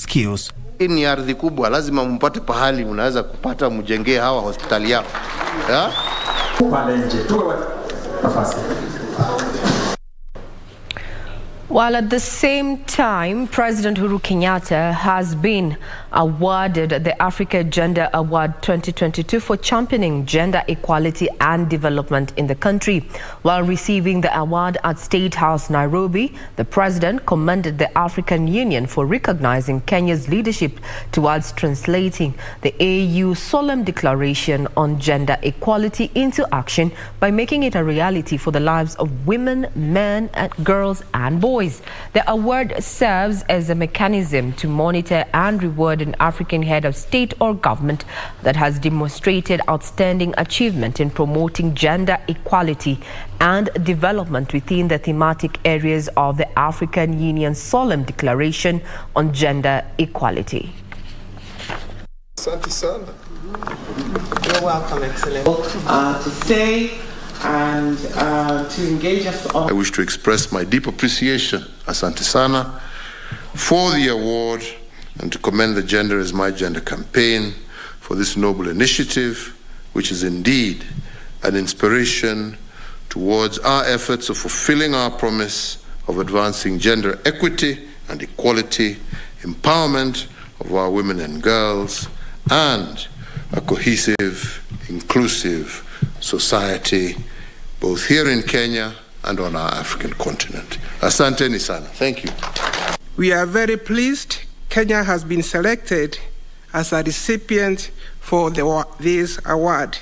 skills. Hii ni ardhi kubwa, lazima mpate pahali unaweza kupata mjengee hawa hospitali yao. While at the same time, President Uhuru Kenyatta has been awarded the Africa Gender Award 2022 for championing gender equality and development in the country. While receiving the award at State House, Nairobi, the president commended the African Union for recognizing Kenya's leadership towards translating the AU Solemn Declaration on Gender Equality into action by making it a reality for the lives of women, men, girls and boys. The award serves as a mechanism to monitor and reward an African head of state or government that has demonstrated outstanding achievement in promoting gender equality and development within the thematic areas of the African Union Solemn Declaration on Gender Equality. You're welcome, Excellency. To say and to engage us on. I wish to express my deep appreciation, Asante Sana, for the award and to commend the Gender is My Gender campaign for this noble initiative, which is indeed an inspiration towards our efforts of fulfilling our promise of advancing gender equity and equality, empowerment of our women and girls, and a cohesive, inclusive society, both here in Kenya and on our African continent. Asante ni sana. Thank you. We are very pleased Kenya has been selected as a recipient for this award.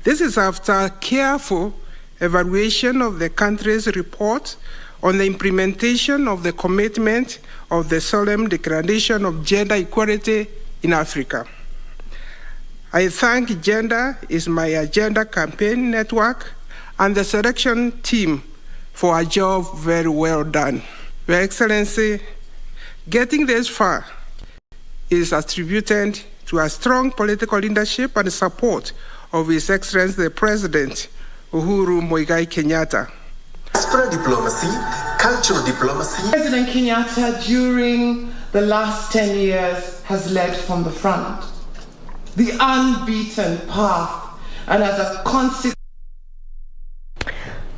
This is after careful evaluation of the country's report on the implementation of the commitment of the Solemn Declaration of Gender Equality in Africa. I thank Gender is My Agenda campaign network and the selection team for a job very well done. Your Excellency, getting this far is attributed to a strong political leadership and support of His Excellency the President Uhuru Muigai Kenyatta. Diaspora diplomacy, cultural diplomacy. President Kenyatta during the last 10 years has led from the front, the unbeaten path, and as a consequence.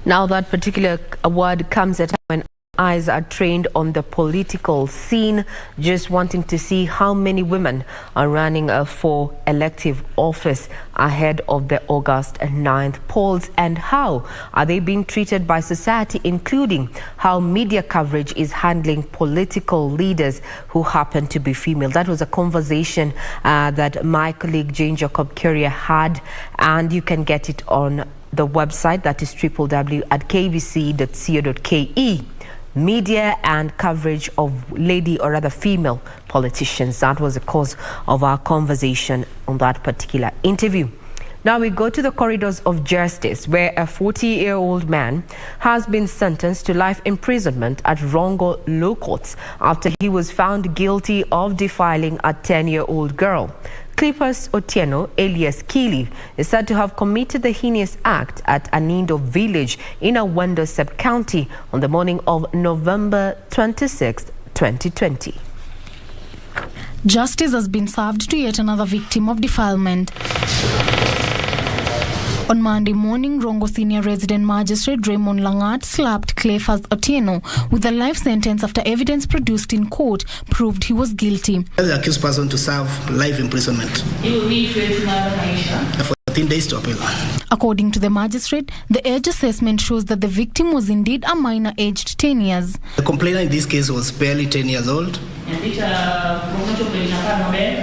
Now that particular award comes at a time when eyes are trained on the political scene, just wanting to see how many women are running for elective office ahead of the August 9th polls, and how are they being treated by society, including how media coverage is handling political leaders who happen to be female. That was a conversation that my colleague Jane Jacob Curia had, and you can get it on the website, that is www.kbc.co.ke. Media and coverage of lady or rather female politicians. That was the cause of our conversation on that particular interview. Now we go to the corridors of justice, where a 40-year-old man has been sentenced to life imprisonment at Rongo Low Courts after he was found guilty of defiling a 10-year-old girl. Clippers Otieno, alias Kili, is said to have committed the heinous act at Anindo village in Awendo sub-county on the morning of November 26, 2020. Justice has been served to yet another victim of defilement. On Monday morning, Rongo Senior Resident Magistrate Raymond Langat slapped Cleophas Otieno with a life sentence after evidence produced in court proved he was guilty. The accused person to serve life imprisonment. He will be 14 days to appeal. According to the magistrate, the age assessment shows that the victim was indeed a minor aged 10 years. The complainant in this case was barely 10 years old.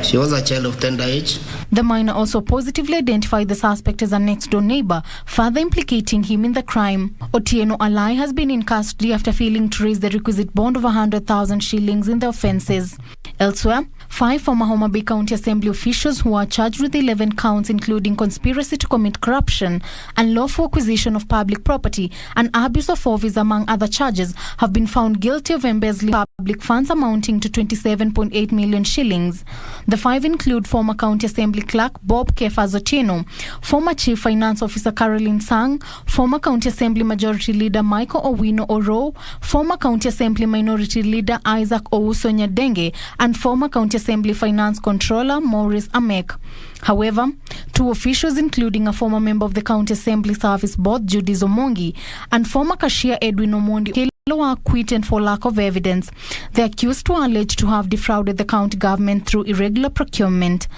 She was a child of tender age. The minor also positively identified the suspect as a next-door neighbor, further implicating him in the crime. Otieno Alai has been in custody after failing to raise the requisite bond of 100,000 shillings in the offences. Elsewhere, 5 former Homa Bay County Assembly officials who are charged with 11 counts including conspiracy to commit corruption, unlawful acquisition of public property and abuse of office among other charges have been found guilty of embezzling public funds amounting to 27.8 million shillings. The 5 include former County Assembly Clerk Bob Kefas Otieno, former Chief Finance Officer Caroline Sang, former County Assembly Majority Leader Michael Owino Oro, former County Assembly Minority Leader Isaac Ousonya Denge, and former County Assembly Finance Controller Maurice Amek. However, 2 officials, including a former member of the County Assembly Service Board, Judy Zomongi, and former cashier Edwin Omondi, were acquitted for lack of evidence. The accused were alleged to have defrauded the county government through irregular procurement.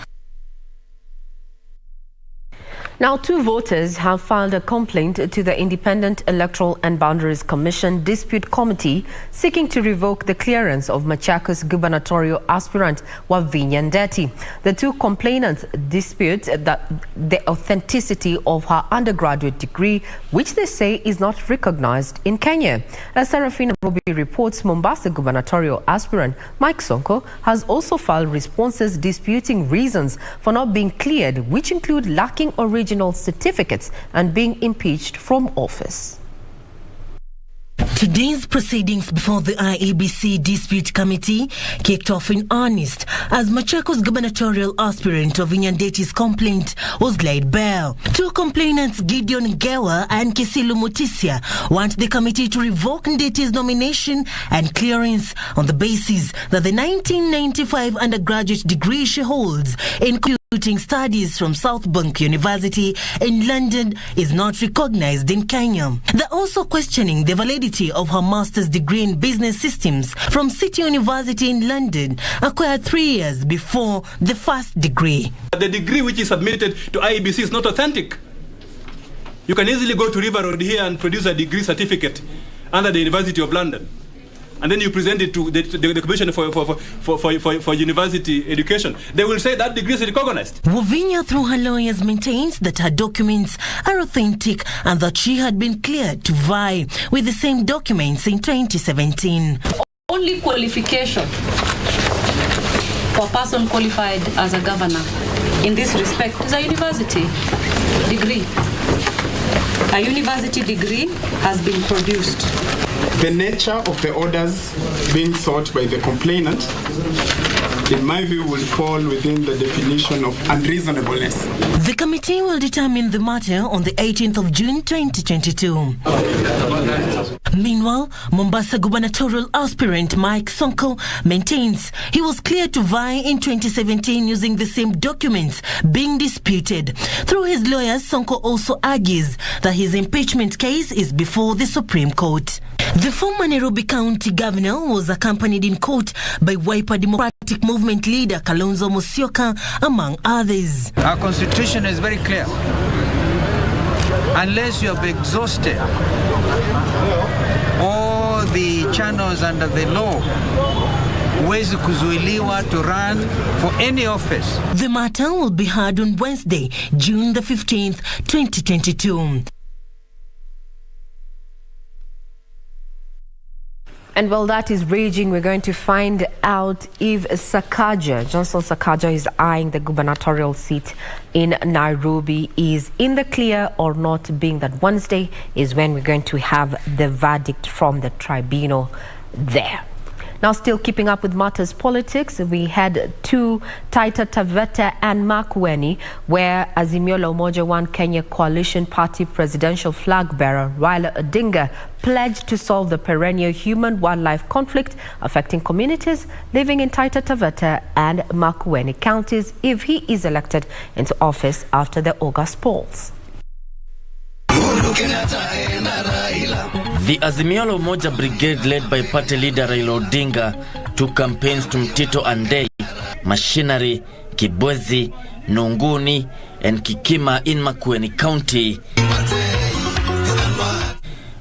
Now, 2 voters have filed a complaint to the Independent Electoral and Boundaries Commission Dispute Committee seeking to revoke the clearance of Machakos gubernatorial aspirant Wavinya Ndeti. The 2 complainants dispute that the authenticity of her undergraduate degree, which they say is not recognized in Kenya. As Serafina Robi reports, Mombasa gubernatorial aspirant Mike Sonko has also filed responses disputing reasons for not being cleared, which include lacking original certificates and being impeached from office. Today's proceedings before the IEBC Dispute Committee kicked off in earnest as Machakos gubernatorial aspirant Wavinya Ndeti's complaint was laid bare. 2 complainants, Gideon Ngewa and Kisilu Mutisia, want the committee to revoke Ndeti's nomination and clearance on the basis that the 1995 undergraduate degree she holds, including studies from South Bank University in London, is not recognized in Kenya. They're also questioning the validity of her master's degree in business systems from City University in London, acquired 3 years before the first degree. The degree which is submitted to IEBC is not authentic. You can easily go to River Road here and produce a degree certificate under the University of London, and then you present it to the Commission for University Education. They will say that degree is recognized. Wavinya, through her lawyers, maintains that her documents are authentic and that she had been cleared to vie with the same documents in 2017. Only qualification for a person qualified as a governor in this respect is a university degree. A university degree has been produced. The nature of the orders being sought by the complainant, in my view, will fall within the definition of unreasonableness. The committee will determine the matter on the 18th of June 2022. Meanwhile, Mombasa gubernatorial aspirant Mike Sonko maintains he was cleared to vie in 2017 using the same documents being disputed. Through his lawyers, Sonko also argues that his impeachment case is before the Supreme Court. The former Nairobi County Governor was accompanied in court by Wiper Democratic Movement leader Kalonzo Musyoka, among others. Our constitution is very clear. Unless you have exhausted all the channels under the law, huwezi kuzuiliwa to run for any office. The matter will be heard on Wednesday, June the 15th, 2022. And while that is raging, we're going to find out if Johnson Sakaja is eyeing the gubernatorial seat in Nairobi is in the clear or not, being that Wednesday is when we're going to have the verdict from the tribunal there. Now, still keeping up with matters politics, we had to Taita Taveta and Makueni, where Azimio la Umoja One Kenya Coalition Party presidential flag bearer Raila Odinga pledged to solve the perennial human-wildlife conflict affecting communities living in Taita Taveta and Makueni counties if he is elected into office after the August polls. The Azimio la Umoja Brigade, led by party leader Raila Odinga, took campaigns to Mtito Andei, Machinery, Kibwezi, Nunguni, and Kikima in Makueni County.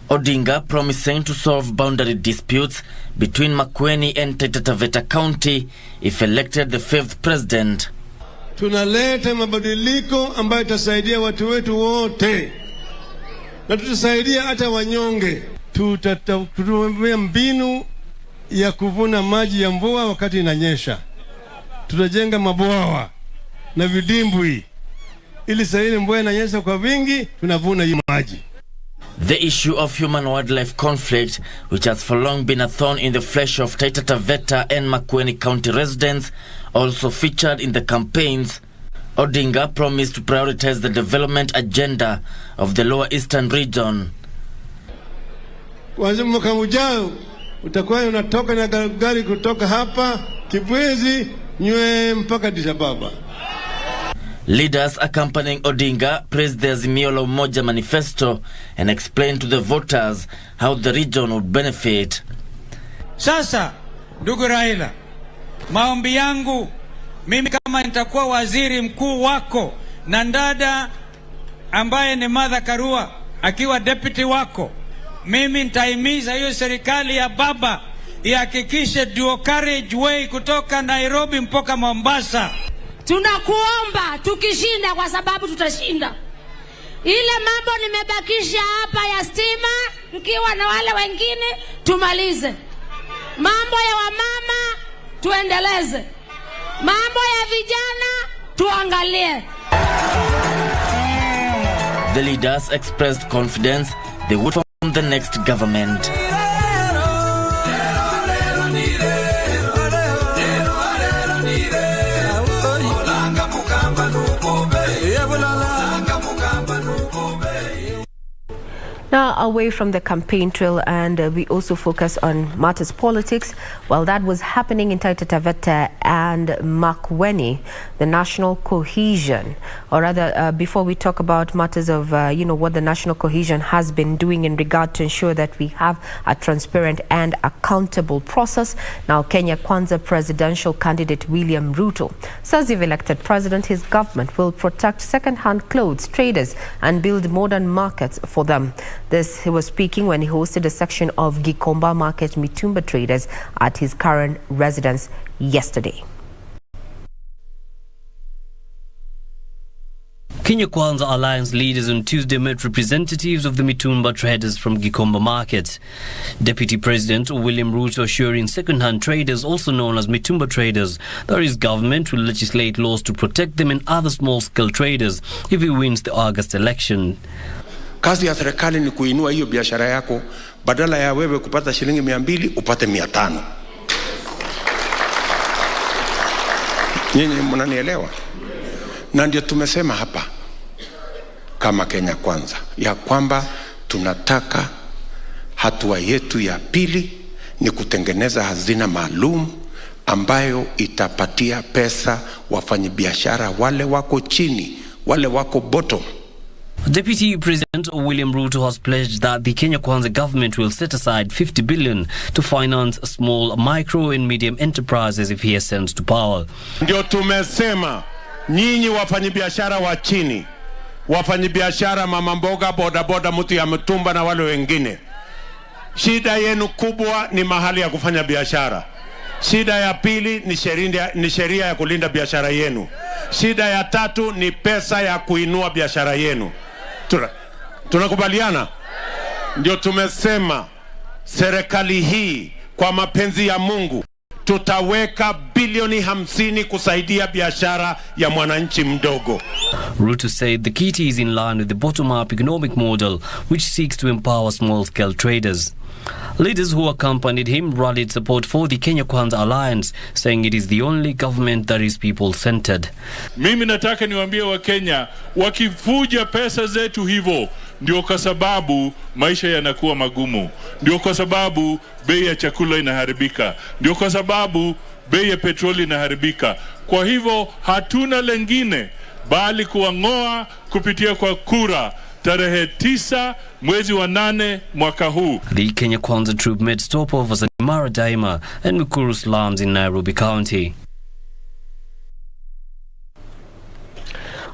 Odinga promising to solve boundary disputes between Makueni and Taita Taveta County if elected the 5th president. Tunaleta mabadiliko ambayo itasaidia watu wetu wote, na tutasaidia hata wanyonge. Tutatumia mbinu ya kuvuna maji ya mvua wakati inanyesha. tutajenga mabwawa na vidimbwi ili saa ile mvua inanyesha kwa wingi tunavuna hii maji. The issue of human-wildlife conflict, which has for long been a thorn in the flesh of Taita Taveta and Makueni County residents, also featured in the campaigns. Odinga promised to prioritize the development agenda of the Lower Eastern region. Kuanzia mwaka ujao utakuwa unatoka na gari kutoka hapa Kibwezi nywe mpaka Addis Ababa. Leaders accompanying Odinga praised the Azimio la Umoja manifesto and explained to the voters how the region would benefit. Sasa, ndugu Raila, maombi yangu, mimi kama nitakuwa waziri mkuu wako na ndada ambaye ni Martha Karua akiwa deputy wako, mimi nitaimiza hiyo serikali ya baba ihakikishe dual carriage way kutoka Nairobi mpaka Mombasa. Tunakuomba tukishinda, kwa sababu tutashinda. Ile mambo nimebakisha hapa ya stima, tukiwa na wale wengine tumalize. Mambo ya wamama tuendeleze. Mambo ya vijana tuangalie. The leaders expressed confidence they would form the next government. Now, away from the campaign trail, and we also focus on matters politics. While that was happening in Taita Taveta and Makueni, the national cohesion, or rather, before we talk about matters of, what the national cohesion has been doing in regard to ensure that we have a transparent and accountable process. Now, Kenya Kwanza presidential candidate William Ruto says if elected president, his government will protect second-hand clothes traders and build modern markets for them. This, he was speaking when he hosted a section of Gikomba Market Mitumba traders at his current residence yesterday. Kenya Kwanza Alliance leaders on Tuesday met representatives of the Mitumba traders from Gikomba Market. Deputy President William Ruto assuring second-hand traders, also known as Mitumba traders, that his government will legislate laws to protect them and other small-scale traders if he wins the August election. Kazi ya serikali ni kuinua hiyo biashara yako, badala ya wewe kupata shilingi 200 upate 500. Nyinyi mnanielewa? Na ndio tumesema hapa kama Kenya Kwanza ya kwamba tunataka hatua yetu ya pili ni kutengeneza hazina maalum ambayo itapatia pesa wafanyabiashara wale wako chini, wale wako bottom. Deputy President William Ruto has pledged that the Kenya Kwanza government will set aside 50 billion to finance small, micro and medium enterprises if he ascends to power. Ndio tumesema nyinyi wafanyabiashara wa chini, wafanyabiashara mama mboga, boda boda, mtu ya mtumba na wale wengine, shida yenu kubwa ni mahali ya kufanya biashara. Shida ya pili ni sheria ya kulinda biashara yenu. Shida ya tatu ni pesa ya kuinua biashara yenu. Tunakubaliana? Ndio tumesema serikali hii kwa mapenzi ya Mungu tutaweka bilioni 50 kusaidia biashara ya mwananchi mdogo. Ruto said the key is in line with the bottom-up economic model which seeks to empower small-scale traders. Leaders who accompanied him rallied support for the Kenya Kwanza Alliance, saying it is the only government that is people-centered. Mimi nataka niwaambie wa Kenya, wakifuja pesa zetu hivyo, ndio kwa sababu maisha yanakuwa magumu. Ndio kwa sababu bei ya chakula inaharibika. Ndio kwa sababu bei ya petroli inaharibika. Kwa hivyo hatuna lengine bali kuang'oa kupitia kwa kura tarehe 9 mwezi wa 8 mwaka huu. The Kenya Kwanza troop made stopovers at Mara Daima and Mikuru slums in Nairobi County.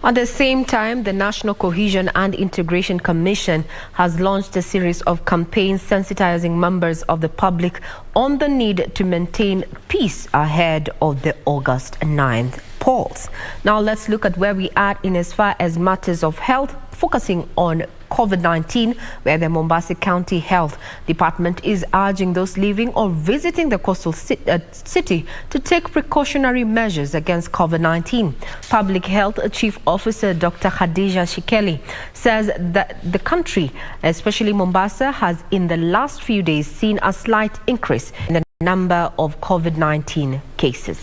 At the same time, the National Cohesion and Integration Commission has launched a series of campaigns sensitizing members of the public on the need to maintain peace ahead of the August 9th pause. Now let's look at where we are in as far as matters of health, focusing on COVID-19, where the Mombasa County Health Department is urging those living or visiting the coastal city to take precautionary measures against COVID-19. Public Health Chief Officer Dr. Khadija Shikeli says that the country, especially Mombasa, has in the last few days seen a slight increase in the number of COVID-19 cases.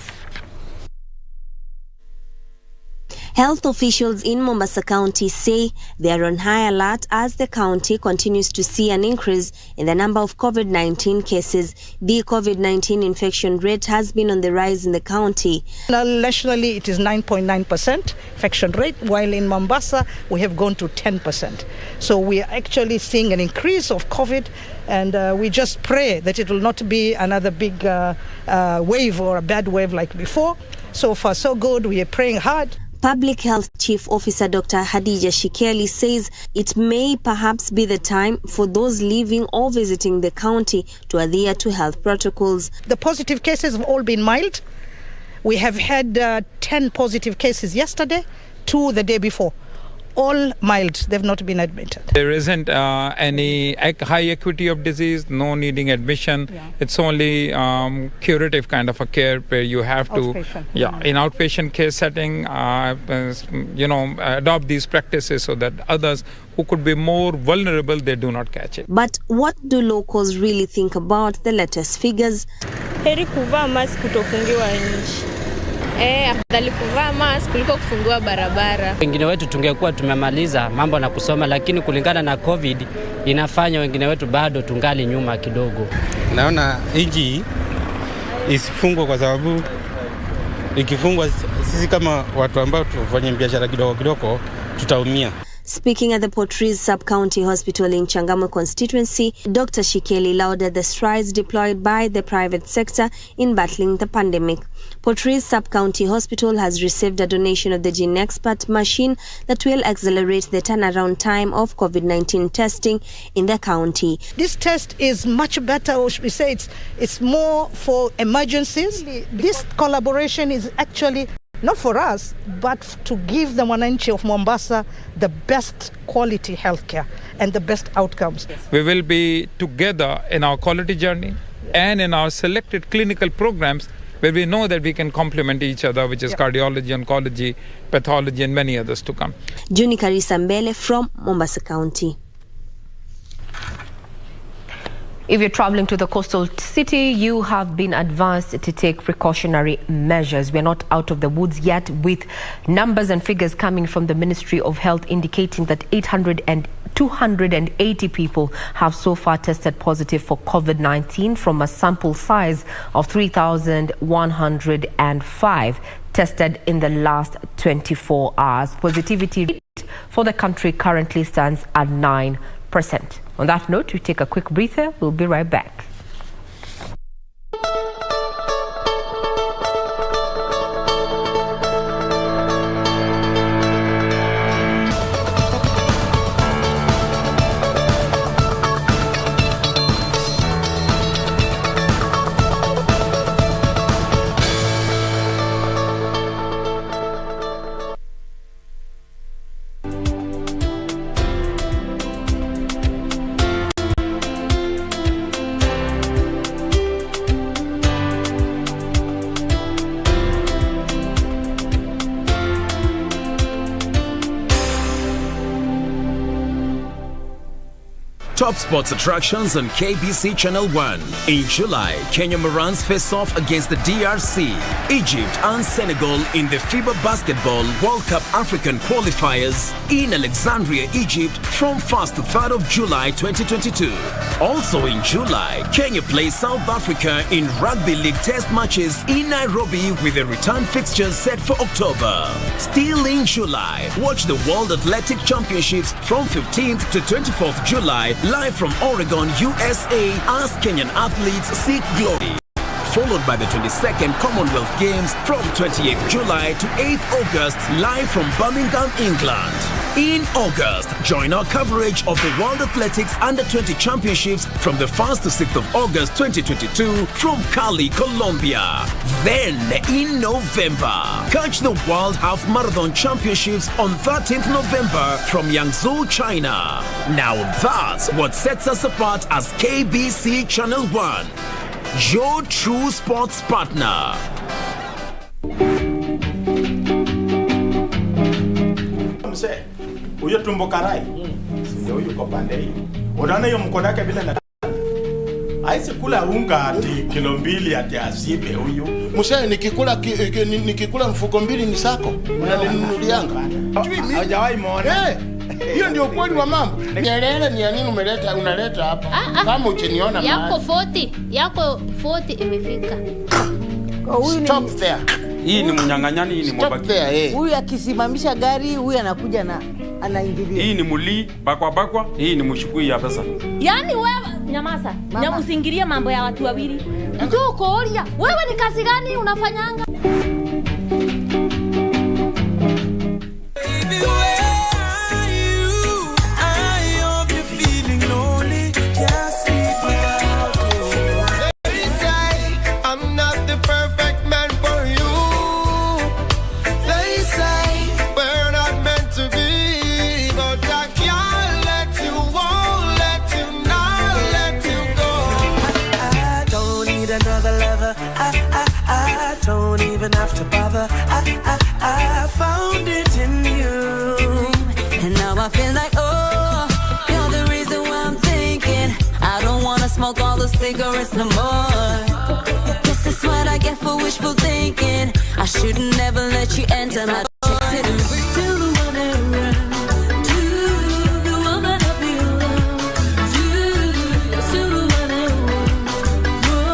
Health officials in Mombasa County say they are on high alert as the county continues to see an increase in the number of COVID-19 cases. The COVID-19 infection rate has been on the rise in the county. Nationally, it is 9.9% infection rate, while in Mombasa, we have gone to 10%. So we are actually seeing an increase of COVID, and we just pray that it will not be another big wave or a bad wave like before. So far, so good. We are praying hard. Public Health Chief Officer Dr. Khadija Shikeli says it may perhaps be the time for those living or visiting the county to adhere to health protocols. The positive cases have all been mild. We have had 10 positive cases yesterday, 2 the day before. All mild, they've not been admitted. There isn't any high acuity of disease, no needing admission. Yeah. It's only curative kind of a care where you have to, in outpatient care setting, adopt these practices so that others who could be more vulnerable, they do not catch it. But what do locals really think about the latest figures? Heri kuvaa mask kutofungiwa nje. Afadhali kuvaa mask kuliko kufungua barabara. Wengine wetu tungekuwa tumemaliza mambo na kusoma, lakini kulingana na COVID inafanya wengine wetu bado tungali nyuma kidogo. Naona nchi isifungwe kwa sababu ikifungwa sisi kama watu ambao tufanye biashara kidogo kidogo tutaumia. Speaking at the Port Reitz Sub-County Hospital in Changamwe constituency, Dr. Shikeli lauded the strides deployed by the private sector in battling the pandemic. Port Reitz Sub-County Hospital has received a donation of the Gene Expert machine that will accelerate the turnaround time of COVID-19 testing in the county. This test is much better, or should we say it's more for emergencies. This collaboration is actually not for us, but to give the Mwananchi of Mombasa the best quality healthcare and the best outcomes. We will be together in our quality journey and in our selected clinical programs where we know that we can complement each other, which is cardiology, oncology, pathology, and many others to come. Juni Karisa Mbele from Mombasa County. If you're traveling to the coastal city, you have been advised to take precautionary measures. We're not out of the woods yet, with numbers and figures coming from the Ministry of Health indicating that 280 people have so far tested positive for COVID-19 from a sample size of 3,105 tested in the last 24 hours. Positivity rate for the country currently stands at 9%. On that note, we take a quick breather. We'll be right back. Top sports attractions on KBC Channel 1. In July, Kenya Morans face off against the DRC, Egypt and Senegal in the FIBA Basketball World Cup African qualifiers in Alexandria, Egypt from 1st to 3rd of July 2022. Also in July, Kenya plays South Africa in Rugby League test matches in Nairobi with the return fixtures set for October. Still in July, watch the World Athletic Championships from 15th to 24th July live from Oregon, USA as Kenyan athletes seek glory. Followed by the 22nd Commonwealth Games from 28th July to 8th August live from Birmingham, England. In August, join our coverage of the World Athletics Under-20 Championships from the 1st to 6th of August 2022 from Cali, Colombia. Then, in November, catch the World Half Marathon Championships on 13th November from Yangzhou, China. Now that's what sets us apart as KBC Channel 1, your true sports partner. Mse, huyo tumbo karai. Ndio huyo kwa pande hii. Unaona hiyo mkono wake vile na Aise kula unga ati kilo 2 ati asibe huyu. Mse, nikikula mfuko 2 ni sako. Unaninunulianga. Hajawahi muona. Hiyo ndio kweli wa mambo. Nyelele ni nini unaleta hapa? Kama uchiniona yako 40 imefika. Stop there. Hii ni mnyang'anyani, hii ni mobaki. Huyu akisimamisha gari, huyu anakuja na anaingilia. Hii ni muli bakwa, hii ni mshukui ya pesa. Yaani wewe nyamaza. Nyamusingiria mambo ya watu wawili. Ndio koria. Wewe ni kazi gani unafanyanga? Have to bother. I found it in you, and now I feel like, oh, you're the reason why I'm thinking I don't wanna smoke all the cigarettes no more. This is what I get for wishful thinking. I shouldn't never let you enter my door. Still the one that runs to the one that I feel love to. Still the one that wants roll.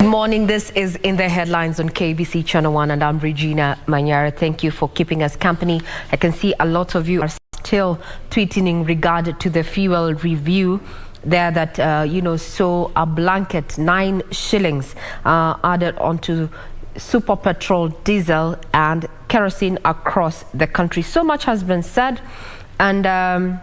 Morning. This is In the Headlines on KBC Channel 1 and I'm Regina Manyara. Thank you for keeping us company. I can see a lot of you are still tweeting in regard to the fuel review there that, so a blanket 9 shillings added onto super petrol, diesel and kerosene across the country. So much has been said, and I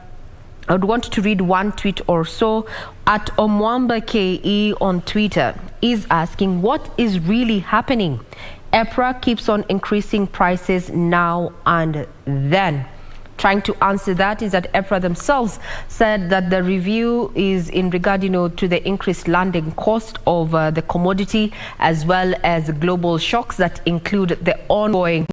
would want to read one tweet or so. At Omwamba KE on Twitter is asking, what is really happening? EPRA keeps on increasing prices now and then. Trying to answer that is that EPRA themselves said that the review is in regard, to the increased landing cost of the commodity, as well as global shocks that include the ongoing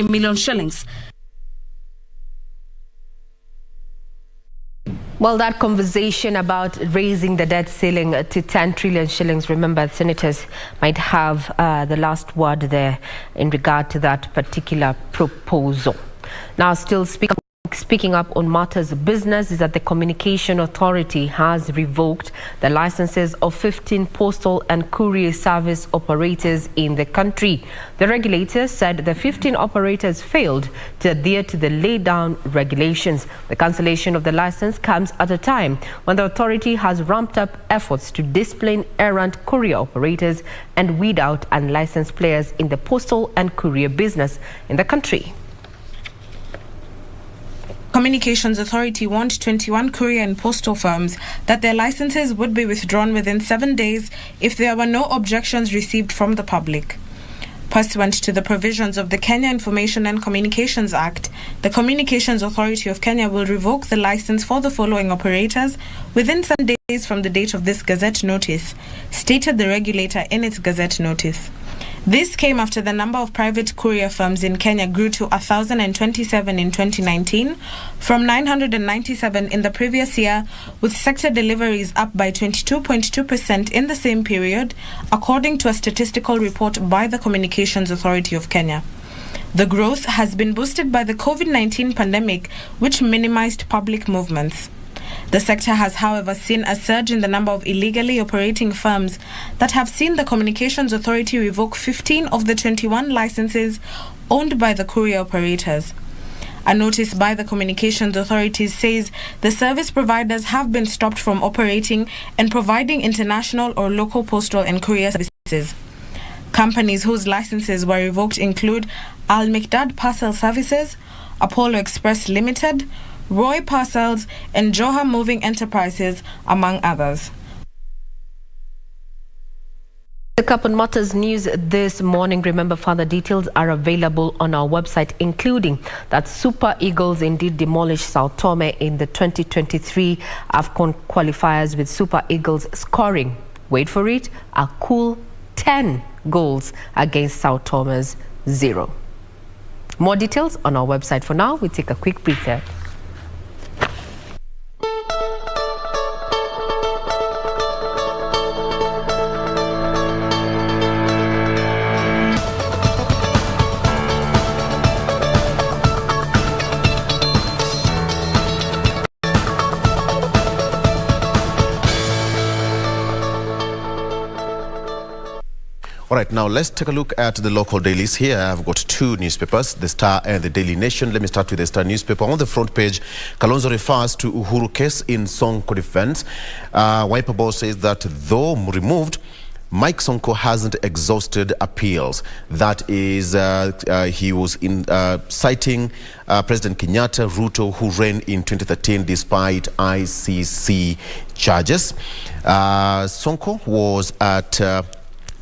million shillings. Well, that conversation about raising the debt ceiling to 10 trillion shillings, remember, senators might have the last word there in regard to that particular proposal. Now, still speaking up on matters of business is that the Communication Authority has revoked the licenses of 15 postal and courier service operators in the country. The regulator said the 15 operators failed to adhere to the laid down regulations. The cancellation of the license comes at a time when the authority has ramped up efforts to discipline errant courier operators and weed out unlicensed players in the postal and courier business in the country. Communications Authority warned 21 courier and postal firms that their licenses would be withdrawn within 7 days if there were no objections received from the public. Pursuant to the provisions of the Kenya Information and Communications Act, the Communications Authority of Kenya will revoke the license for the following operators within 7 days from the date of this Gazette notice, stated the regulator in its Gazette notice. This came after the number of private courier firms in Kenya grew to 1,027 in 2019, from 997 in the previous year, with sector deliveries up by 22.2% in the same period, according to a statistical report by the Communications Authority of Kenya. The growth has been boosted by the COVID-19 pandemic, which minimized public movements. The sector has, however, seen a surge in the number of illegally operating firms that have seen the Communications Authority revoke 15 of the 21 licenses owned by the courier operators. A notice by the Communications Authority says the service providers have been stopped from operating and providing international or local postal and courier services. Companies whose licenses were revoked include Al Mikdad Parcel Services, Apollo Express Limited, Roy Parcels, and Joha Moving Enterprises, among others. The Cup on Matters news this morning. Remember, further details are available on our website, including that Super Eagles indeed demolished Sao Tome in the 2023 AFCON qualifiers, with Super Eagles scoring, wait for it, a cool 10 goals against Sao Tome's 0. More details on our website. For now, we take a quick break there. All right, now let's take a look at the local dailies here. I've got two newspapers, The Star and the Daily Nation. Let me start with the Star newspaper. On the front page, Kalonzo refers to Uhuru case in Sonko defense. Wiper Boss says that though removed, Mike Sonko hasn't exhausted appeals. That is, he was citing President Kenyatta, Ruto, who ran in 2013 despite ICC charges. Sonko was at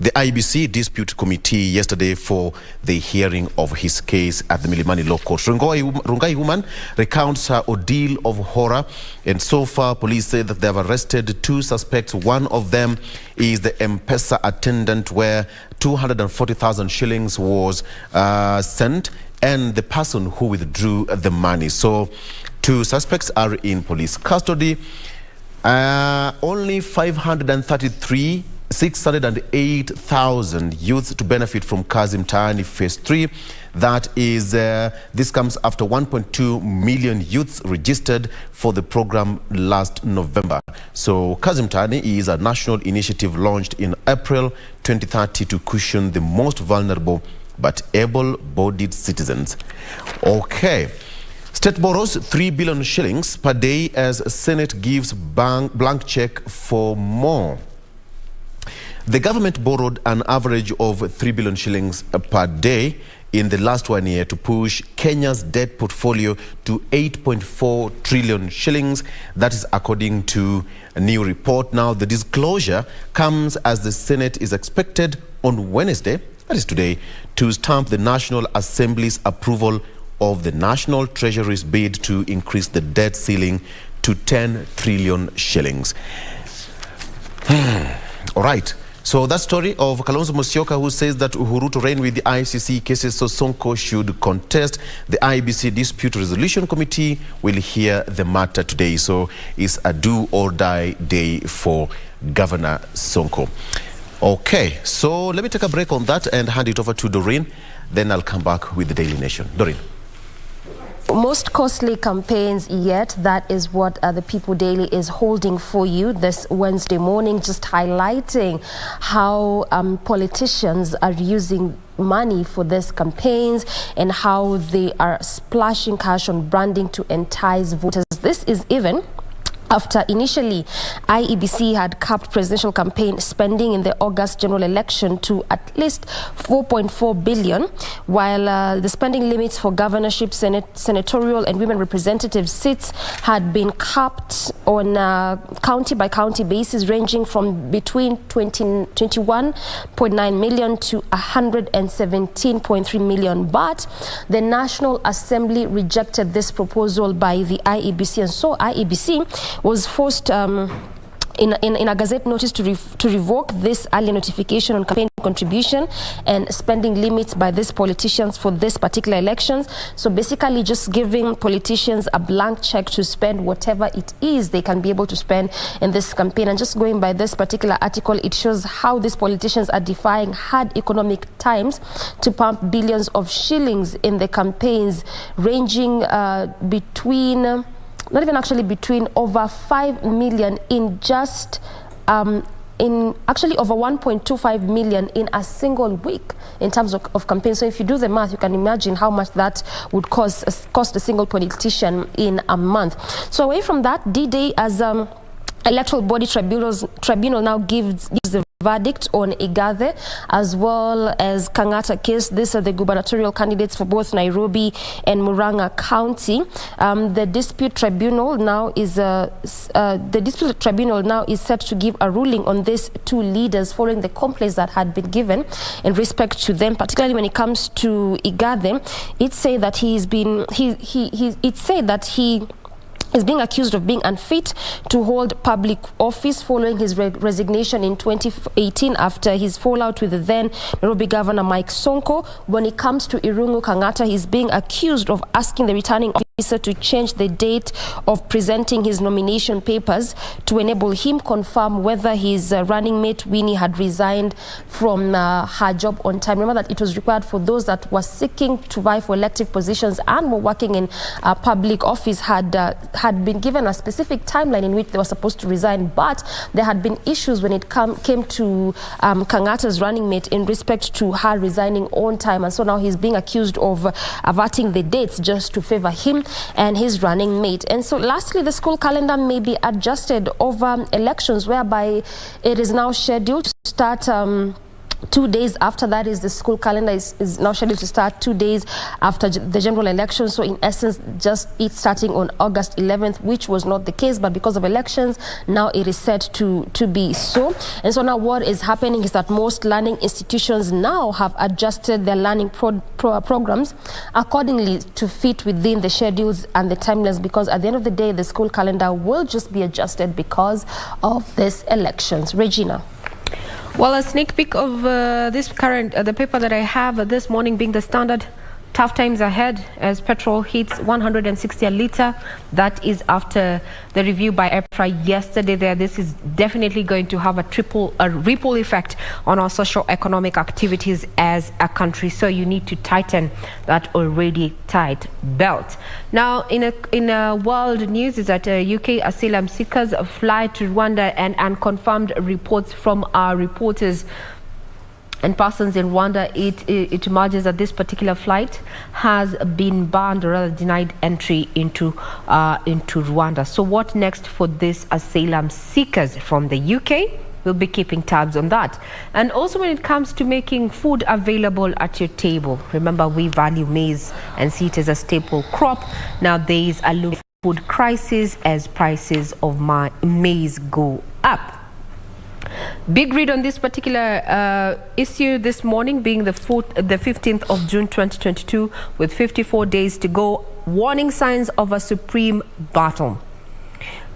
the IBC Dispute Committee yesterday for the hearing of his case at the Milimani Law Court. Rungai woman recounts her ordeal of horror, and so far police say that they have arrested 2 suspects. One of them is the M-Pesa attendant, where 240,000 shillings was sent, and the person who withdrew the money. So 2 suspects are in police custody. Only 608,000 youths to benefit from Kazi Mtaani Phase 3. That is, this comes after 1.2 million youths registered for the program last November. So Kazi Mtaani is a national initiative launched in April 2030 to cushion the most vulnerable but able-bodied citizens. Okay. State borrows 3 billion shillings per day as Senate gives blank check for more. The government borrowed an average of 3 billion shillings per day in the last 1 year to push Kenya's debt portfolio to 8.4 trillion shillings. That is according to a new report. Now, the disclosure comes as the Senate is expected on Wednesday, that is today, to stamp the National Assembly's approval of the National Treasury's bid to increase the debt ceiling to 10 trillion shillings. All right. So that story of Kalonzo Musyoka, who says that Uhuru to reign with the ICC cases, so Sonko should contest. The IBC Dispute Resolution Committee will hear the matter today. So it's a do or die day for Governor Sonko. Okay, so let me take a break on that and hand it over to Doreen. Then I'll come back with the Daily Nation. Doreen. Most costly campaigns yet. That is what the People Daily is holding for you this Wednesday morning, just highlighting how politicians are using money for these campaigns and how they are splashing cash on branding to entice voters. This is even after initially IEBC had capped presidential campaign spending in the August general election to at least 4.4 billion, while the spending limits for governorship, senatorial and women representative seats had been capped on a county by county basis, ranging from between 21.9 million to 117.3 million. But the National Assembly rejected this proposal by the IEBC, and so IEBC was forced in a gazette notice to revoke this early notification on campaign contribution and spending limits by these politicians for this particular elections. So basically just giving politicians a blank check to spend whatever it is they can be able to spend in this campaign. And just going by this particular article, it shows how these politicians are defying hard economic times to pump billions of shillings in the campaigns, ranging between not even actually between over 5 million in just in actually over 1.25 million in a single week in terms of campaigns. So if you do the math, you can imagine how much that would cost a single politician in a month. So away from that, D-Day as electoral body tribunal now gives the verdict on Igathe as well as Kangata case. These are the gubernatorial candidates for both Nairobi and Murang'a County. The dispute tribunal now is set to give a ruling on these two leaders following the complaints that had been given in respect to them, particularly when it comes to Igathe. It said that he is being accused of being unfit to hold public office following his resignation in 2018 after his fallout with the then Nairobi Governor Mike Sonko. When it comes to Irungu Kangata, he's being accused of asking the returning officer to change the date of presenting his nomination papers to enable him confirm whether his running mate Winnie had resigned from her job on time. Remember that it was required for those that were seeking to vie for elective positions and were working in public office had been given a specific timeline in which they were supposed to resign, but there had been issues when it came to Kangata's running mate in respect to her resigning on time, and so now he's being accused of averting the dates just to favor him and his running mate. And so lastly, the school calendar may be adjusted over elections, whereby it is now scheduled to start 2 days after that. Is the school calendar is now scheduled to start 2 days after the general election. So in essence, just it's starting on August 11th, which was not the case, but because of elections, now it is set to be so. And so now what is happening is that most learning institutions now have adjusted their learning programs accordingly to fit within the schedules and the timelines, because at the end of the day, the school calendar will just be adjusted because of these elections. Regina. Well, a sneak peek of the paper that I have this morning being the Standard. Tough times ahead as petrol hits 160 a litre. That is after the review by EPRA yesterday. This is definitely going to have a ripple effect on our socio-economic activities as a country. So you need to tighten that already tight belt. Now, in a world news is that UK asylum seekers fly to Rwanda, and unconfirmed reports from our reporters and persons in Rwanda, it emerges that this particular flight has been banned, or rather denied entry into Rwanda. So what next for these asylum seekers from the UK? We'll be keeping tabs on that. And also when it comes to making food available at your table, remember we value maize and see it as a staple crop. Now there is a looming food crisis as prices of maize go up. Big read on this particular issue this morning, being the 15th of June 2022, with 54 days to go. Warning signs of a supreme battle.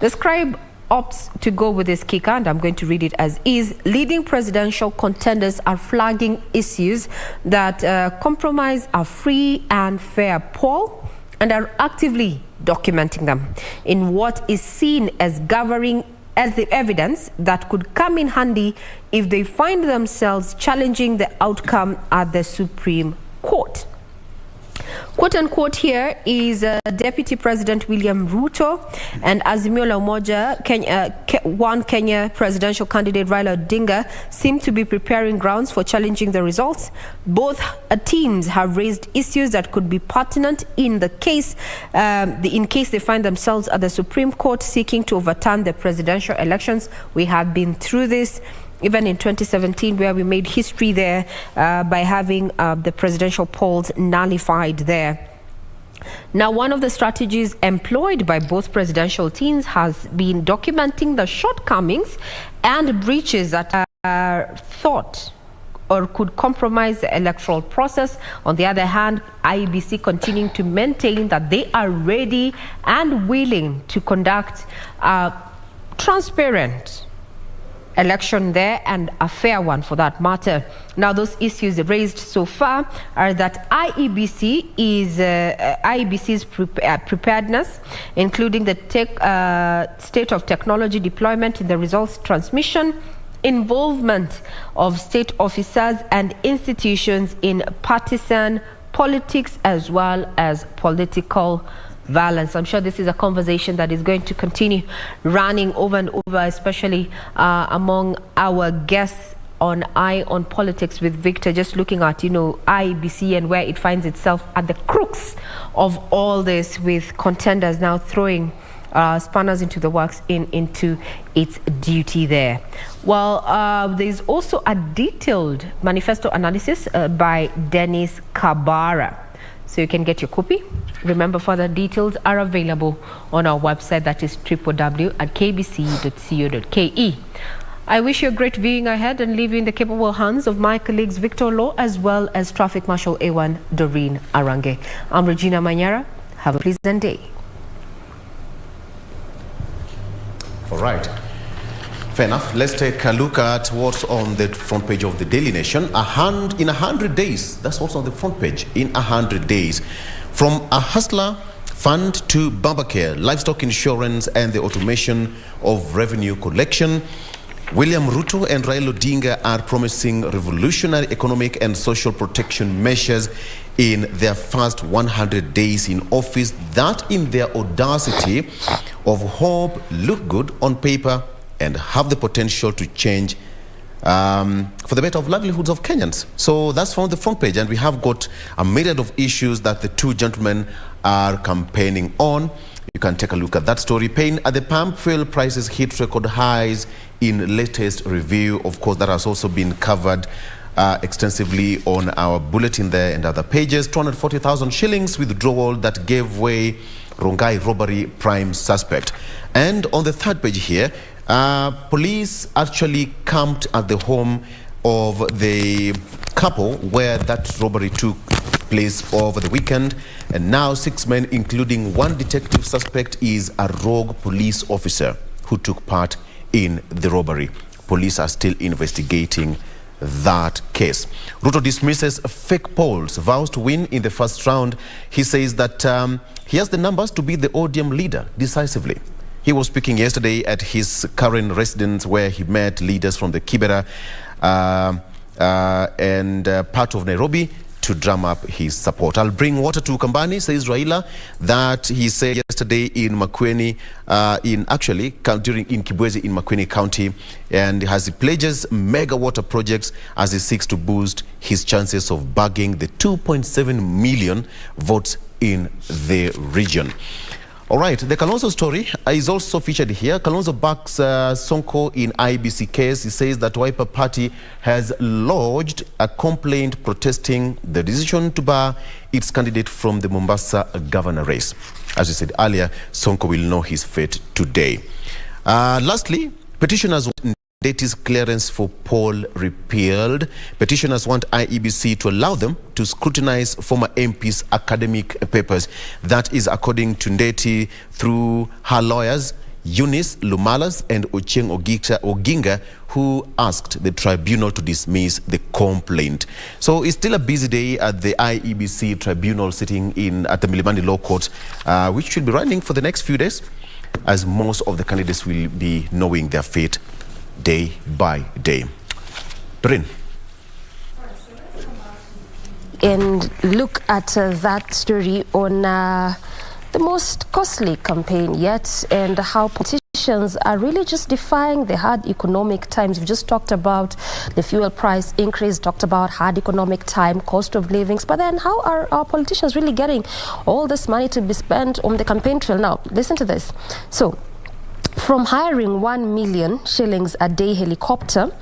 The scribe opts to go with this kicker, and I'm going to read it as is. Leading presidential contenders are flagging issues that compromise a free and fair poll and are actively documenting them in what is seen as governing as the evidence that could come in handy if they find themselves challenging the outcome at the Supreme Court. Quote unquote here is Deputy President William Ruto and Azimio la Umoja Kenya presidential candidate Raila Odinga seem to be preparing grounds for challenging the results. Both teams have raised issues that could be pertinent in the case, in case they find themselves at the Supreme Court seeking to overturn the presidential elections. We have been through this even in 2017, where we made history there by having the presidential polls nullified there. Now, one of the strategies employed by both presidential teams has been documenting the shortcomings and breaches that are thought or could compromise the electoral process. On the other hand, IEBC continuing to maintain that they are ready and willing to conduct a transparent election there, and a fair one for that matter. Now, those issues raised so far are that IEBC's preparedness, including the state of technology deployment in the results transmission, involvement of state officers and institutions in partisan politics as well as political violence. I'm sure this is a conversation that is going to continue running over and over, especially among our guests on Eye on Politics with Victor, just looking at, IEBC and where it finds itself at the crux of all this, with contenders now throwing spanners into the works into its duty there. Well, there's also a detailed manifesto analysis by Dennis Kabara. So you can get your copy. Remember, further details are available on our website, that is www.kbc.co.ke. I wish you a great viewing ahead and leave you in the capable hands of my colleagues Victor Law as well as Traffic Marshal A1 Doreen Arange. I'm Regina Manyara. Have a pleasant day. All right. Fair enough. Let's take a look at what's on the front page of the Daily Nation. In 100 days, that's what's on the front page. In 100 days, from a hustler fund to Babacare, livestock insurance and the automation of revenue collection, William Ruto and Raila Odinga are promising revolutionary economic and social protection measures in their first 100 days in office that, in their audacity of hope, look good on paper and have the potential to change for the better of livelihoods of Kenyans. So that's from the front page, and we have got a myriad of issues that the two gentlemen are campaigning on. You can take a look at that story. Pain at the pump, fuel prices hit record highs in latest review. Of course, that has also been covered extensively on our bulletin there and other pages. 240,000 shillings withdrawal that gave way Rongai robbery prime suspect. And on the third page here, police actually camped at the home of the couple where that robbery took place over the weekend, and now 6 men, including one detective suspect, is a rogue police officer who took part in the robbery. Police are still investigating that case. Ruto dismisses fake polls, vows to win in the first round. He says that he has the numbers to beat the ODM leader decisively. He was speaking yesterday at his current residence where he met leaders from the Kibera and part of Nairobi to drum up his support. I'll bring water to Kambani, says Raila, that he said yesterday in Makueni, in Kibwezi in Makueni County, and has pledges mega water projects as he seeks to boost his chances of bagging the 2.7 million votes in the region. All right, the Kalonzo story is also featured here. Kalonzo backs Sonko in IEBC case. He says that Wiper Party has lodged a complaint protesting the decision to bar its candidate from the Mombasa governor race. As we said earlier, Sonko will know his fate today. Lastly, petitioners want Ndeti's clearance for poll repealed. Petitioners want IEBC to allow them to scrutinize former MPs' academic papers. That is according to Ndeti through her lawyers. Eunice Lumalas and Ochieng Oginga, who asked the tribunal to dismiss the complaint. So it's still a busy day at the IEBC tribunal sitting at the Milimani Law Court, which should be running for the next few days, as most of the candidates will be knowing their fate day by day. Doreen. And look at that story on the most costly campaign yet, and how politicians are really just defying the hard economic times. We just talked about the fuel price increase, talked about hard economic time, cost of livings, but then how are our politicians really getting all this money to be spent on the campaign trail? Now, listen to this. So, from hiring 1 million shillings a day helicopter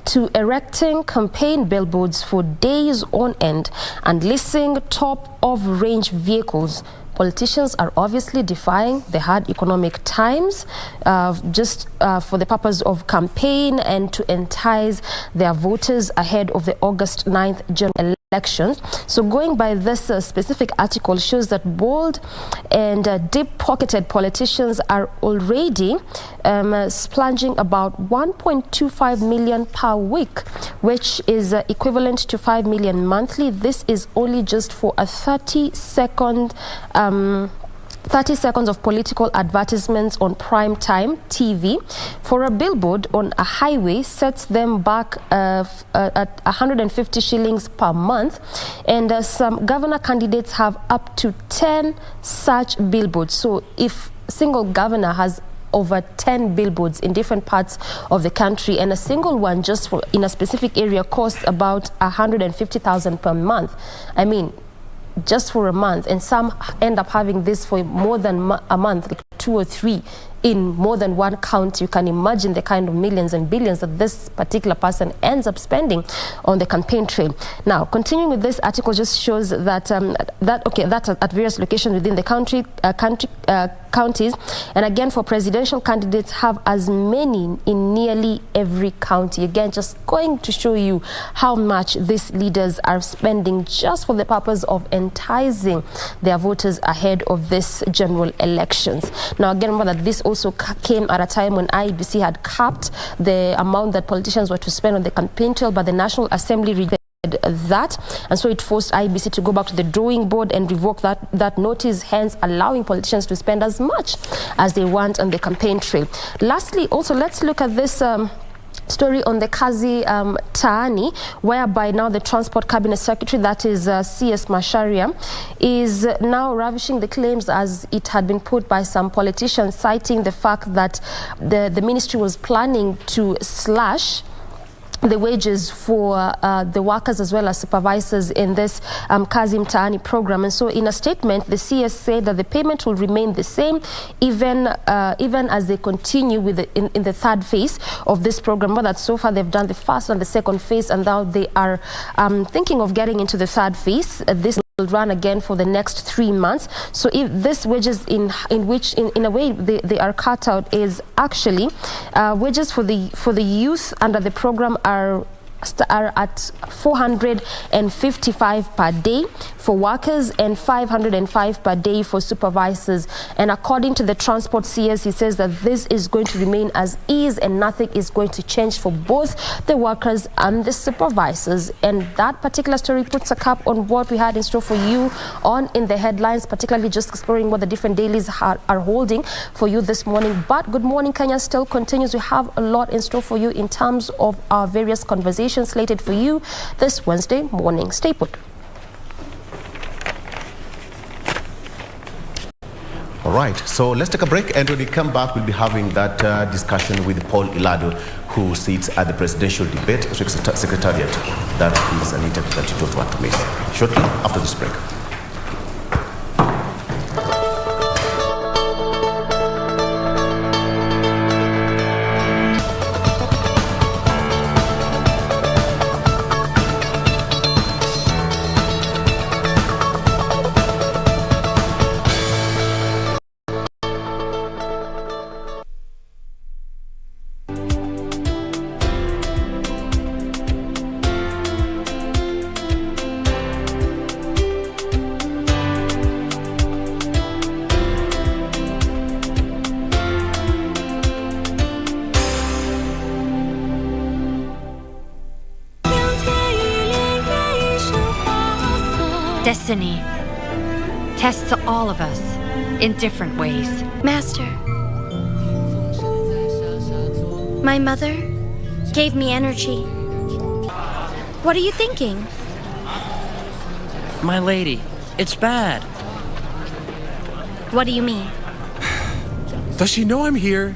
to erecting campaign billboards for days on end and leasing top-of-range vehicles, politicians are obviously defying the hard economic times just for the purpose of campaign and to entice their voters ahead of the August 9th general elections. So going by this specific article shows that bold and deep-pocketed politicians are already splurging about 1.25 million per week, which is equivalent to 5 million monthly. This is only just for a 30 seconds of political advertisements on prime time TV. For a billboard on a highway sets them back at 150 shillings per month, and some governor candidates have up to 10 such billboards. So if a single governor has over 10 billboards in different parts of the country, and a single one just for in a specific area costs about 150,000 per month. I mean, just for a month, and some end up having this for more than a month, like 2 or 3 in more than one county. You can imagine the kind of millions and billions that this particular person ends up spending on the campaign trail. Now, continuing with this article just shows that that's at various locations within the counties, and again for presidential candidates have as many in nearly every county. Again, just going to show you how much these leaders are spending just for the purpose of enticing their voters ahead of this general elections. Now, again, remember that this also came at a time when IEBC had capped the amount that politicians were to spend on the campaign trail, but the National Assembly rejected that, and so it forced IEBC to go back to the drawing board and revoke that notice, hence allowing politicians to spend as much as they want on the campaign trail. Lastly, also, let's look at this story on the Kazi Taani, whereby now the Transport Cabinet Secretary, that is CS Macharia, is now ravishing the claims as it had been put by some politicians, citing the fact that the ministry was planning to slash the wages for the workers as well as supervisors in this Kazi Mtaani program. And so in a statement, the CS said that the payment will remain the same even as they continue with in the third phase of this program. But that so far they've done the first and the second phase, and now they are thinking of getting into the third phase. This will run again for the next 3 months. So if this wages in a way they are cut out is actually wages for the youth under the program are at 455 per day for workers and 505 per day for supervisors. And according to the transport CS, he says that this is going to remain as is and nothing is going to change for both the workers and the supervisors. And that particular story puts a cap on what we had in store for you on in the headlines, particularly just exploring what the different dailies are holding for you this morning. But Good Morning Kenya still continues. We have a lot in store for you in terms of our various conversations slated for you this Wednesday morning. Stay put. All right, so let's take a break, and when we come back, we'll be having that discussion with Paul Ilado, who sits at the Presidential Debate Secretariat. That is an interview that you don't want to miss. Shortly after this break. Destiny tests all of us in different ways. Master, my mother gave me energy. What are you thinking? My lady, it's bad. What do you mean? Does she know I'm here?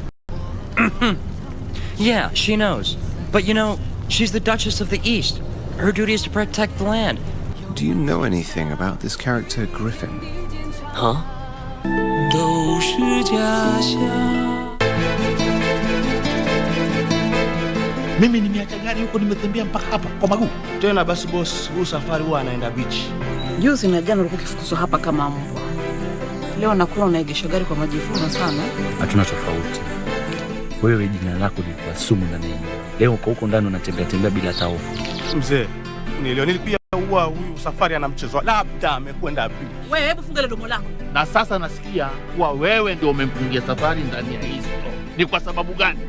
Yeah, she knows. But you know, she's the Duchess of the East. Her duty is to protect the land. Do you know anything about this character, Griffin? Huh? Mimi nimeacha gari huko, nimetembea mpaka hapa kwa maguu. Tena basi boss, huu safari huwa anaenda beach. Juzi na jana ulikuwa ukifukuzwa hapa kama mbwa. Leo nakula unaegesha gari kwa majivuno sana. Hatuna tofauti. Wewe jina lako lilikuwa sumu na nini? Leo uko huko ndani unatembea tembea bila hata hofu. Mzee, unielewa nini pia huwa huyu safari ana mchezo. Labda amekwenda beach. Wewe hebu funga ile domo lako. Na sasa nasikia kuwa wewe ndio umempungia safari ndani ya hizo. Ni kwa sababu gani?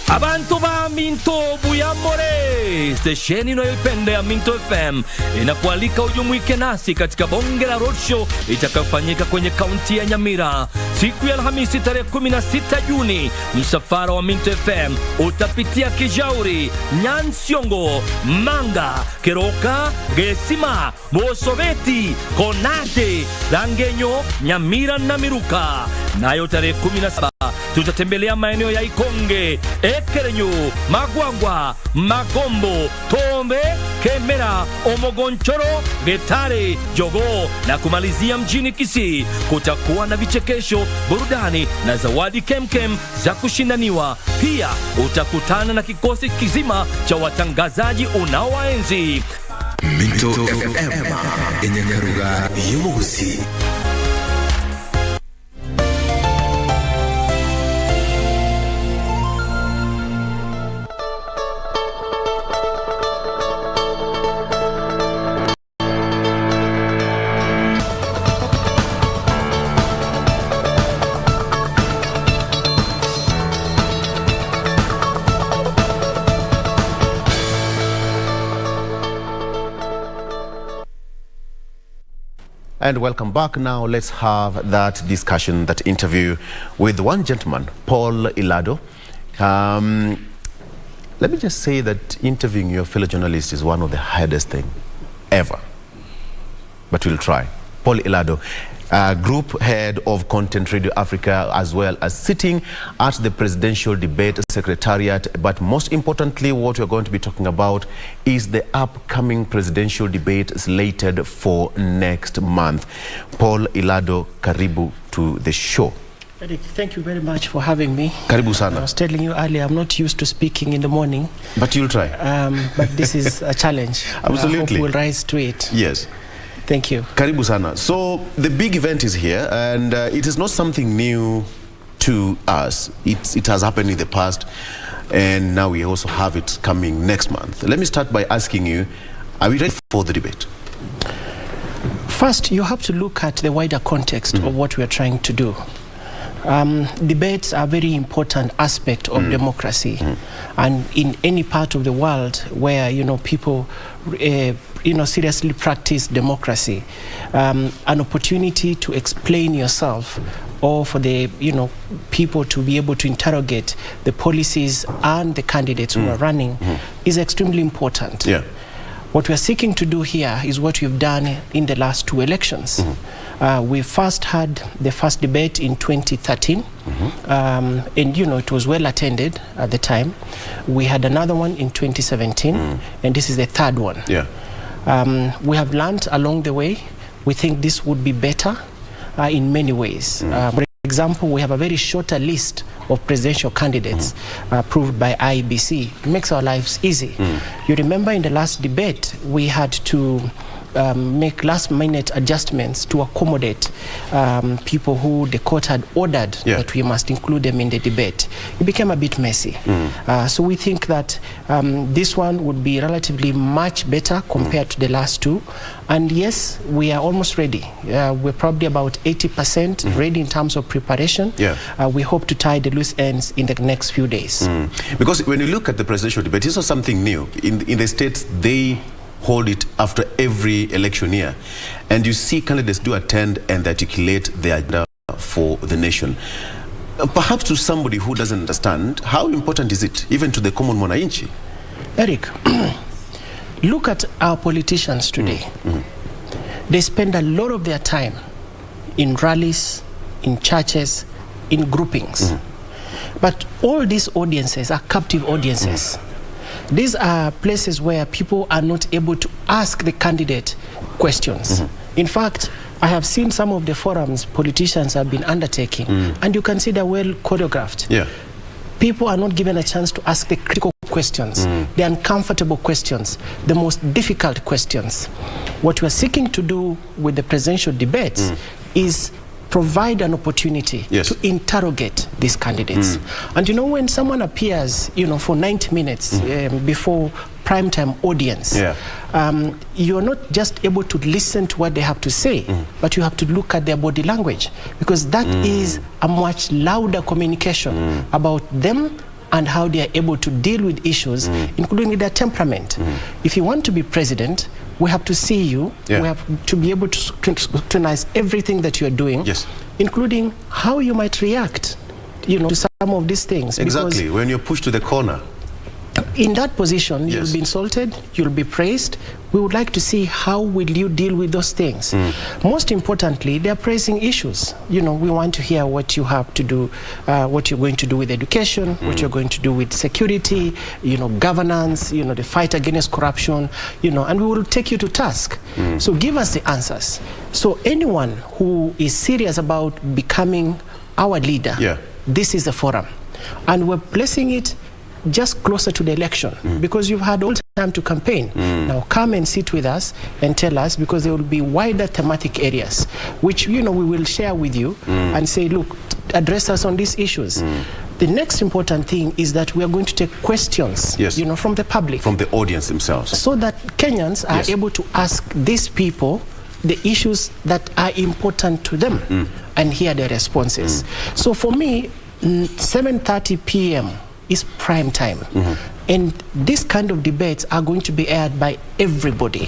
Abantu ba Minto Buyamore, stesheni inayoipenda ya Minto FM inakualika ujumuike nasi katika bonge la roadshow itakayofanyika kwenye kaunti ya Nyamira siku ya Alhamisi tarehe 16 Juni. Msafara wa Minto FM utapitia Kijauri, Nyansiongo, Manga, Keroka, Gesima, Mosoveti, Konate, Langenyo, Nyamira na Miruka. Nayo tarehe 17 tutatembelea maeneo ya Ikonge, Ekerenyu, Magwangwa, Magombo, Tombe, Kemera, Omogonchoro, Getare, Jogo na kumalizia mjini Kisii. Kutakuwa na vichekesho, burudani na zawadi kemkem za kushindaniwa. Pia utakutana na kikosi kizima cha watangazaji unaowaenzi. Minto FM yenye karuga y'ubuhusi. And welcome back. Now let's have that discussion, that interview with one gentleman, Paul Ilado. Let me just say that interviewing your fellow journalist is one of the hardest things ever. But we'll try. Paul Ilado, Group Head of Content Radio Africa, as well as sitting at the Presidential Debate Secretariat. But most importantly, what we're going to be talking about is the upcoming presidential debate slated for next month. Paul Ilado, karibu to the show. Eric, thank you very much for having me. Karibu sana. I was telling you earlier, I'm not used to speaking in the morning. But you'll try. But this is a challenge. Absolutely. I hope we'll rise to it. Yes. Thank you. Karibu sana. So the big event is here, and it is not something new to us. It has happened in the past, and now we also have it coming next month. Let me start by asking you, are we ready for the debate? First, you have to look at the wider context of what we are trying to do. Debates are a very important aspect of democracy, and in any part of the world where people seriously practice democracy, an opportunity to explain yourself, or for the people to be able to interrogate the policies and the candidates who are running is extremely important. Yeah. What we are seeking to do here is what we've done in the last two elections. We first had the first debate in 2013, and it was well attended at the time. We had another one in 2017, and this is the third one. Yeah. We have learned along the way. We think this would be better in many ways. For example, we have a very shorter list of presidential candidates approved by IBC. It makes our lives easy. You remember in the last debate, we had to make last-minute adjustments to accommodate people who the court had ordered that we must include them in the debate. It became a bit messy. So we think that this one would be relatively much better compared to the last two. And yes, we are almost ready. We're probably about 80% ready in terms of preparation. We hope to tie the loose ends in the next few days. Because when you look at the presidential debate, this was something new. In the States, they hold it after every election year. And you see candidates do attend and articulate their agenda for the nation. Perhaps to somebody who doesn't understand, how important is it, even to the common mwananchi? Eric, look at our politicians today. They spend a lot of their time in rallies, in churches, in groupings. But all these audiences are captive audiences. These are places where people are not able to ask the candidate questions. In fact, I have seen some of the forums politicians have been undertaking, and you can see they're well choreographed. Yeah. People are not given a chance to ask the critical questions, the uncomfortable questions, the most difficult questions. What we're seeking to do with the presidential debates is provide an opportunity to interrogate these candidates. And you know, when someone appears, you know, for 90 minutes before primetime audience, you're not just able to listen to what they have to say, but you have to look at their body language, because that is a much louder communication about them and how they are able to deal with issues, including with their temperament. If you want to be president, we have to see you. We have to be able to scrutinize everything that you are doing, including how you might react, you know, to some of these things. Exactly, because when you're pushed to the corner. In that position, you'll be insulted, you'll be praised. We would like to see how will you deal with those things. Most importantly, they are pressing issues. You know, we want to hear what you have to do, what you're going to do with education, what you're going to do with security, you know, governance, you know, the fight against corruption, you know, and we will take you to task. So give us the answers. So anyone who is serious about becoming our leader, this is the forum. And we're placing it just closer to the election, because you've had all the time to campaign. Now come and sit with us and tell us, because there will be wider thematic areas which, you know, we will share with you and say, look, address us on these issues. The next important thing is that we are going to take questions, you know, from the public, from the audience themselves, so that Kenyans are able to ask these people the issues that are important to them and hear their responses. So for me, 7:30 p.m. is prime time. And this kind of debates are going to be aired by everybody,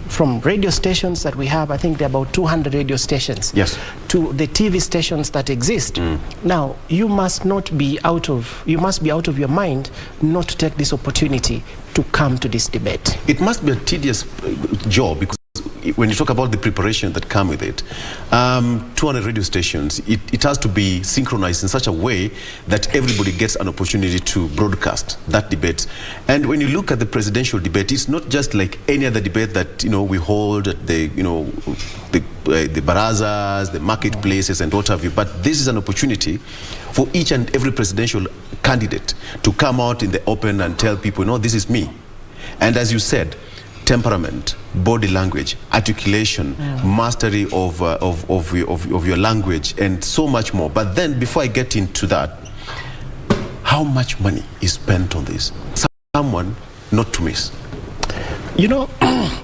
from radio stations that we have. I think there are about 200 radio stations, to the TV stations that exist. Now, you must be out of your mind not to take this opportunity to come to this debate. It must be a tedious job, because when you talk about the preparation that come with it, 200 radio stations, it has to be synchronized in such a way that everybody gets an opportunity to broadcast that debate. And when you look at the presidential debate, it's not just like any other debate that, you know, we hold at the, you know, the barazas, the marketplaces and what have you, but this is an opportunity for each and every presidential candidate to come out in the open and tell people, no, this is me. And as you said, temperament, body language, articulation, mastery of your language, and so much more. But then, before I get into that, how much money is spent on this? Someone not to miss. You know,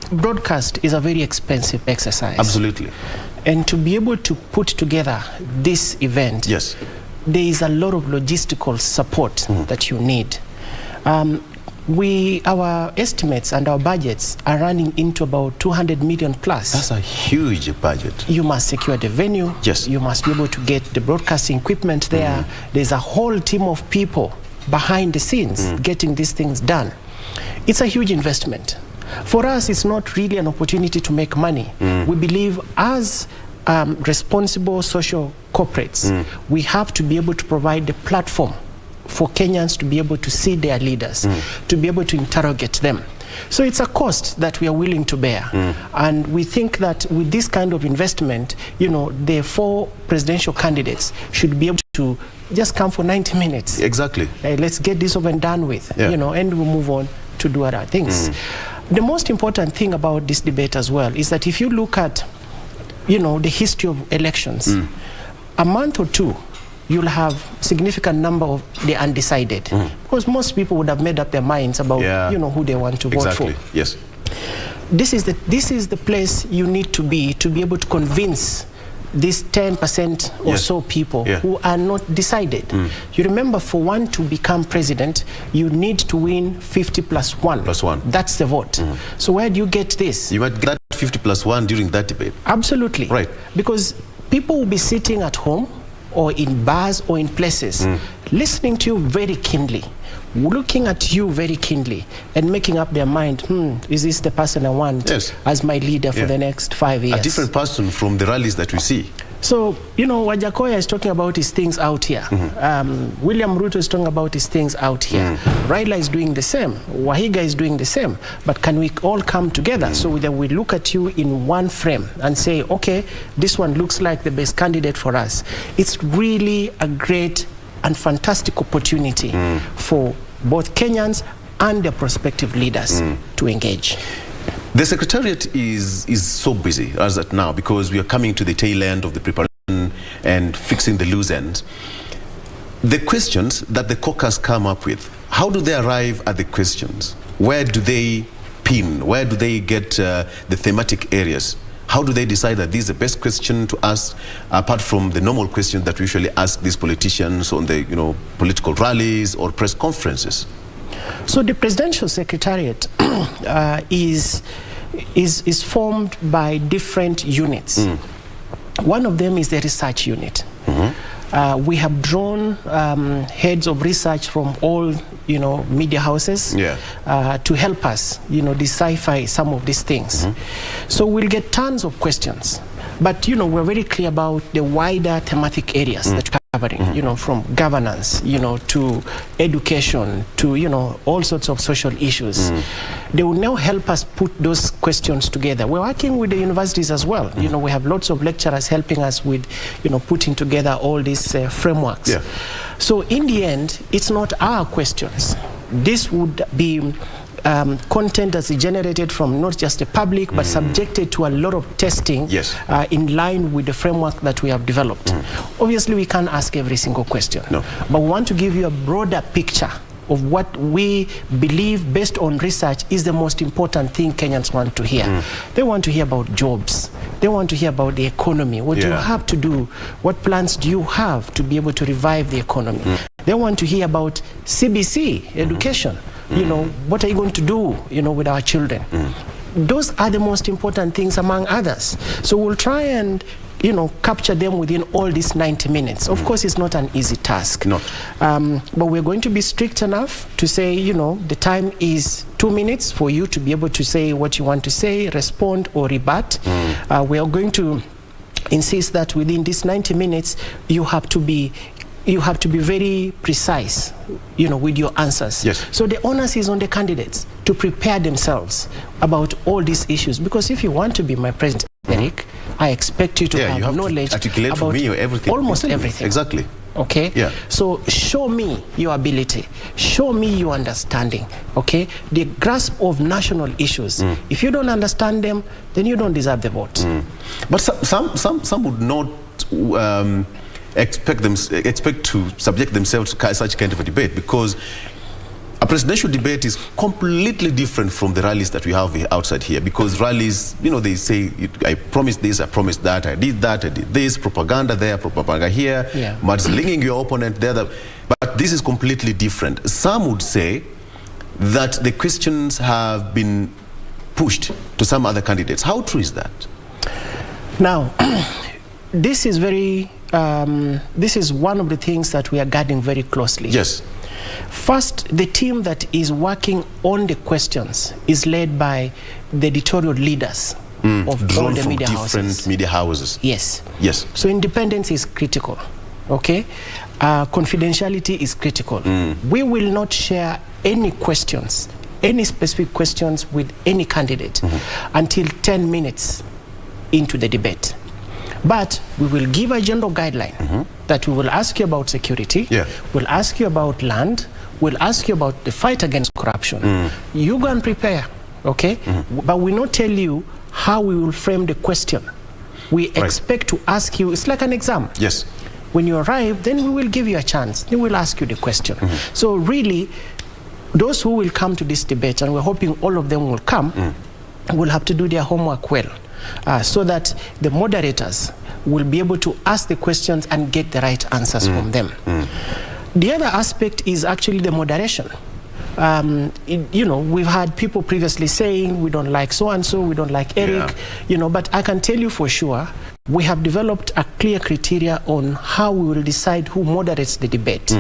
broadcast is a very expensive exercise. Absolutely. And to be able to put together this event, there is a lot of logistical support that you need. Our estimates and our budgets are running into about 200 million plus. That's a huge budget. You must secure the venue. You must be able to get the broadcasting equipment there. There's a whole team of people behind the scenes getting these things done. It's a huge investment. For us, it's not really an opportunity to make money. We believe as responsible social corporates, we have to be able to provide the platform for Kenyans to be able to see their leaders, to be able to interrogate them. So it's a cost that we are willing to bear. And we think that with this kind of investment, you know, the 4 presidential candidates should be able to just come for 90 minutes. Exactly. Let's get this over and done with, you know, and we'll move on to do other things. The most important thing about this debate as well is that if you look at, you know, the history of elections, a month or two, you'll have significant number of the undecided, because most people would have made up their minds about you know, who they want to vote for. Yes. This is the place you need to be able to convince these 10% or so people who are not decided. You remember, for one to become president, you need to win 50 plus 1. Plus 1. That's the vote. So where do you get this? You might get 50 plus 1 during that debate. Absolutely. Right. Because people will be sitting at home or in bars or in places, listening to you very keenly, looking at you very keenly, and making up their mind, is this the person I want as my leader for the next 5 years? A different person from the rallies that we see. So, you know, Wajakoya is talking about his things out here. William Ruto is talking about his things out here. Raila is doing the same. Wahiga is doing the same. But can we all come together so that we look at you in one frame and say, okay, this one looks like the best candidate for us? It's really a great and fantastic opportunity for both Kenyans and their prospective leaders to engage. The Secretariat is so busy as at now, because we are coming to the tail end of the preparation and fixing the loose ends. The questions that the caucus come up with, how do they arrive at the questions? Where do they pin? Where do they get the thematic areas? How do they decide that this is the best question to ask, apart from the normal questions that we usually ask these politicians on the political rallies or press conferences? So the Presidential Secretariat is formed by different units. One of them is the research unit. We have drawn heads of research from all media houses to help us decipher some of these things. So we'll get tons of questions, but we're very clear about the wider thematic areas that we're covering, from governance to education to all sorts of social issues. They will now help us put those questions together. We're working with the universities as well. We have lots of lecturers helping us with putting together all these frameworks. So in the end, it's not our questions. This would be content that's generated from not just the public, but subjected to a lot of testing in line with the framework that we have developed. Obviously, we can't ask every single question, but we want to give you a broader picture of what we believe, based on research, is the most important thing Kenyans want to hear. They want to hear about jobs. They want to hear about the economy. What do you have to do? What plans do you have to be able to revive the economy? They want to hear about CBC, education. What are you going to do, with our children? Those are the most important things, among others. So we'll try and capture them within all these 90 minutes. Of course, it's not an easy task. But we're going to be strict enough to say, the time is 2 minutes for you to be able to say what you want to say, respond or rebut. We are going to insist that within these 90 minutes, you have to be very precise, with your answers. So the onus is on the candidates to prepare themselves about all these issues. Because if you want to be my president, Eric, I expect you to have knowledge about almost everything. Exactly. Okay? So show me your ability. Show me your understanding. Okay? The grasp of national issues. If you don't understand them, then you don't deserve the vote. But some would not expect to subject themselves to such kind of a debate, because a presidential debate is completely different from the rallies that we have outside here. Because rallies, they say, I promised this, I promised that, I did this, propaganda there, propaganda here, mudslinging your opponent there. But this is completely different. Some would say that the questions have been pushed to some other candidates. How true is that? Now, this is this is one of the things that we are guarding very closely. First, the team that is working on the questions is led by the editorial leaders of all the media houses. Different media houses. Yes. So independence is critical. Okay? Confidentiality is critical. We will not share any questions, any specific questions with any candidate until 10 minutes into the debate. But we will give a general guideline that we will ask you about security, we'll ask you about land, we'll ask you about the fight against corruption. You go and prepare, okay? But we not tell you how we will frame the question. We expect to ask you, it's like an exam. When you arrive, then we will give you a chance. Then we'll ask you the question. So really, those who will come to this debate, and we're hoping all of them will come, will have to do their homework well. so that the moderators will be able to ask the questions and get the right answers from them. The other aspect is actually the moderation. We've had people previously saying we don't like so-and-so, we don't like Eric, but I can tell you for sure, we have developed a clear criteria on how we will decide who moderates the debate.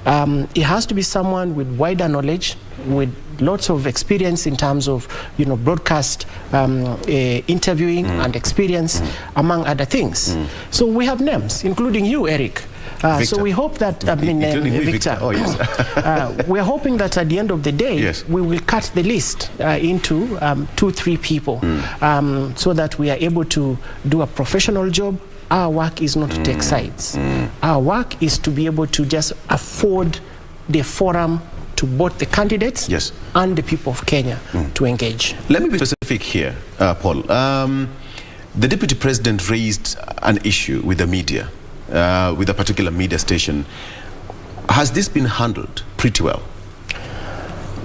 It has to be someone with wider knowledge, with lots of experience in terms of, broadcast interviewing and experience, among other things. So we have names, including you, Eric. So we hope that, Victor. Oh, yes. We're hoping that at the end of the day, we will cut the list into 2-3 people so that we are able to do a professional job. Our work is not to take sides. Our work is to be able to just afford the forum to both the candidates and the people of Kenya to engage. Let me be specific here, Paul. The Deputy President raised an issue with the media, with a particular media station. Has this been handled pretty well?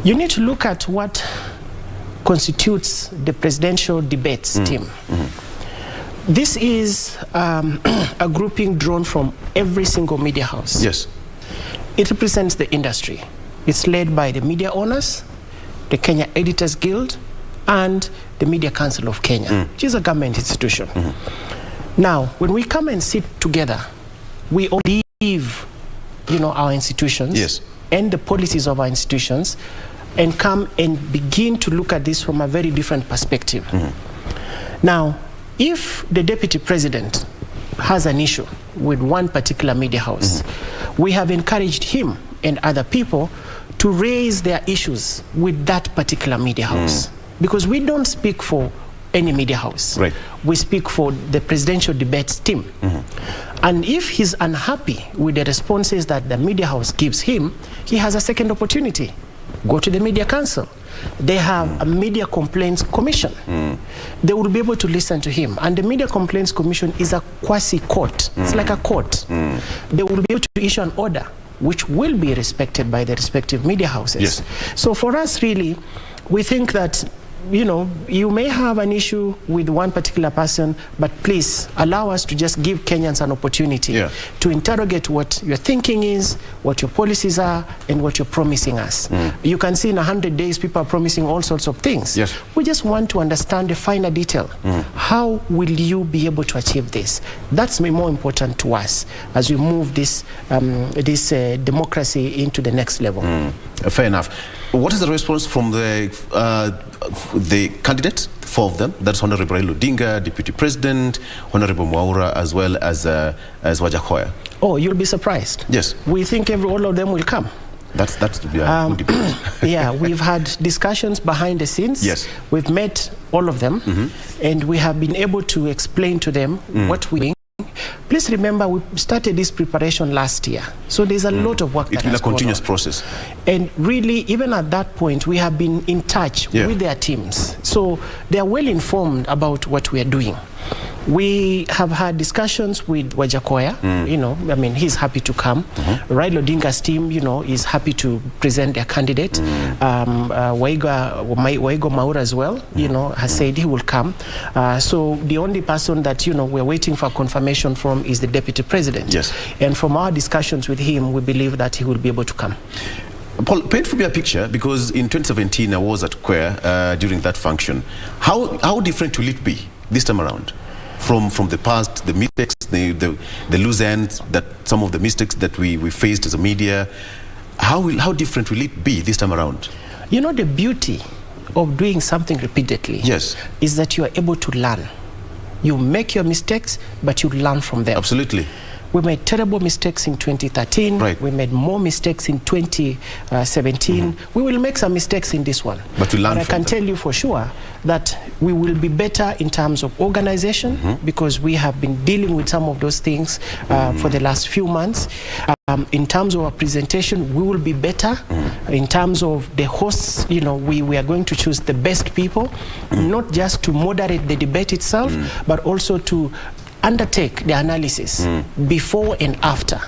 You need to look at what constitutes the presidential debates team. This is a grouping drawn from every single media house. Yes. It represents the industry. It's led by the media owners, the Kenya Editors Guild, and the Media Council of Kenya, which is a government institution. Now, when we come and sit together, we all leave, our institutions and the policies of our institutions, and come and begin to look at this from a very different perspective. Now, if the Deputy President has an issue with one particular media house, we have encouraged him and other people to raise their issues with that particular media house. Because we don't speak for any media house. We speak for the presidential debates team. And if he's unhappy with the responses that the media house gives him, he has a second opportunity. Go to the Media Council. They have a Media Complaints Commission. They will be able to listen to him. And the Media Complaints Commission is a quasi-court. It's like a court. They will be able to issue an order which will be respected by the respective media houses. So for us, really, we think that you may have an issue with one particular person, but please allow us to just give Kenyans an opportunity to interrogate what your thinking is, what your policies are, and what you're promising us. You can see in 100 days, people are promising all sorts of things. We just want to understand the finer detail. How will you be able to achieve this? That's more important to us as we move this, democracy into the next level. Fair enough. What is the response from the candidates, 4 of them? That's Honorable Raila Odinga, Deputy President, Honorable Mwaura, as well as Wajakoya. Oh, you'll be surprised. Yes. We think all of them will come. That's to be a good debate. Yeah, we've had discussions behind the scenes. We've met all of them, and we have been able to explain to them what we're doing. Please remember, we started this preparation last year. So there's a lot of work that has gone on. It's been a continuous process. And really, even at that point, we have been in touch with their teams. So they are well informed about what we are doing. We have had discussions with Wajakoya. He's happy to come. Raila Odinga's team, is happy to present their candidate. Waigo Mwaura as well, has said he will come. So the only person that, we're waiting for confirmation from is the Deputy President. And from our discussions with him, we believe that he will be able to come. Paul, paint for me a picture, because in 2017 I was at Kwea during that function. How different will it be this time around? From the past, the mistakes, the loose ends, that some of the mistakes that we faced as a media, how different will it be this time around? The beauty of doing something repeatedly is that you are able to learn. You make your mistakes, but you learn from them. Absolutely. We made terrible mistakes in 2013. We made more mistakes in 2017. We will make some mistakes in this one. But we learn from them. I can tell you for sure that we will be better in terms of organization, because we have been dealing with some of those things for the last few months. In terms of our presentation, we will be better. In terms of the hosts, we are going to choose the best people, not just to moderate the debate itself, but also to undertake the analysis before and after,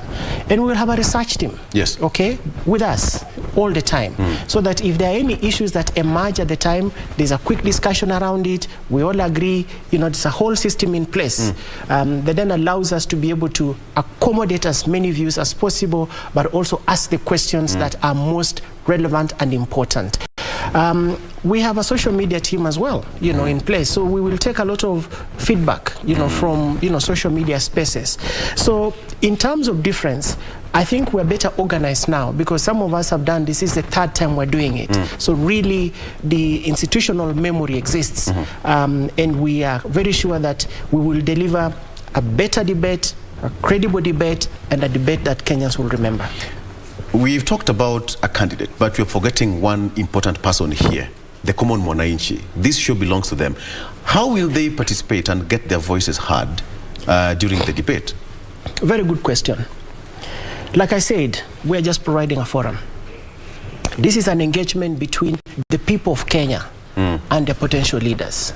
and we'll have a research team, yes, okay, with us all the time, so that if there are any issues that emerge at the time, there's a quick discussion around it, we all agree, you know, there's a whole system in place that then allows us to be able to accommodate as many views as possible, but also ask the questions that are most relevant and important. We have a social media team as well, you know, in place. So we will take a lot of feedback, you know, from, you know, social media spaces. So in terms of difference, I think we're better organized now, because some of us have done this is the third time we're doing it. So really the institutional memory exists, and we are very sure that we will deliver a better debate, a credible debate, and a debate that Kenyans will remember. We've talked about a candidate, but we're forgetting one important person here, the common mwananchi. This show belongs to them. How will they participate and get their voices heard during the debate? Very good question. Like I said, we're just providing a forum. This is an engagement between the people of Kenya and the potential leaders.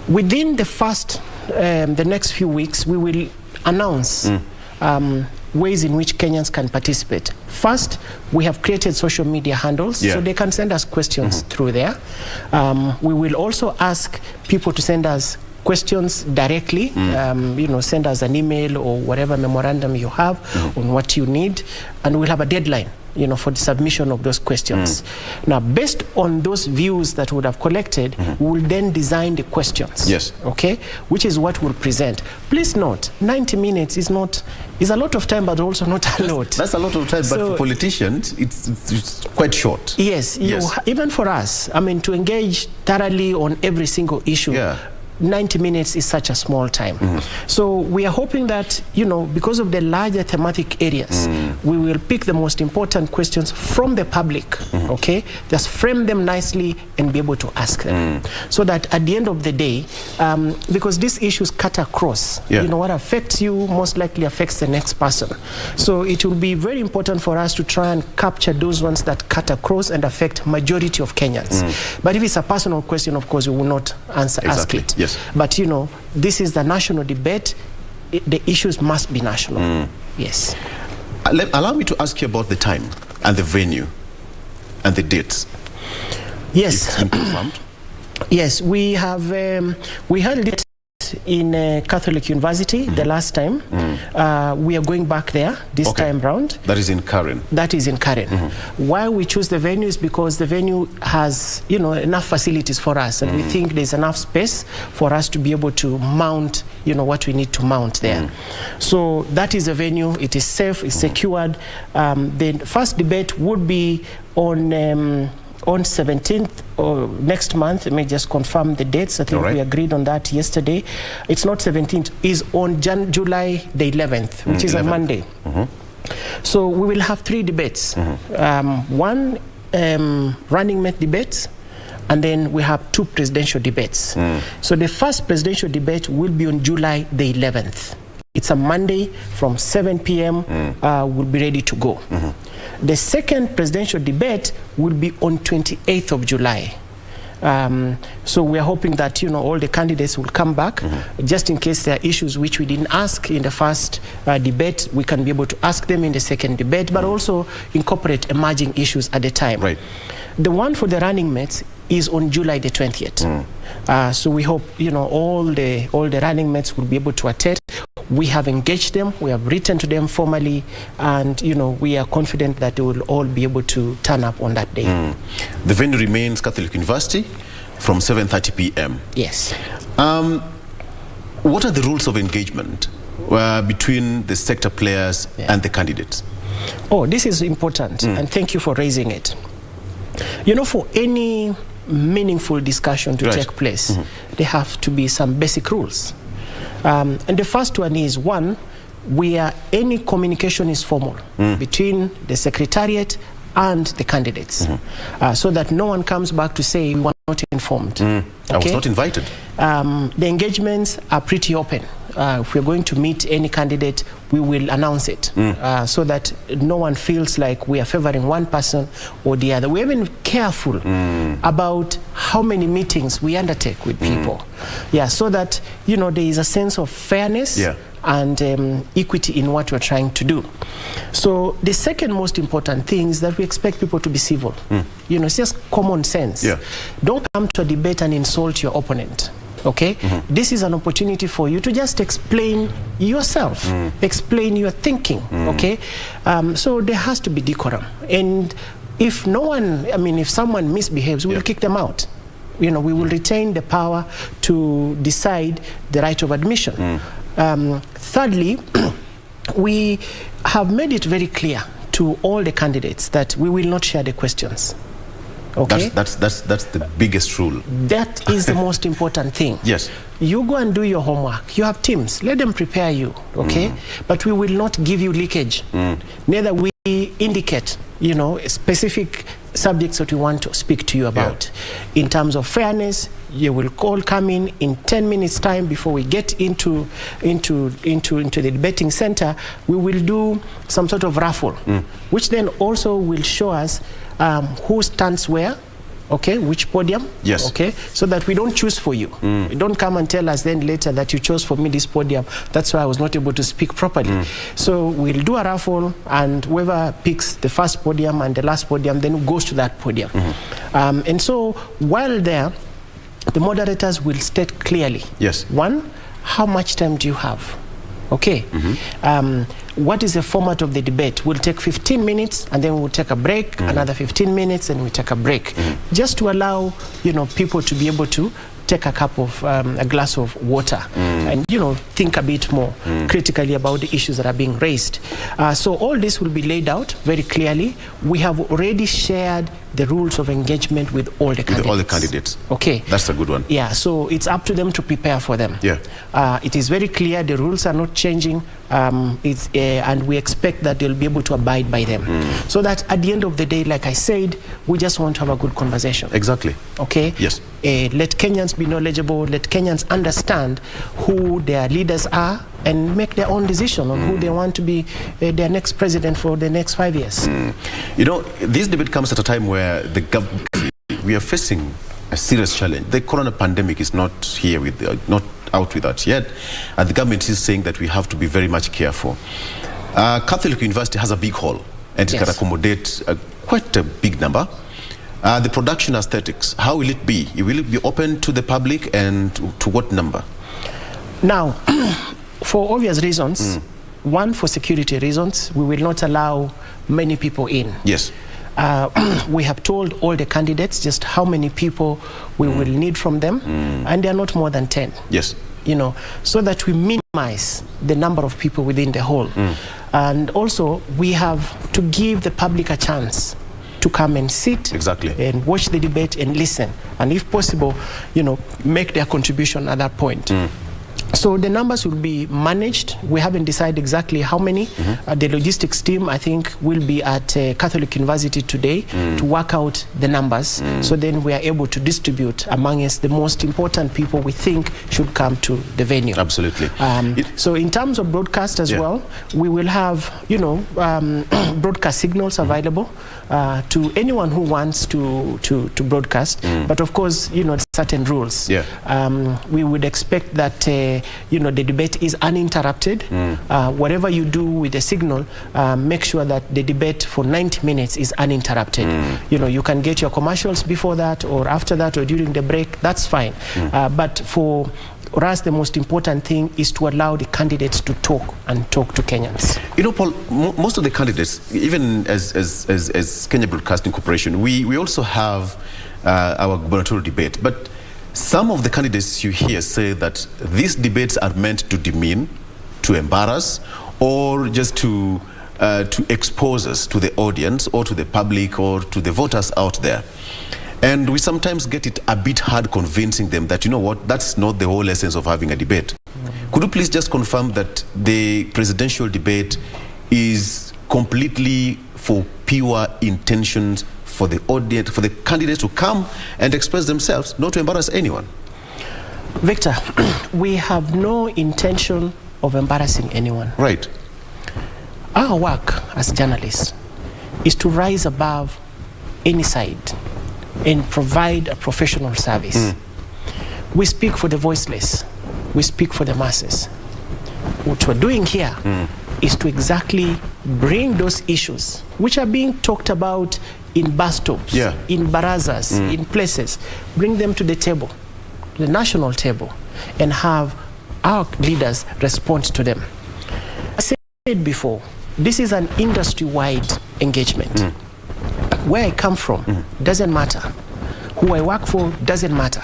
Within the next few weeks, we will announce ways in which Kenyans can participate. First, we have created social media handles, so they can send us questions through there. We will also ask people to send us questions directly, you know, send us an email or whatever memorandum you have on what you need, and we'll have a deadline, you know, for the submission of those questions. Now, based on those views that we would have collected, we will then design the questions. Yes. Okay, which is what we'll present. Please note, 90 minutes is a lot of time, but also not a lot. That's a lot of time, but for politicians, it's quite short. Yes, even for us, I mean, to engage thoroughly on every single issue, 90 minutes is such a small time. So we are hoping that, you know, because of the larger thematic areas, we will pick the most important questions from the public, okay? Just frame them nicely and be able to ask them. So that at the end of the day, because these issues cut across, you know, what affects you most likely affects the next person. So it will be very important for us to try and capture those ones that cut across and affect majority of Kenyans. But if it's a personal question, of course, we will not ask it. Yes. But, you know, this is the national debate. The issues must be national. Yes. Allow me to ask you about the time and the venue and the dates. Yes. It's been confirmed? Yes, we have, we held it in Catholic University the last time. We are going back there this time round. That is in Karen. That is in Karen. Why we choose the venue is because the venue has, you know, enough facilities for us, and we think there's enough space for us to be able to mount, you know, what we need to mount there. So that is a venue. It is safe, it's secured. The first debate would be on 17th or next month. Let me just confirm the dates. I think we agreed on that yesterday. It's not 17th, it's on July the 11th, which is a Monday. So we will have 3 debates. One running mate debate, and then we have 2 presidential debates. So the first presidential debate will be on July the 11th. It's a Monday from 7 p.m. We'll be ready to go. The second presidential debate will be on 28th of July. So we are hoping that, you know, all the candidates will come back, just in case there are issues which we didn't ask in the first debate. We can be able to ask them in the second debate, but also incorporate emerging issues at the time. Right. The one for the running mates is on July the 20th. So we hope, you know, all the running mates will be able to attend. We have engaged them, we have written to them formally, and, you know, we are confident that they will all be able to turn up on that day. The venue remains Catholic University from 7:30 p.m. Yes. What are the rules of engagement between the sector players and the candidates? Oh, this is important, and thank you for raising it. You know, for any meaningful discussion to take place, there have to be some basic rules. And the first one is, one, where any communication is formal between the secretariat and the candidates, so that no one comes back to say we were not informed. I was not invited. The engagements are pretty open. If we're going to meet any candidate, we will announce it so that no one feels like we are favoring one person or the other. We're even careful about how many meetings we undertake with people. Yeah, so that, you know, there is a sense of fairness and equity in what we're trying to do. So the second most important thing is that we expect people to be civil. You know, it's just common sense. Don't come to a debate and insult your opponent. Okay, this is an opportunity for you to just explain yourself, explain your thinking. Okay, so there has to be decorum, and if no one, I mean, if someone misbehaves, we'll kick them out. You know, we will retain the power to decide the right of admission. Thirdly, we have made it very clear to all the candidates that we will not share the questions. Okay, that's the biggest rule. That is the most important thing. Yes, you go and do your homework. You have teams, let them prepare you. Okay, but we will not give you leakage. Neither we indicate, you know, specific subjects that we want to speak to you about. In terms of fairness, you will come in 10 minutes time before we get into the debating center. We will do some sort of raffle, which then also will show us who stands where, okay, which podium, okay, so that we don't choose for you. You don't come and tell us then later that you chose for me this podium, that's why I was not able to speak properly. So we'll do a raffle, and whoever picks the first podium and the last podium then goes to that podium. And so while there, the moderators will state clearly, one, how much time do you have? Okay. What is the format of the debate? We'll take 15 minutes and then we'll take a break, another 15 minutes and we take a break, just to allow, you know, people to be able to take a cup of a glass of water and, you know, think a bit more critically about the issues that are being raised. So all this will be laid out very clearly. We have already shared the rules of engagement with all the candidates. All the candidates. Okay. That's a good one. Yeah, so it's up to them to prepare for them. It is very clear, the rules are not changing, and we expect that they'll be able to abide by them. So that at the end of the day, like I said, we just want to have a good conversation. Exactly. Okay? Yes. Let Kenyans be knowledgeable, let Kenyans understand who their leaders are and make their own decision on who they want to be their next president for the next 5 years. You know, this debate comes at a time where we are facing a serious challenge. The corona pandemic is not here not out with us yet, and the government is saying that we have to be very much careful. Catholic University has a big hall, and it can accommodate quite a big number. The production aesthetics, how will it be? Will it be open to the public, and to what number? Now, for obvious reasons, one, for security reasons, we will not allow many people in. Yes. We have told all the candidates just how many people we will need from them, and they are not more than 10. Yes. You know, so that we minimize the number of people within the hall. And also, we have to give the public a chance to come and sit and watch the debate and listen, and if possible, you know, make their contribution at that point. So the numbers will be managed. We haven't decided exactly how many. The logistics team, I think, will be at Catholic University today to work out the numbers. So then we are able to distribute among us the most important people we think should come to the venue. Absolutely. So in terms of broadcast as well, we will have, you know, broadcast signals available to anyone who wants to broadcast. But of course, you know, certain rules. We would expect that you know, the debate is uninterrupted. Whatever you do with the signal, make sure that the debate for 90 minutes is uninterrupted. You know, you can get your commercials before that or after that or during the break, that's fine. But for us, the most important thing is to allow the candidates to talk and talk to Kenyans. You know, Paul, most of the candidates, even as Kenya Broadcasting Corporation, we also have our gubernatorial debate. But some of the candidates you hear say that these debates are meant to demean, to embarrass, or just to expose us to the audience or to the public or to the voters out there. And we sometimes get it a bit hard convincing them that, you know what, that's not the whole essence of having a debate. Could you please just confirm that the presidential debate is completely for pure intentions for the audience, for the candidates to come and express themselves, not to embarrass anyone? Victor, we have no intention of embarrassing anyone. Right. Our work as journalists is to rise above any side and provide a professional service. We speak for the voiceless. We speak for the masses. What we're doing here is to exactly bring those issues which are being talked about in bus stops, in barazas, in places, bring them to the table, the national table, and have our leaders respond to them. I said before, this is an industry-wide engagement. Where I come from doesn't matter. Who I work for doesn't matter.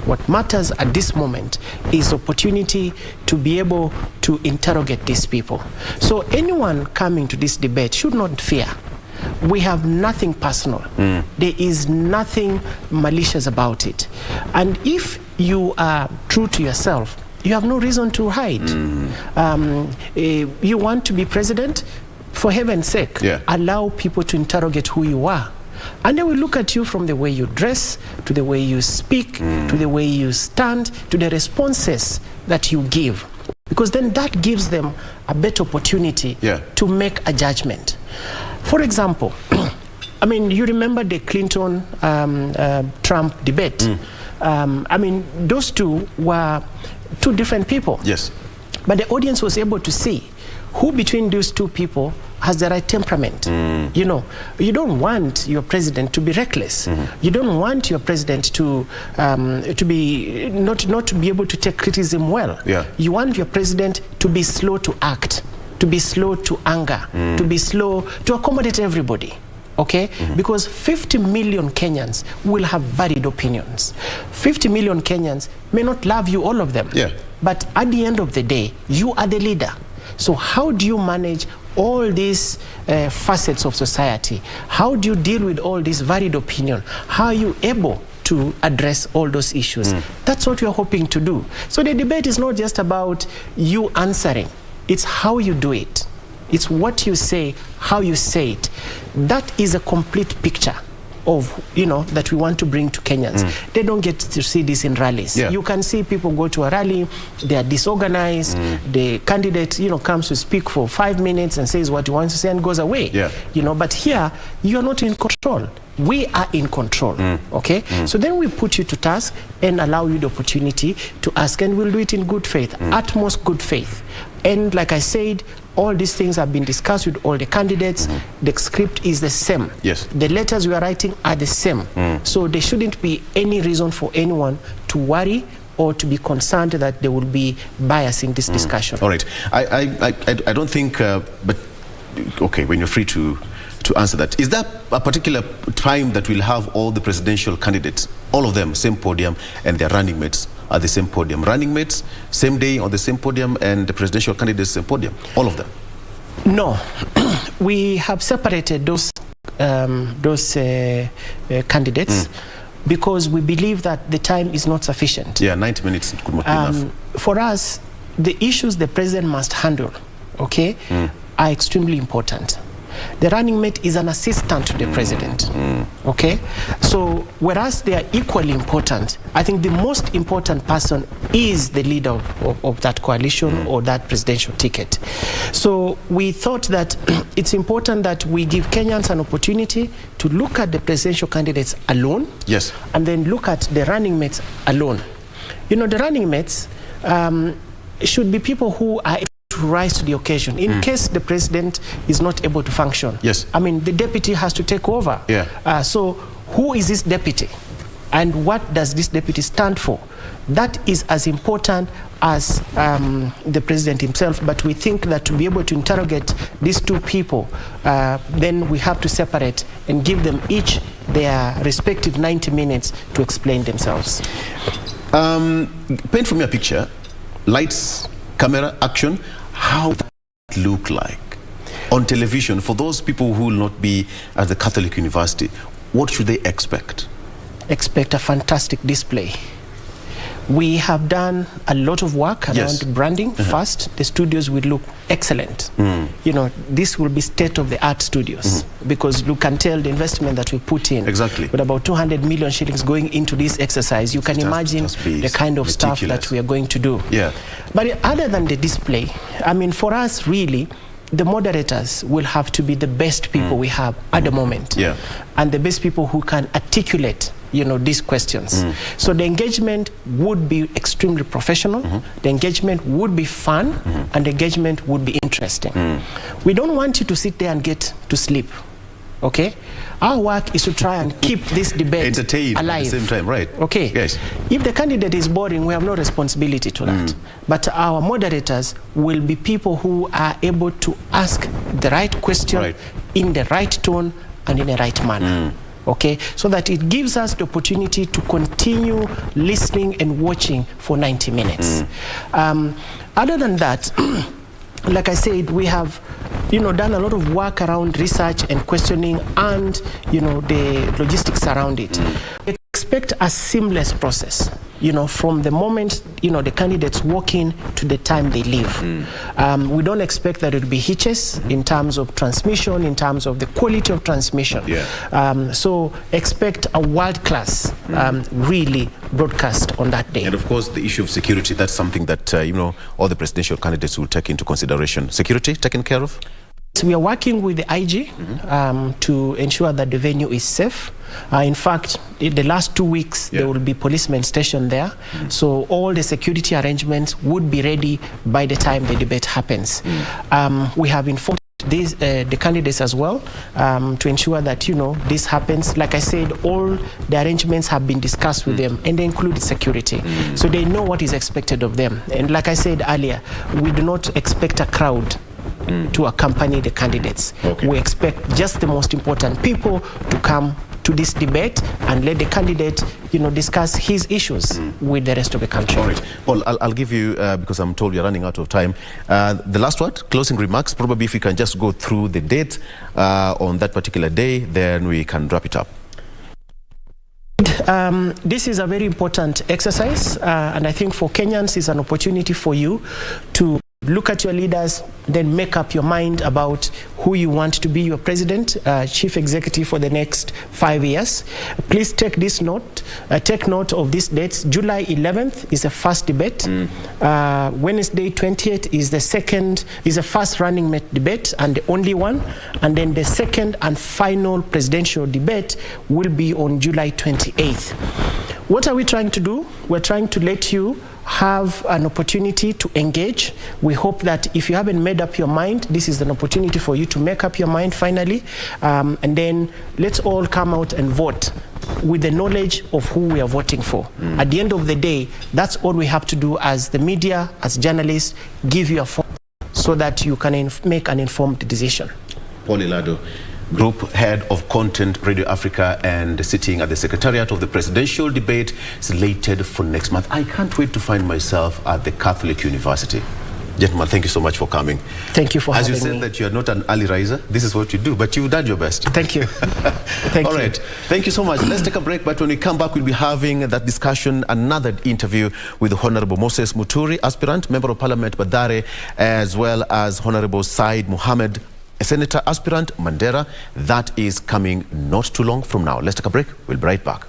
What matters at this moment is opportunity to be able to interrogate these people. So anyone coming to this debate should not fear. We have nothing personal. There is nothing malicious about it. And if you are true to yourself, you have no reason to hide. You want to be president? For heaven's sake, allow people to interrogate who you are. And they will look at you from the way you dress, to the way you speak, to the way you stand, to the responses that you give. Because then that gives them a better opportunity to make a judgment. For example, I mean, you remember the Clinton-Trump debate. I mean, those two were two different people. Yes. But the audience was able to see who between those two people has the right temperament. You know, you don't want your president to be reckless. You don't want your president to be not to be able to take criticism well. You want your president to be slow to act, to be slow to anger, to be slow to accommodate everybody. Okay? Because 50 million Kenyans will have varied opinions. 50 million Kenyans may not love you, all of them. But at the end of the day, you are the leader. So how do you manage all these facets of society? How do you deal with all this varied opinion? How are you able to address all those issues? That's what we are hoping to do. So the debate is not just about you answering. It's how you do it. It's what you say, how you say it. That is a complete picture of, you know, that we want to bring to Kenyans. They don't get to see this in rallies. You can see people go to a rally, they are disorganized, the candidate, you know, comes to speak for 5 minutes and says what he wants to say and goes away. You know, but here, you are not in control. We are in control, okay? So then we put you to task and allow you the opportunity to ask, and we'll do it in good faith, utmost good faith. And like I said, all these things have been discussed with all the candidates. The script is the same. The letters we are writing are the same. So there shouldn't be any reason for anyone to worry or to be concerned that there will be bias in this discussion. All right. I don't think, but okay, when you're free to answer that. Is there a particular time that we'll have all the presidential candidates, all of them, same podium, and their running mates at the same podium? Running mates, same day on the same podium, and the presidential candidates, same podium, all of them? No. We have separated those candidates because we believe that the time is not sufficient. 90 minutes could not be enough. For us, the issues the president must handle, okay, are extremely important. The running mate is an assistant to the president, okay? So whereas they are equally important, I think the most important person is the leader of that coalition or that presidential ticket. So we thought that it's important that we give Kenyans an opportunity to look at the presidential candidates alone, and then look at the running mates alone. You know, the running mates should be people who are to rise to the occasion. In case the president is not able to function, I mean, the deputy has to take over. So who is this deputy? And what does this deputy stand for? That is as important as the president himself. But we think that to be able to interrogate these two people, then we have to separate and give them each their respective 90 minutes to explain themselves. Paint for me a picture. Lights, camera, action. How does that look like on television for those people who will not be at the Catholic University? What should they expect? Expect a fantastic display. We have done a lot of work around branding. First, the studios will look excellent. You know, this will be state-of-the-art studios because you can tell the investment that we put in. With about 200 million shillings going into this exercise, you can imagine the kind of stuff that we are going to do. But other than the display, I mean, for us, really, the moderators will have to be the best people we have at the moment. Yeah. And the best people who can articulate, you know, these questions. So the engagement would be extremely professional, the engagement would be fun, and the engagement would be interesting. We don't want you to sit there and get to sleep, okay? Our work is to try and keep this debate entertained alive. At the same time, right? Okay. Yes. If the candidate is boring, we have no responsibility to that. But our moderators will be people who are able to ask the right question in the right tone and in the right manner. Okay, so that it gives us the opportunity to continue listening and watching for 90 minutes. Other than that, like I said, we have, you know, done a lot of work around research and questioning and, you know, the logistics around it. Expect a seamless process, you know, from the moment, you know, the candidates walk in to the time they leave. We don't expect that it will be hitches in terms of transmission, in terms of the quality of transmission. So expect a world-class, really broadcast on that day. And of course, the issue of security, that's something that, you know, all the presidential candidates will take into consideration. Security taken care of? So we are working with the IG to ensure that the venue is safe. In fact, in the last 2 weeks, there will be policemen stationed there. So all the security arrangements would be ready by the time the debate happens. We have informed the candidates as well to ensure that, you know, this happens. Like I said, all the arrangements have been discussed with them, and they include security. So they know what is expected of them. And like I said earlier, we do not expect a crowd to accompany the candidates. We expect just the most important people to come to this debate and let the candidate, you know, discuss his issues with the rest of the country. All right. Well, I'll give you, because I'm told you're running out of time, the last word, closing remarks. Probably if you can just go through the date on that particular day, then we can wrap it up. This is a very important exercise, and I think for Kenyans it's an opportunity for you to look at your leaders, then make up your mind about who you want to be your president, chief executive for the next 5 years. Please take this note, take note of these dates. July 11th is the first debate. Wednesday 20th is the first running mate debate and the only one. And then the second and final presidential debate will be on July 28th. What are we trying to do? We're trying to let you have an opportunity to engage. We hope that if you haven't made up your mind, this is an opportunity for you to make up your mind finally. And then let's all come out and vote with the knowledge of who we are voting for. At the end of the day, that's all we have to do as the media, as journalists, give you a phone so that you can make an informed decision. Paul Ilado, Group Head of Content, Radio Africa, and sitting at the Secretariat of the Presidential Debate, slated for next month. I can't wait to find myself at the Catholic University. Gentlemen, thank you so much for coming. Thank you for having me. As you said that you are not an early riser, this is what you do, but you've done your best. Thank you. Thank All you. right. Thank you so much. Let's take a break, but when we come back, we'll be having that discussion, another interview with Honorable Moses Muturi, aspirant, Member of Parliament, Badare, as well as Honorable Said Mohammed, a Senator aspirant, Mandera. That is coming not too long from now. Let's take a break. We'll be right back.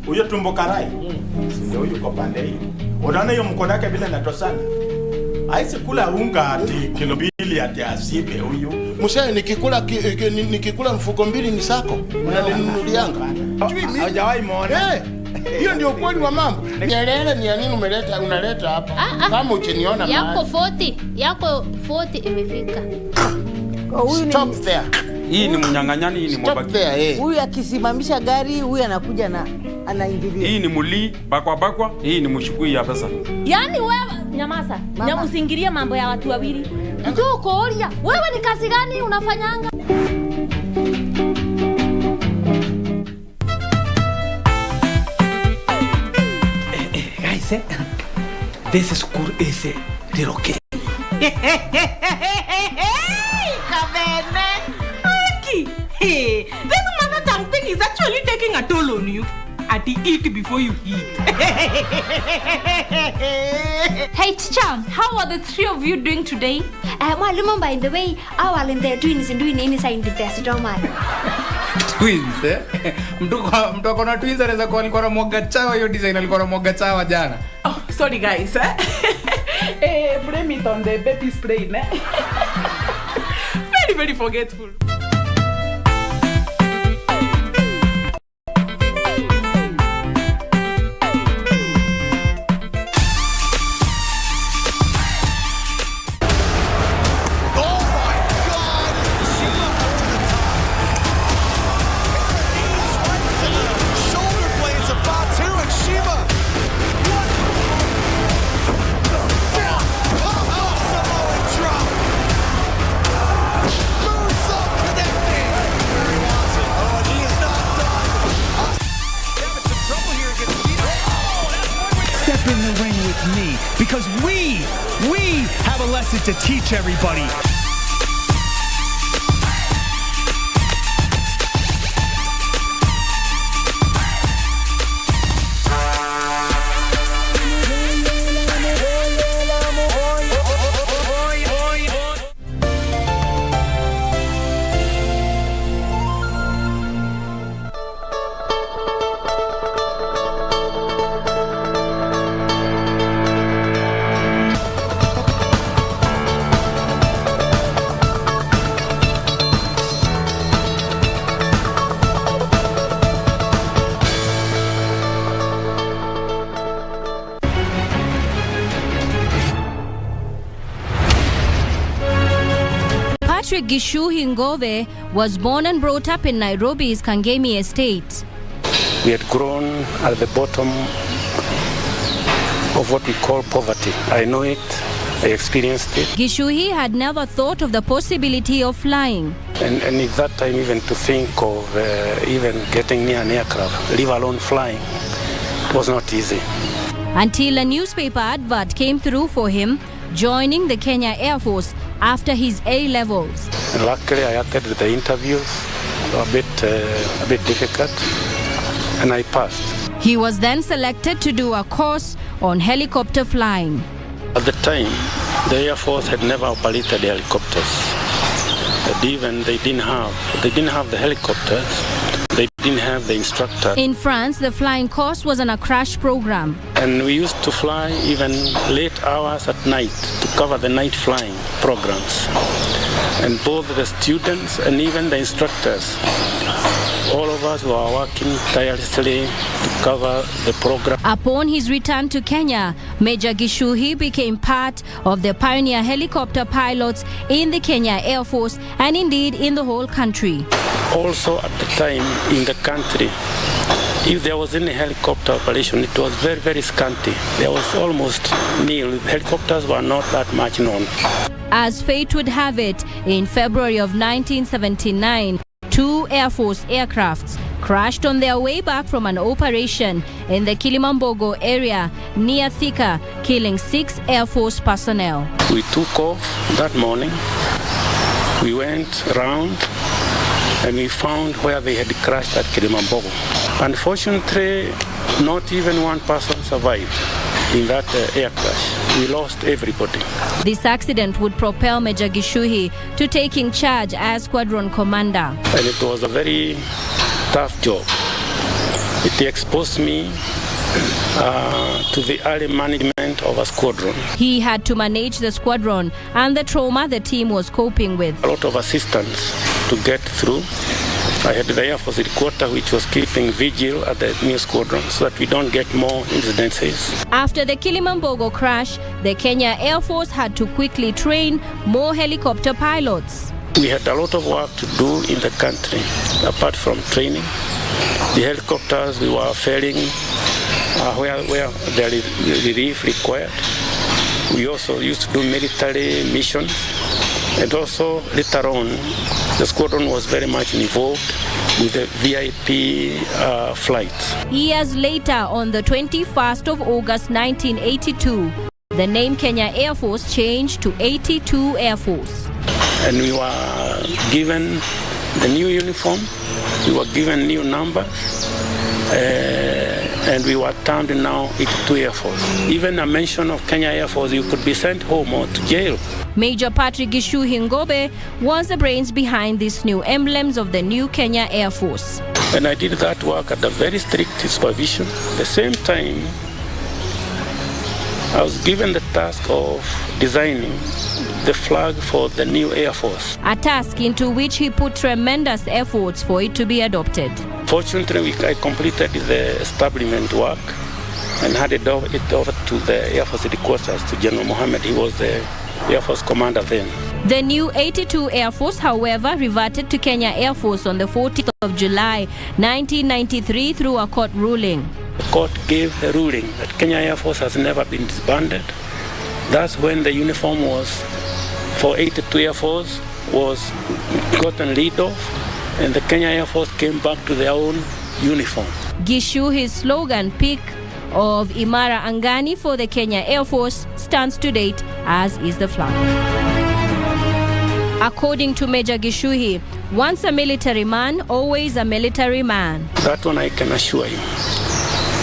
Huyo tumbo karai. Ndio huyo kwa pande hii. Unaona hiyo mkono wake vile natosana. Haisi kula unga ati kilo 2 ati asibe huyu. Msee nikikula mfuko 2 ni sako. Unaninunulianga. Hajawahi muona. Hiyo ndio kweli wa mambo. Nyelele ni nini unaleta hapa? Kama ucheniona yako 40 imefika. Stop there. Hii ni mnyang'anyani, hii ni mwabaki. Huyu akisimamisha gari, huyu anakuja na anaingilia. Hii ni muli bakwa, hii ni mshukui ya pesa. Yaani wewe nyamaza. Usiingilie mambo ya watu wawili. Ndio kuoria. Wewe ni kazi gani unafanyanga? Guys, this school is Diroke. Kavene! Aki! Hey, this mother tongue thing is actually taking a toll on you. At the eat before you eat. Hey teacher, how are the three of you doing today? Mwalimu, by the way, our in the twins and doing inside the test, don't mind. Twins, eh? Mtu akona twins anaweza kuwa alikuwa na mwaga chawa hiyo design alikuwa na mwaga chawa jana. Oh, sorry guys, blame it on the baby spray, eh? Very forgetful. Step in the ring with me because we have a lesson to teach everybody. Patrick Gishuhi Ngove was born and brought up in Nairobi's Kangemi estate. We had grown at the bottom of what we call poverty. I know it, I experienced it. Gishuhi had never thought of the possibility of flying. And at that time, even to think of even getting near an aircraft, leave alone flying, it was not easy. Until a newspaper advert came through for him, joining the Kenya Air Force after his A-levels. And luckily, I attended the interviews, a bit difficult, and I passed. He was then selected to do a course on helicopter flying. At the time, the Air Force had never operated helicopters. They didn't have the helicopters. They didn't have the instructor. In France, the flying course was on a crash program. And we used to fly even late hours at night to cover the night flying programs. And both the students and even the instructors, all of us were working tirelessly to cover the program. Upon his return to Kenya, Major Gishuhi became part of the pioneer helicopter pilots in the Kenya Air Force and indeed in the whole country. Also at the time in the country, if there was any helicopter operation, it was very, very scanty. There was almost nil. Helicopters were not that much known. As fate would have it, in February of 1979, 2 Air Force aircrafts crashed on their way back from an operation in the Kilimambogo area near Thika, killing 6 Air Force personnel. We took off that morning. We went around and we found where they had crashed at Kilimambogo. Unfortunately, not even one person survived in that air crash. We lost everybody. This accident would propel Major Gishuhi to taking charge as squadron commander. And it was a very tough job. It exposed me to the early management of a squadron. He had to manage the squadron and the trauma the team was coping with. A lot of assistance to get through. I had the Air Force headquarters which was keeping vigil at the new squadron so that we don't get more incidences. After the Kilimambogo crash, the Kenya Air Force had to quickly train more helicopter pilots. We had a lot of work to do in the country, apart from training. The helicopters, we were failing where there is relief required. We also used to do military missions. And also, later on, the squadron was very much involved with the VIP flights. Years later, on the 21st of August 1982, the name Kenya Air Force changed to 82 Air Force. And we were given the new uniform, we were given new numbers, and we were termed now 82 Air Force. Even a mention of Kenya Air Force, you could be sent home or to jail. Major Patrick Gishuhi Ngobe was the brains behind these new emblems of the new Kenya Air Force. And I did that work at a very strict supervision. At the same time, I was given the task of designing the flag for the new Air Force. A task into which he put tremendous efforts for it to be adopted. Fortunately, I completed the establishment work and handed it over to the Air Force headquarters, to General Mohammed. He was the Air Force commander then. The new 82 Air Force, however, reverted to Kenya Air Force on the 14th of July 1993 through a court ruling. The court gave the ruling that Kenya Air Force has never been disbanded. That's when the uniform was for 82 Air Force was gotten rid of, and the Kenya Air Force came back to their own uniform. Gishu, his slogan, "Pick of Imara Angani" for the Kenya Air Force, stands to date, as is the flag. According to Major Gishuhi, once a military man, always a military man. That one I can assure you.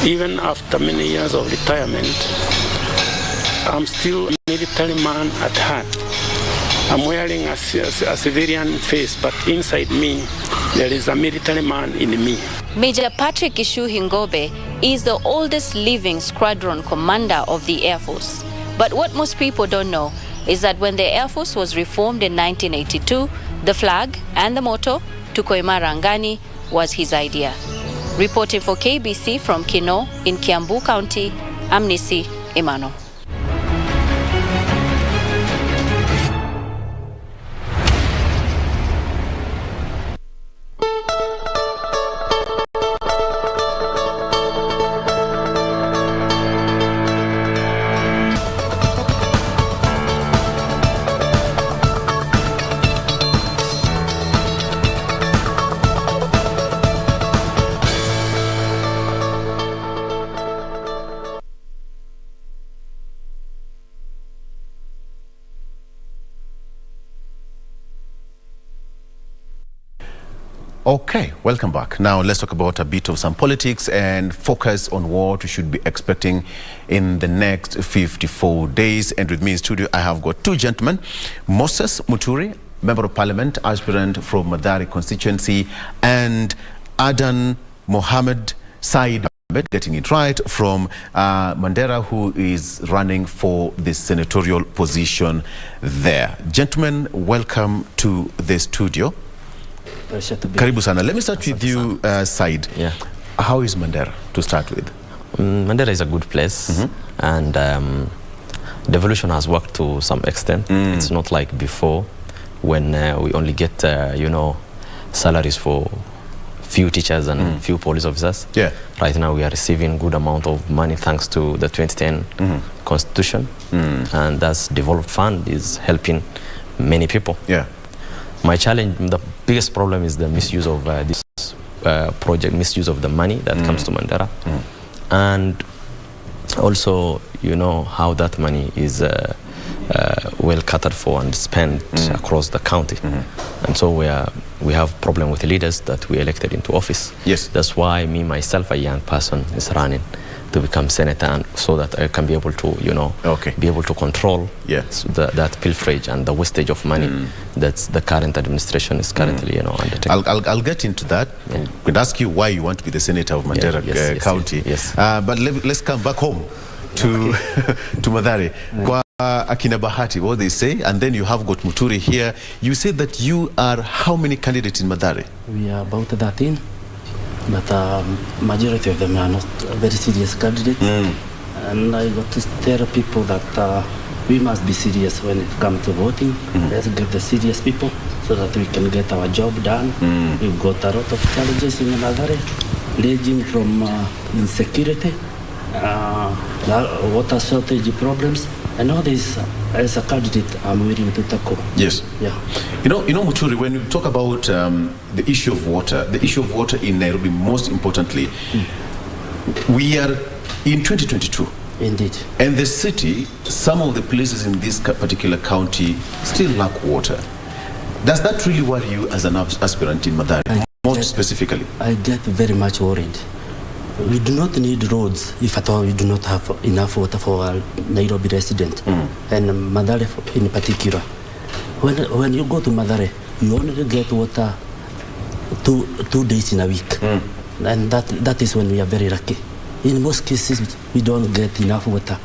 Even after many years of retirement, I'm still a military man at heart. I'm wearing a civilian face, but inside me, there is a military man in me. Major Patrick Gishuhi Ngobe is the oldest living squadron commander of the Air Force. But what most people don't know is that when the Air Force was reformed in 1982, the flag and the motto, Tuko Imara Angani, was his idea. Reporting for KBC from Kino in Kiambu County, I'm Nisi Imano. Okay, welcome back. Now let's talk about a bit of some politics and focus on what we should be expecting in the next 54 days. And with me in studio, I have got two gentlemen. Moses Muturi, Member of Parliament, aspirant from Mathare constituency, and Adan Mohammed Said, getting it right, from Mandera, who is running for the senatorial position there. Gentlemen, welcome to the studio. Karibu sana. Let me start with you, Said. Yeah. How is Mandera to start with? Mandera is a good place, and the evolution has worked to some extent. It's not like before, when we only get, salaries for few teachers and few police officers. Yeah. Right now we are receiving good amount of money thanks to the 2010 Constitution, and that's developed fund is helping many people. Yeah. My challenge, the biggest problem is the misuse of this project, misuse of the money that comes to Mandera. And also, how that money is well catered for and spent across the county. And so we have problem with the leaders that we elected into office. Yes. That's why me, myself, a young person, is running to become senator, and so that I can be able to, be able to control that pilferage and the wastage of money that the current administration is currently, undertaking. I'll get into that. Yeah. We'd ask you why you want to be the senator of Mandera County. Yes. But let's come back home to to Mathare. Kwa Akina Bahati, what they say, and then you have got Muturi here. You said that you are how many candidates in Mathare? We are about 13. But majority of them are not very serious candidates. And I got to tell people that we must be serious when it comes to voting. Let's get the serious people so that we can get our job done. We've got a lot of challenges in Mathare, ranging from insecurity, water shortage problems, And all this, as a candidate, I'm willing to tackle. Yes. Yeah. You know, Muturi, when you talk about the issue of water in Nairobi, most importantly, we are in 2022. Indeed. And the city, some of the places in this particular county still lack water. Does that really worry you as an aspirant in Mathare, most specifically? I get very much worried. We do not need roads if at all we do not have enough water for our Nairobi residents, and Mathare in particular. When you go to Mathare, you only get water two days in a week, and that is when we are very lucky. In most cases, we don't get enough water.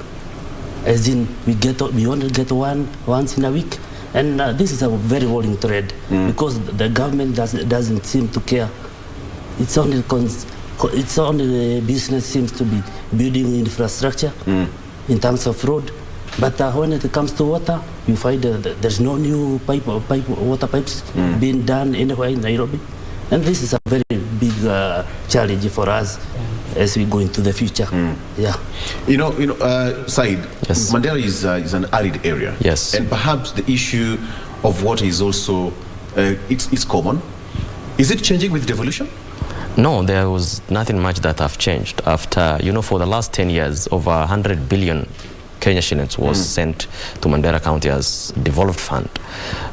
As in, we only get once in a week, and this is a very worrying trend because the government doesn't seem to care. It's only the business seems to be building infrastructure in terms of road, but when it comes to water, you find that there's no new water pipes being done anywhere in Nairobi, and this is a very big challenge for us as we go into the future. Yeah. Said, yes. Mandera is an arid area. Yes. And perhaps the issue of water is also it's common. Is it changing with devolution? No, there was nothing much that have changed. After, for the last 10 years, over 100 billion Kenya shillings was sent to Mandera County as devolved fund.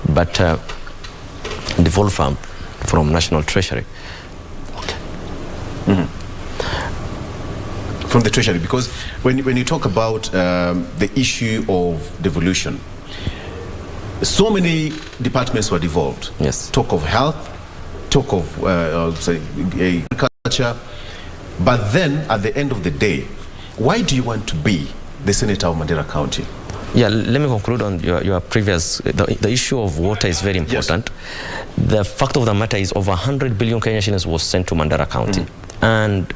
But devolved fund from National Treasury. From the Treasury, because when you talk about the issue of devolution, so many departments were devolved. Yes. Talk of health, talk of agriculture, but then at the end of the day, why do you want to be the senator of Mandera County? Yeah, let me conclude on your previous, the issue of water is very important. Yes. The fact of the matter is over 100 billion Kenya shillings was sent to Mandera County. And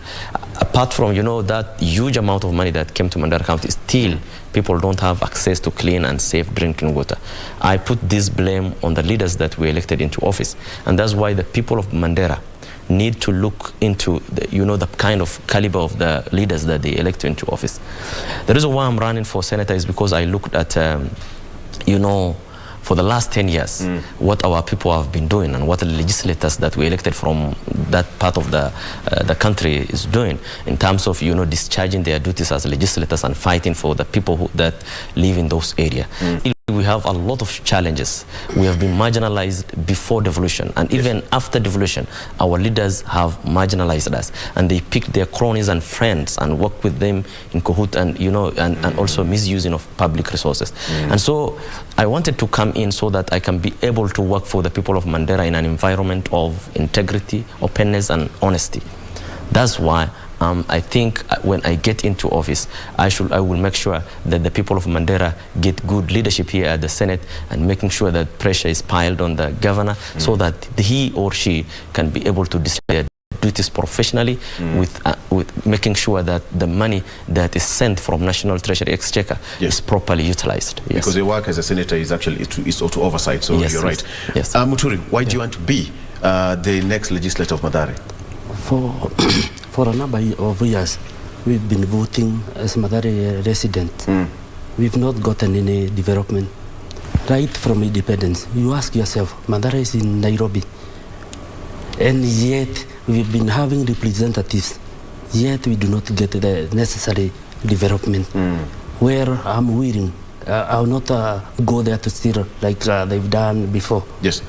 apart from, that huge amount of money that came to Mandera County, still people don't have access to clean and safe drinking water. I put this blame on the leaders that we elected into office. And that's why the people of Mandera need to look into the kind of caliber of the leaders that they elect into office. The reason why I'm running for senator is because I looked at, for the last 10 years, what our people have been doing and what the legislators that we elected from that part of the country is doing in terms of, discharging their duties as legislators and fighting for the people that live in those areas. We have a lot of challenges. We have been marginalized before devolution, and even after devolution, our leaders have marginalized us, and they pick their cronies and friends and work with them in cahoot and and also misusing of public resources. And so I wanted to come in so that I can be able to work for the people of Mandera in an environment of integrity, openness, and honesty. That's why I think when I get into office, I will make sure that the people of Mandera get good leadership here at the Senate, and making sure that pressure is piled on the governor so that he or she can be able to discharge their duties professionally with making sure that the money that is sent from National Treasury Exchequer is properly utilized. Yes. Because your work as a senator is actually to oversight, so you're right. Yes. Muturi, why do you want to be the next legislator of Mathare? For a number of years, we've been voting as Mathare residents. We've not gotten any development. Right from independence, you ask yourself, Mathare is in Nairobi, and yet we've been having representatives, yet we do not get the necessary development. Where I'm willing, I'll not go there to steal like they've done before. Yes.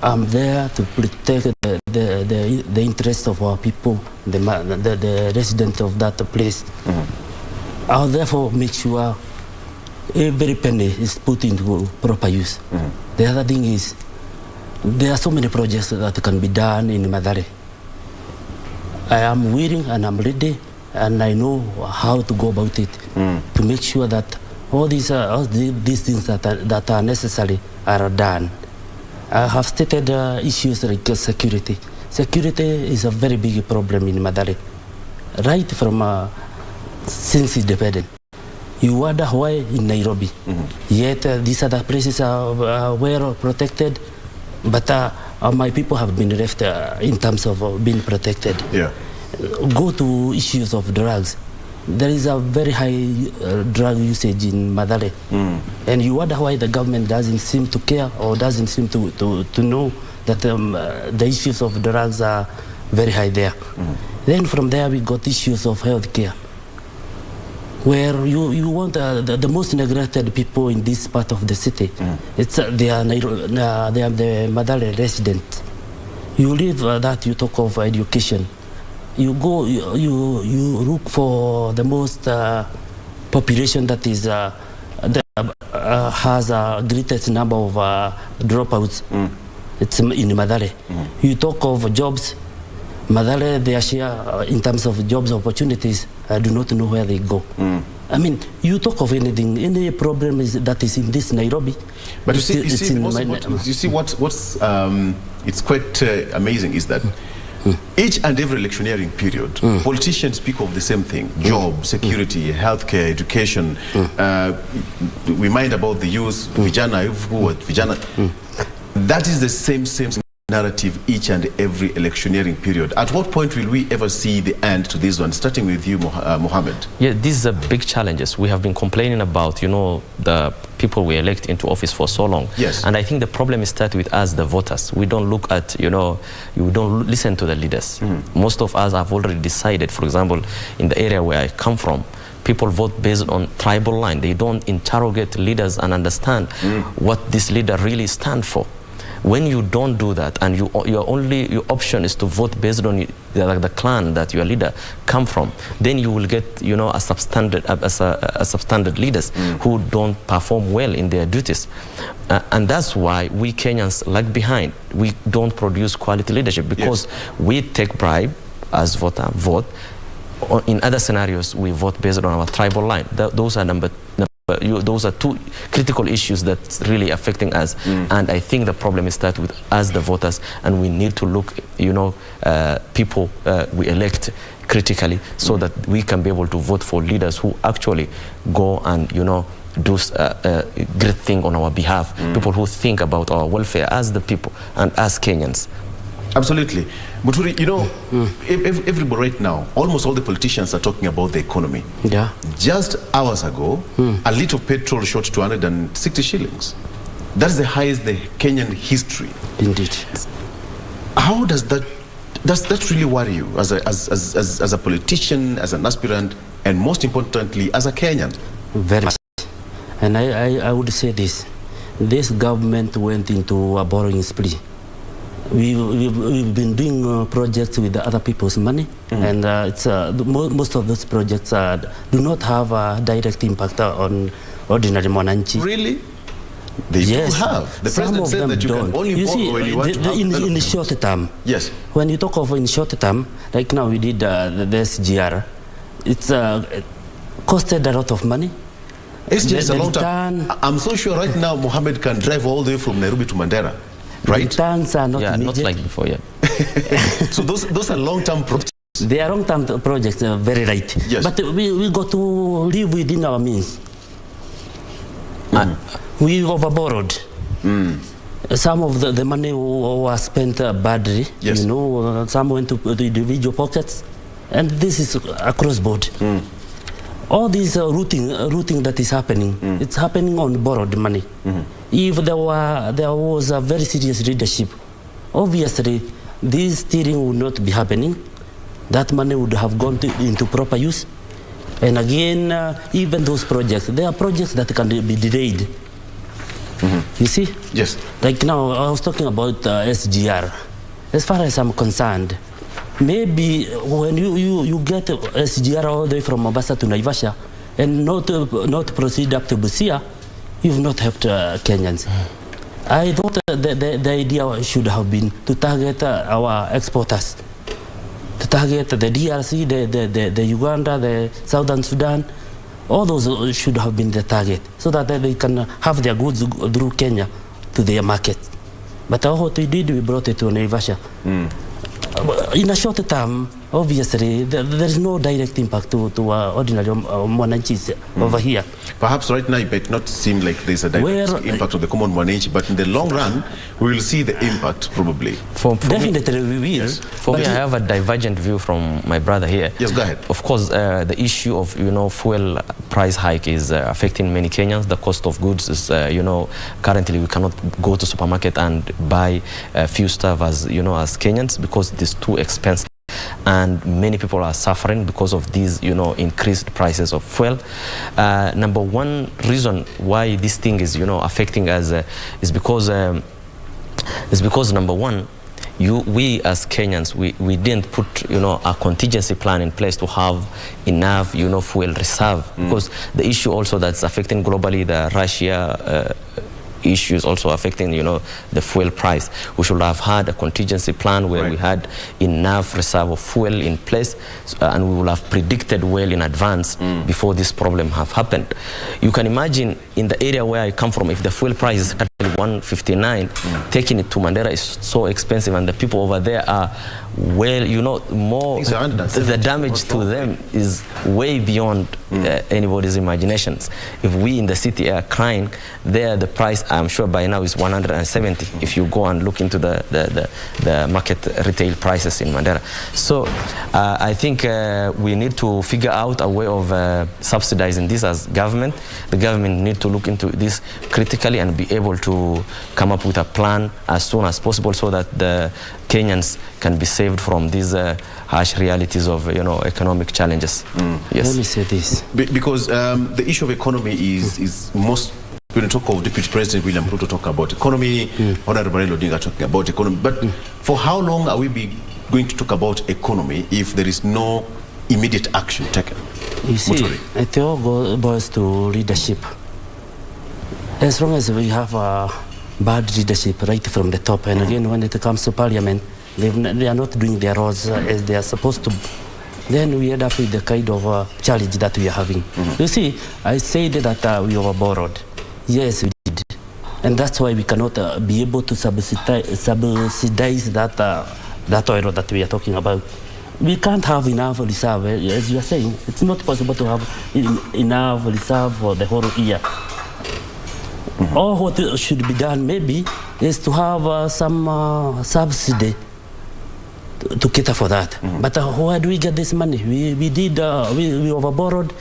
I'm there to protect the interest of our people, the residents of that place. I'll therefore make sure every penny is put into proper use. The other thing is, there are so many projects that can be done in Mathare. I am willing and I'm ready, and I know how to go about it to make sure that all these things that are necessary are done. I have stated issues like security. Security is a very big problem in Mathare. Right from since independence. You wonder why in Nairobi. Yet these other places are well protected, but my people have been left in terms of being protected. Yeah. Go to issues of drugs. there is a very high drug usage in Madale. And you wonder why the government doesn't seem to care or doesn't seem to know that the issues of drugs are very high there. Then from there we got issues of health care, where you want the most neglected people in this part of the city. It's they are the Madale resident. You leave that, you talk of education. You go, you look for the most population that is has a greatest number of dropouts. It's in Madale. You talk of jobs. Madale, their share in terms of jobs opportunities, I do not know where they go. I mean, you talk of anything, any problem that is in this Nairobi. But you see, what's it's quite amazing is that each and every electioneering period, politicians speak of the same thing: job, security, healthcare, education. We mind about the youth, vijana. That is the same narrative each and every electioneering period. At what point will we ever see the end to this one? Starting with you, Mohammed. Yeah, these are big challenges. We have been complaining about, the people we elect into office for so long. Yes. And I think the problem is that with us, the voters. We don't look at, you don't listen to the leaders. Most of us have already decided, for example, in the area where I come from, people vote based on tribal line. They don't interrogate leaders and understand what this leader really stands for. When you don't do that, and your option is to vote based on the clan that your leader come from, then you will get a substandard leaders who don't perform well in their duties, and that's why we Kenyans lag behind. We don't produce quality leadership because we take bribe as vote. In other scenarios, we vote based on our tribal line. Those are those are two critical issues that's really affecting us, and I think the problem is that with us, the voters, and we need to look, people we elect critically so that we can be able to vote for leaders who actually go and do a great thing on our behalf. People who think about our welfare as the people and as Kenyans. Absolutely. Muturi, everybody right now, almost all the politicians are talking about the economy. Yeah. Just hours ago, a liter of petrol shot 260 shillings. That's the highest in the Kenyan history. Indeed. How does that really worry you as a politician, as an aspirant, and most importantly, as a Kenyan? Very much. And I would say this. This government went into a borrowing spree. We've been doing projects with other people's money, and most of those projects do not have a direct impact on ordinary mwananchi. Really? They do have. The president said that you can only borrow when you want to have in the short term. Yes. When you talk of in short term, like now we did the SGR, it's costed a lot of money. SGR is a long time. I'm so sure right now Mohammed can drive all the way from Nairobi to Mandera. Right? The returns are not immediate. Not like before, So those are long-term projects. They are long-term projects, very right. Yes. But we got to live within our means. We overborrowed. Some of the money was spent badly. Yes. Some went to the individual pockets, and this is across board. All this routing that is happening, it's happening on borrowed money. If there was a very serious leadership, obviously this steering would not be happening. That money would have gone into proper use. And again, even those projects, there are projects that can be delayed. You see? Yes. Like now, I was talking about SGR. As far as I'm concerned, maybe when you get SGR all the way from Mombasa to Naivasha and not proceed up to Busia, you've not helped Kenyans. I thought the idea should have been to target our exporters, to target the DRC, the Uganda, the Southern Sudan. All those should have been the target, so that they can have their goods through Kenya to their market. But what we did, we brought it to Naivasha. In a short term, obviously there is no direct impact to ordinary mwananchi over here. Perhaps right now it might not seem like there's a direct impact on the common mwananchi, but in the long run we will see the impact probably. Definitely we will. Yes. For me, I have a divergent view from my brother here. Yes, go ahead. Of course, the issue of fuel price hike is affecting many Kenyans. The cost of goods is currently we cannot go to supermarket and buy few stuff as as Kenyans because it is too expensive. And many people are suffering because of these, increased prices of fuel. Number one reason why this thing is, affecting us is because number one, we as Kenyans, we didn't put, a contingency plan in place to have enough, fuel reserve. Because the issue also that's affecting globally, the Russia issues also affecting, the fuel price. We should have had a contingency plan where we had enough reserve of fuel in place, and we will have predicted well in advance before this problem have happened. You can imagine in the area where I come from, if the fuel price is currently 159, taking it to Mandera is so expensive, and the people over there are more, the damage to them is way beyond anybody's imaginations. If we in the city are crying, there the price, I'm sure by now, is 170 if you go and look into the market retail prices in Mandera. So I think we need to figure out a way of subsidizing this as government. The government need to look into this critically and be able to come up with a plan as soon as possible so that the Kenyans can be saved from these harsh realities of economic challenges. Yes. Let me say this. Because the issue of economy is most, when you talk of Deputy President William Ruto talk about economy, Honorable Raila Odinga talking about economy, but for how long are we going to talk about economy if there is no immediate action taken? You see, it all boils to leadership. As long as we have bad leadership right from the top, and again when it comes to parliament, they are not doing their roles as they are supposed to, then we end up with the kind of challenge that we are having. You see, I said that we overborrowed. Yes, we did. And that's why we cannot be able to subsidize that oil that we are talking about. We can't have enough reserve, as you are saying. It's not possible to have enough reserve for the whole year. All what should be done maybe is to have some subsidy to cater for that. But where do we get this money? We overborrowed.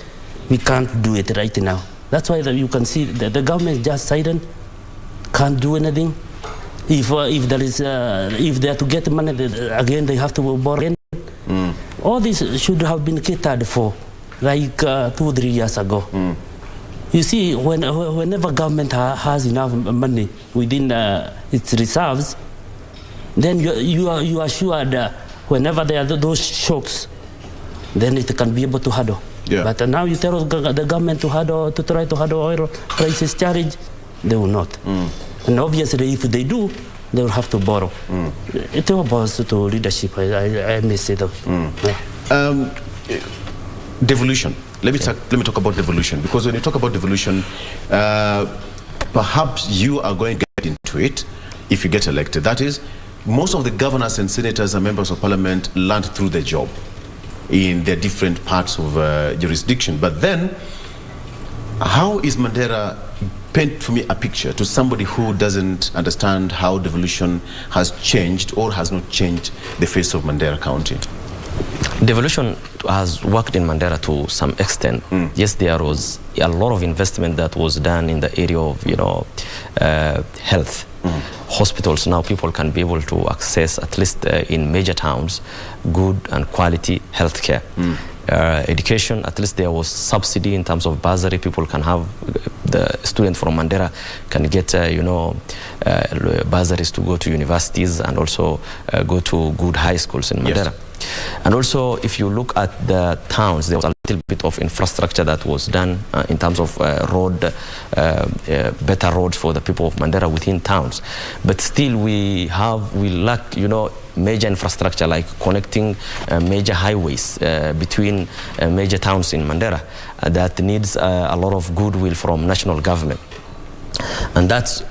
We can't do it right now. That's why you can see that the government is just silent, can't do anything. If they are to get money, again they have to borrow again. All this should have been catered for like 2-3 years ago. You see, whenever government has enough money within its reserves, then you are sure that whenever there are those shocks, then it can be able to handle. But now you tell the government to try to handle oil prices challenge, they will not. And obviously, if they do, they will have to borrow. It all boils to leadership. I may say that. Devolution. Let me talk about devolution, because when you talk about devolution, perhaps you are going to get into it if you get elected. That is, most of the governors and senators and members of parliament learned through the job in their different parts of jurisdiction. But then, how is Mandera paint for me a picture to somebody who doesn't understand how devolution has changed or has not changed the face of Mandera County? Devolution has worked in Mandera to some extent. Yes, there was a lot of investment that was done in the area of health. Hospitals, now people can be able to access, at least in major towns, good and quality health care. Education, at least there was subsidy in terms of bursary. People can have, the student from Mandera can get bursaries to go to universities and also go to good high schools in Mandera. And also, if you look at the towns, there was a little bit of infrastructure that was done in terms of better roads for the people of Mandera within towns. But still, we lack, major infrastructure like connecting major highways between major towns in Mandera that needs a lot of goodwill from national government. And that's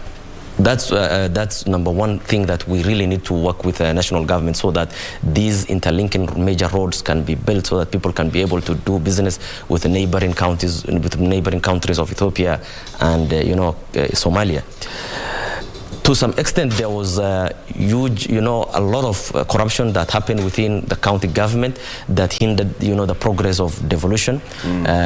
That's number one thing that we really need to work with the national government, so that these interlinking major roads can be built, so that people can be able to do business with the neighboring counties, with neighboring countries of Ethiopia and Somalia. To some extent, there was a huge, a lot of corruption that happened within the county government that hindered, the progress of devolution.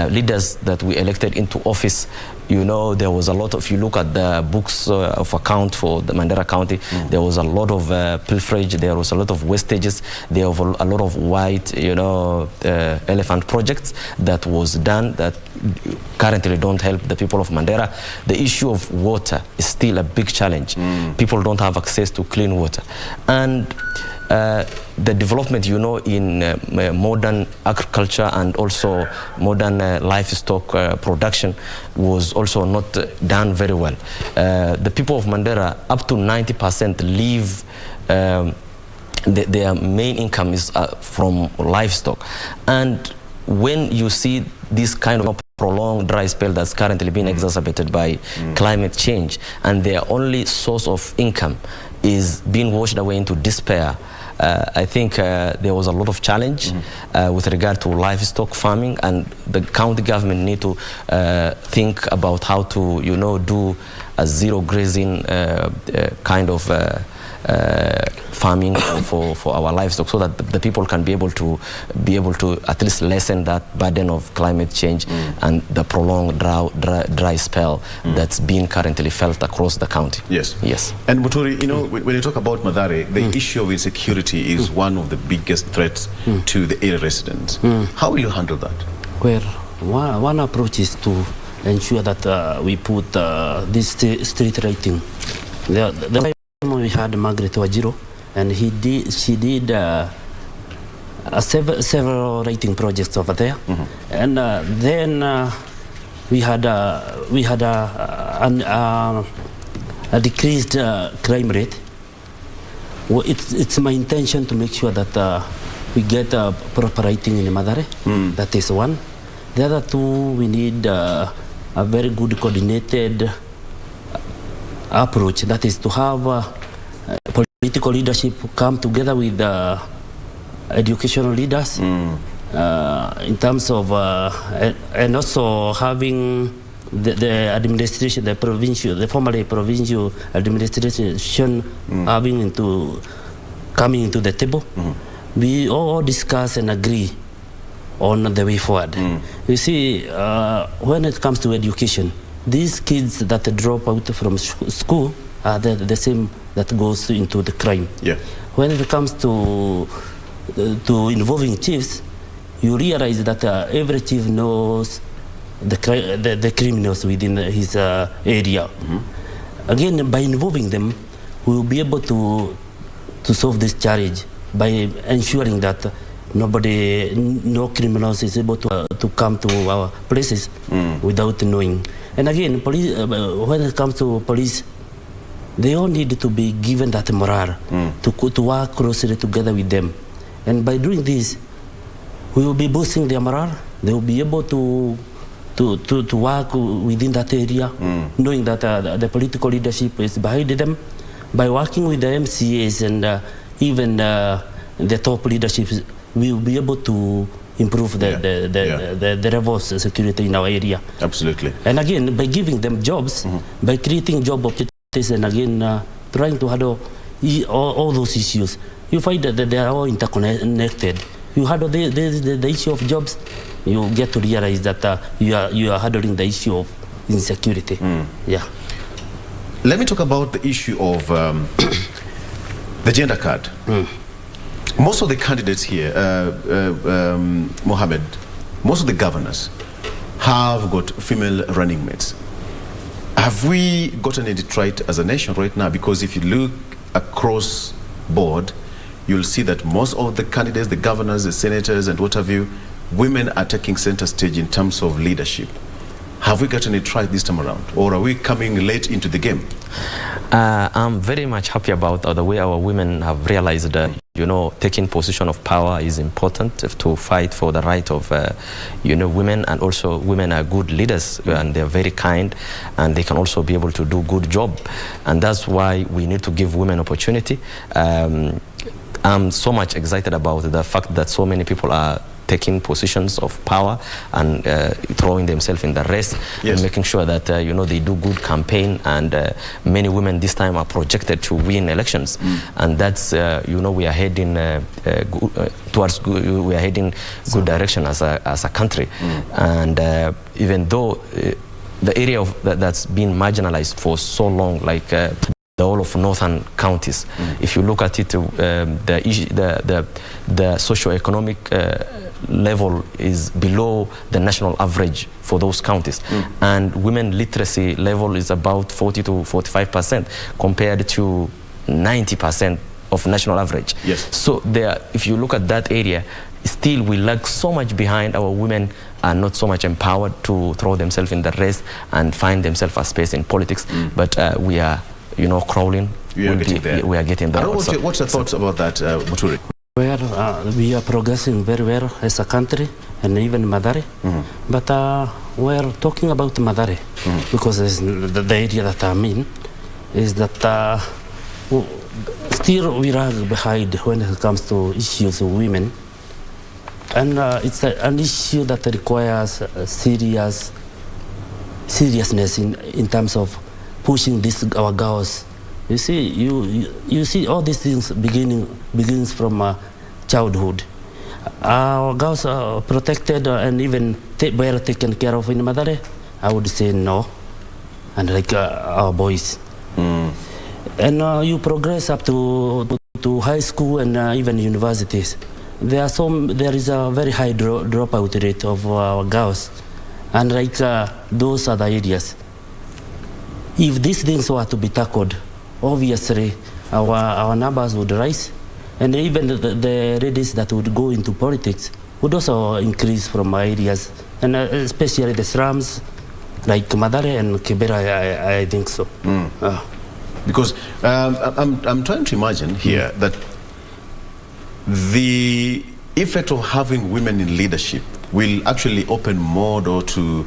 Leaders that we elected into office, there was a lot of, if you look at the books of account for the Mandera County, there was a lot of pilferage, there was a lot of wastages, there were a lot of white, elephant projects that was done that currently don't help the people of Mandera. The issue of water is still a big challenge. People don't have access to clean water. And the development, in modern agriculture and also modern livestock production was also not done very well. The people of Mandera, up to 90% live, their main income is from livestock. And when you see this kind of prolonged dry spell that's currently being exacerbated by climate change, and their only source of income is being washed away into despair, I think there was a lot of challenge with regard to livestock farming, and the county government need to think about how to, do a zero grazing kind of farming for our livestock, so that the people can be able to at least lessen that burden of climate change and the prolonged dry spell that's being currently felt across the county. Yes. And Muturi, when you talk about Mathare, the issue of insecurity is one of the biggest threats to the area residents. How will you handle that? Well, one approach is to ensure that we put this street lighting. We had Margaret Wajiro, and she did several lighting projects over there, and then we had a decreased crime rate. Well, it's my intention to make sure that we get proper lighting in Mathare. That is one. The other two, we need a very good coordinated approach. That is to have political leadership come together with educational leaders in terms of and also having the administration, the formerly provincial administration coming into the table. We all discuss and agree on the way forward. You see, when it comes to education, these kids that drop out from school are the same that goes into the crime. When it comes to involving chiefs, you realize that every chief knows the criminals within his area. Again, by involving them, we will be able to solve this challenge by ensuring that no criminals is able to come to our places without knowing. And again, police, when it comes to police, they all need to be given that morale to work closely together with them. And by doing this, we will be boosting their morale. They will be able to work within that area, knowing that the political leadership is behind them. By working with the MCAs and even the top leadership, we will be able to improve the level of security in our area. Absolutely. And again, by giving them jobs, by creating job opportunities, and again trying to handle all those issues, you find that they are all interconnected. You handle the issue of jobs, you get to realize that you are handling the issue of insecurity. Let me talk about the issue of the gender card. Most of the candidates here, Mohammed, most of the governors have got female running mates. Have we gotten it right as a nation right now? Because if you look across board, you'll see that most of the candidates, the governors, the senators, and what have you, women are taking center stage in terms of leadership. Have we gotten it right this time around, or are we coming late into the game? I'm very much happy about the way our women have realized taking position of power is important to fight for the right of, women, and also women are good leaders and they're very kind and they can also be able to do good job, and that's why we need to give women opportunity. I'm so much excited about the fact that so many people are taking positions of power and throwing themselves in the race, and making sure that they do good campaign, and many women this time are projected to win elections, and that's we are heading towards we are heading good direction as a country, and even though the area that's been marginalized for so long, like the whole of northern counties, if you look at it, the socio-economic level is below the national average for those counties, and women literacy level is about 40 to 45% compared to 90% of national average. So if you look at that area, still we lag so much behind. Our women are not so much empowered to throw themselves in the race and find themselves a space in politics, but we are crawling. We are getting there. What's your thoughts about that, Muturi? Where we are progressing very well as a country, and even Madare. But we're talking about Madare because the area that I'm in is that still we lag behind when it comes to issues of women, and it's an issue that requires seriousness in terms of pushing our girls. You see, you see all these things begins from childhood. Our girls are protected and even well taken care of in Madare. I would say no, and like our boys. And you progress up to high school and even universities. There is a very high dropout rate of our girls, and like those are the areas. If these things were to be tackled, obviously our numbers would rise, and even the ladies that would go into politics would also increase from areas, and especially the slums like Madare and Kibera, I think so. Because I'm trying to imagine here that the effect of having women in leadership will actually open more doors to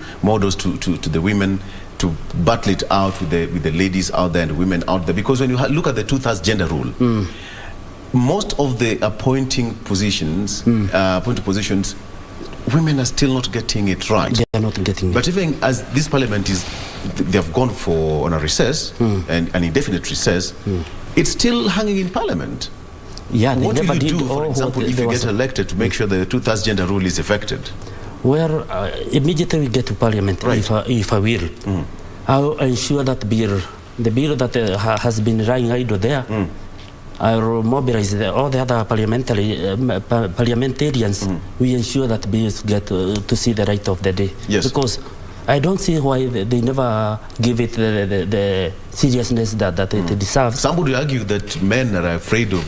the women to battle it out with the ladies out there and women out there. Because when you look at the 2/3 gender rule, most of the appointing positions, women are still not getting it right. They are not getting it. But even as this parliament they have gone on a recess, and an indefinite recess, it's still hanging in parliament. Yeah, they what never will you did. do, for example, if you get elected to make sure the 2/3 gender rule is effected? Well, immediately we get to parliament, if I will, I'll ensure that the bill that has been lying idle there, I'll mobilize all the other parliamentarians. We ensure that bills get to see the light of the day. Because I don't see why they never give it the seriousness that it deserves. Somebody argue that men are afraid of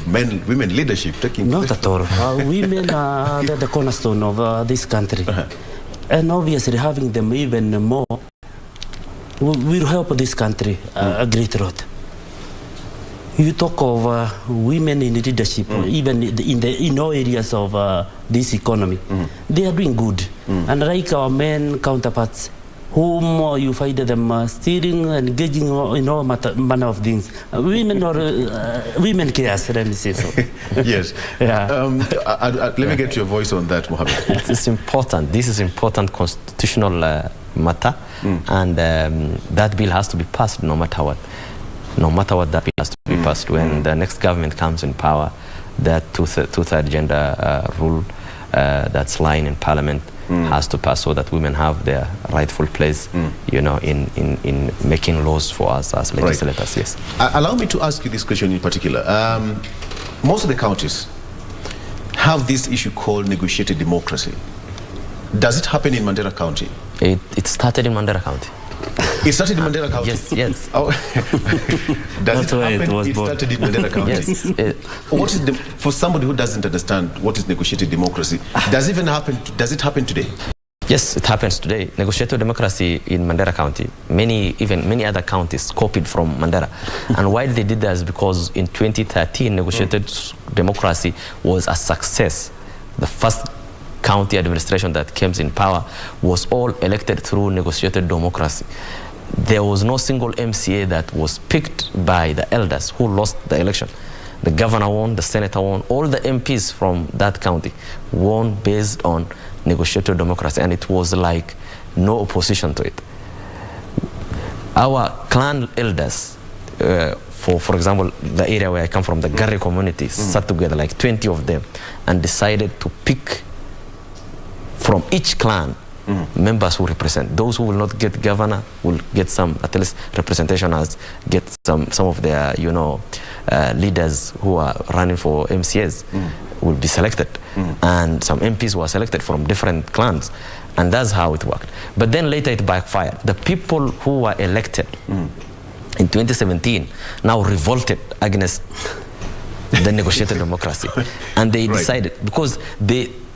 women leadership taking Not at all. Women are the cornerstone of this country. And obviously having them even more will help this country a great lot. You talk of women in leadership, even in all areas of this economy, they are doing good. And like our men counterparts, whom you find them steering and engaging in all manner of things. Women cares, let me say so. Yes. Let me get your voice on that, Mohammed. It's important. This is important constitutional matter, and that bill has to be passed no matter what. No matter what, that bill has to be passed. When the next government comes in power, that two-third gender rule that's lying in parliament has to pass, so that women have their rightful place, in making laws for us as legislators. Yes. Allow me to ask you this question in particular. Most of the counties have this issue called negotiated democracy. Does it happen in Mandera County? It started in Mandera County. It started in Mandera County? Yes. Oh. Does it happen? It started in Mandera County? Yes. What is for somebody who doesn't understand what is negotiated democracy, does it happen today? Yes, it happens today. Negotiated democracy in Mandera County, many other counties copied from Mandera. And why they did that is because in 2013, negotiated democracy was a success. The first county administration that came in power was all elected through negotiated democracy. There was no single MCA that was picked by the elders who lost the election. The governor won, the senator won, all the MPs from that county won based on negotiated democracy, and it was like no opposition to it. Our clan elders, for example, the area where I come from, the Garri community, sat together, like 20 of them, and decided to pick from each clan members who represent. Those who will not get governor will get some, at least representation, as get some of their, leaders who are running for MCAs will be selected. And some MPs were selected from different clans. And that's how it worked. But then later it backfired. The people who were elected in 2017 now revolted against the negotiated democracy. And they decided, because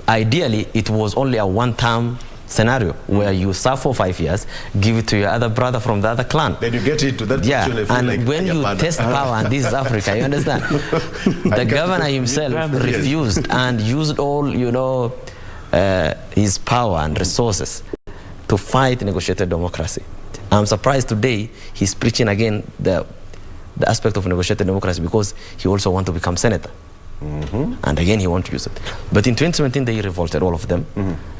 ideally it was only a one-term scenario where you serve for 5 years, give it to your other brother from the other clan. Then you get into that position. And like when you test power, and this is Africa, you understand? The governor himself refused and used all, his power and resources to fight negotiated democracy. I'm surprised today he's preaching again the aspect of negotiated democracy, because he also wants to become senator. And again, he won't use it. But in 2017, they revolted, all of them.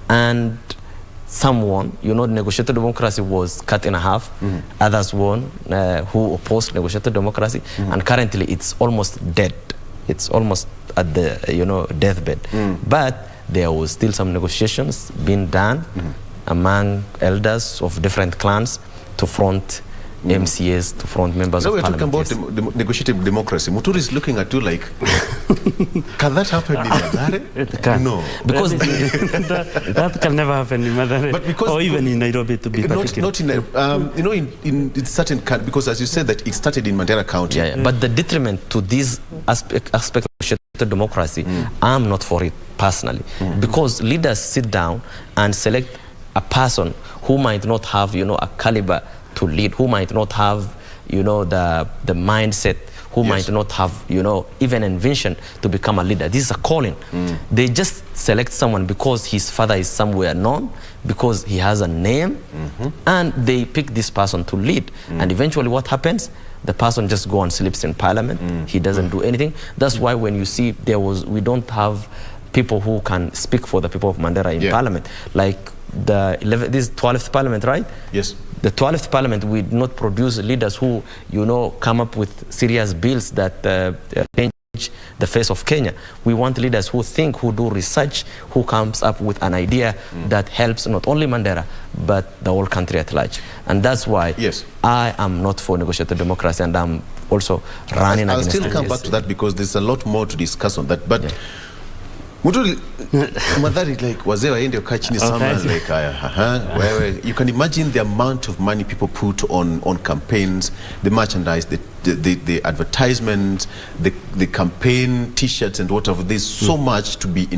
And some won. Negotiated democracy was cut in half. Others won who opposed negotiated democracy. And currently, it's almost dead. It's almost at the deathbed. But there was still some negotiations being done among elders of different clans to front MCAs, to front members of parliament. Now we're talking about the negotiated democracy. Muturi is looking at you like, can that happen in Mathare? It can. No. Because that can never happen in Mathare, or even in Nairobi, to be particular. Not in certain countries, because as you said that it started in Mandera County. But the detriment to this aspect of negotiated democracy, I'm not for it personally. Because leaders sit down and select a person who might not have, a caliber to lead, who might not have, the mindset, who might not have, even invention to become a leader. This is a calling. They just select someone because his father is somewhere known, because he has a name, and they pick this person to lead. And eventually what happens? The person just go and sleeps in parliament. He doesn't do anything. That's why when you see we don't have people who can speak for the people of Mandera in parliament. Like this 12th parliament, right? Yes. The 12th parliament, we did not produce leaders who, come up with serious bills that change the face of Kenya. We want leaders who think, who do research, who comes up with an idea that helps not only Mandera, but the whole country at large. And that's why I am not for negotiated democracy, and I'm also running against it. I'll still come back to that, because there's a lot more to discuss on that. But Muturi, Mathare, like, wazee waende ukaa chini somewhere, like, where you can imagine the amount of money people put on campaigns, the merchandise, the advertisement, the campaign T-shirts and whatever. There's so much to be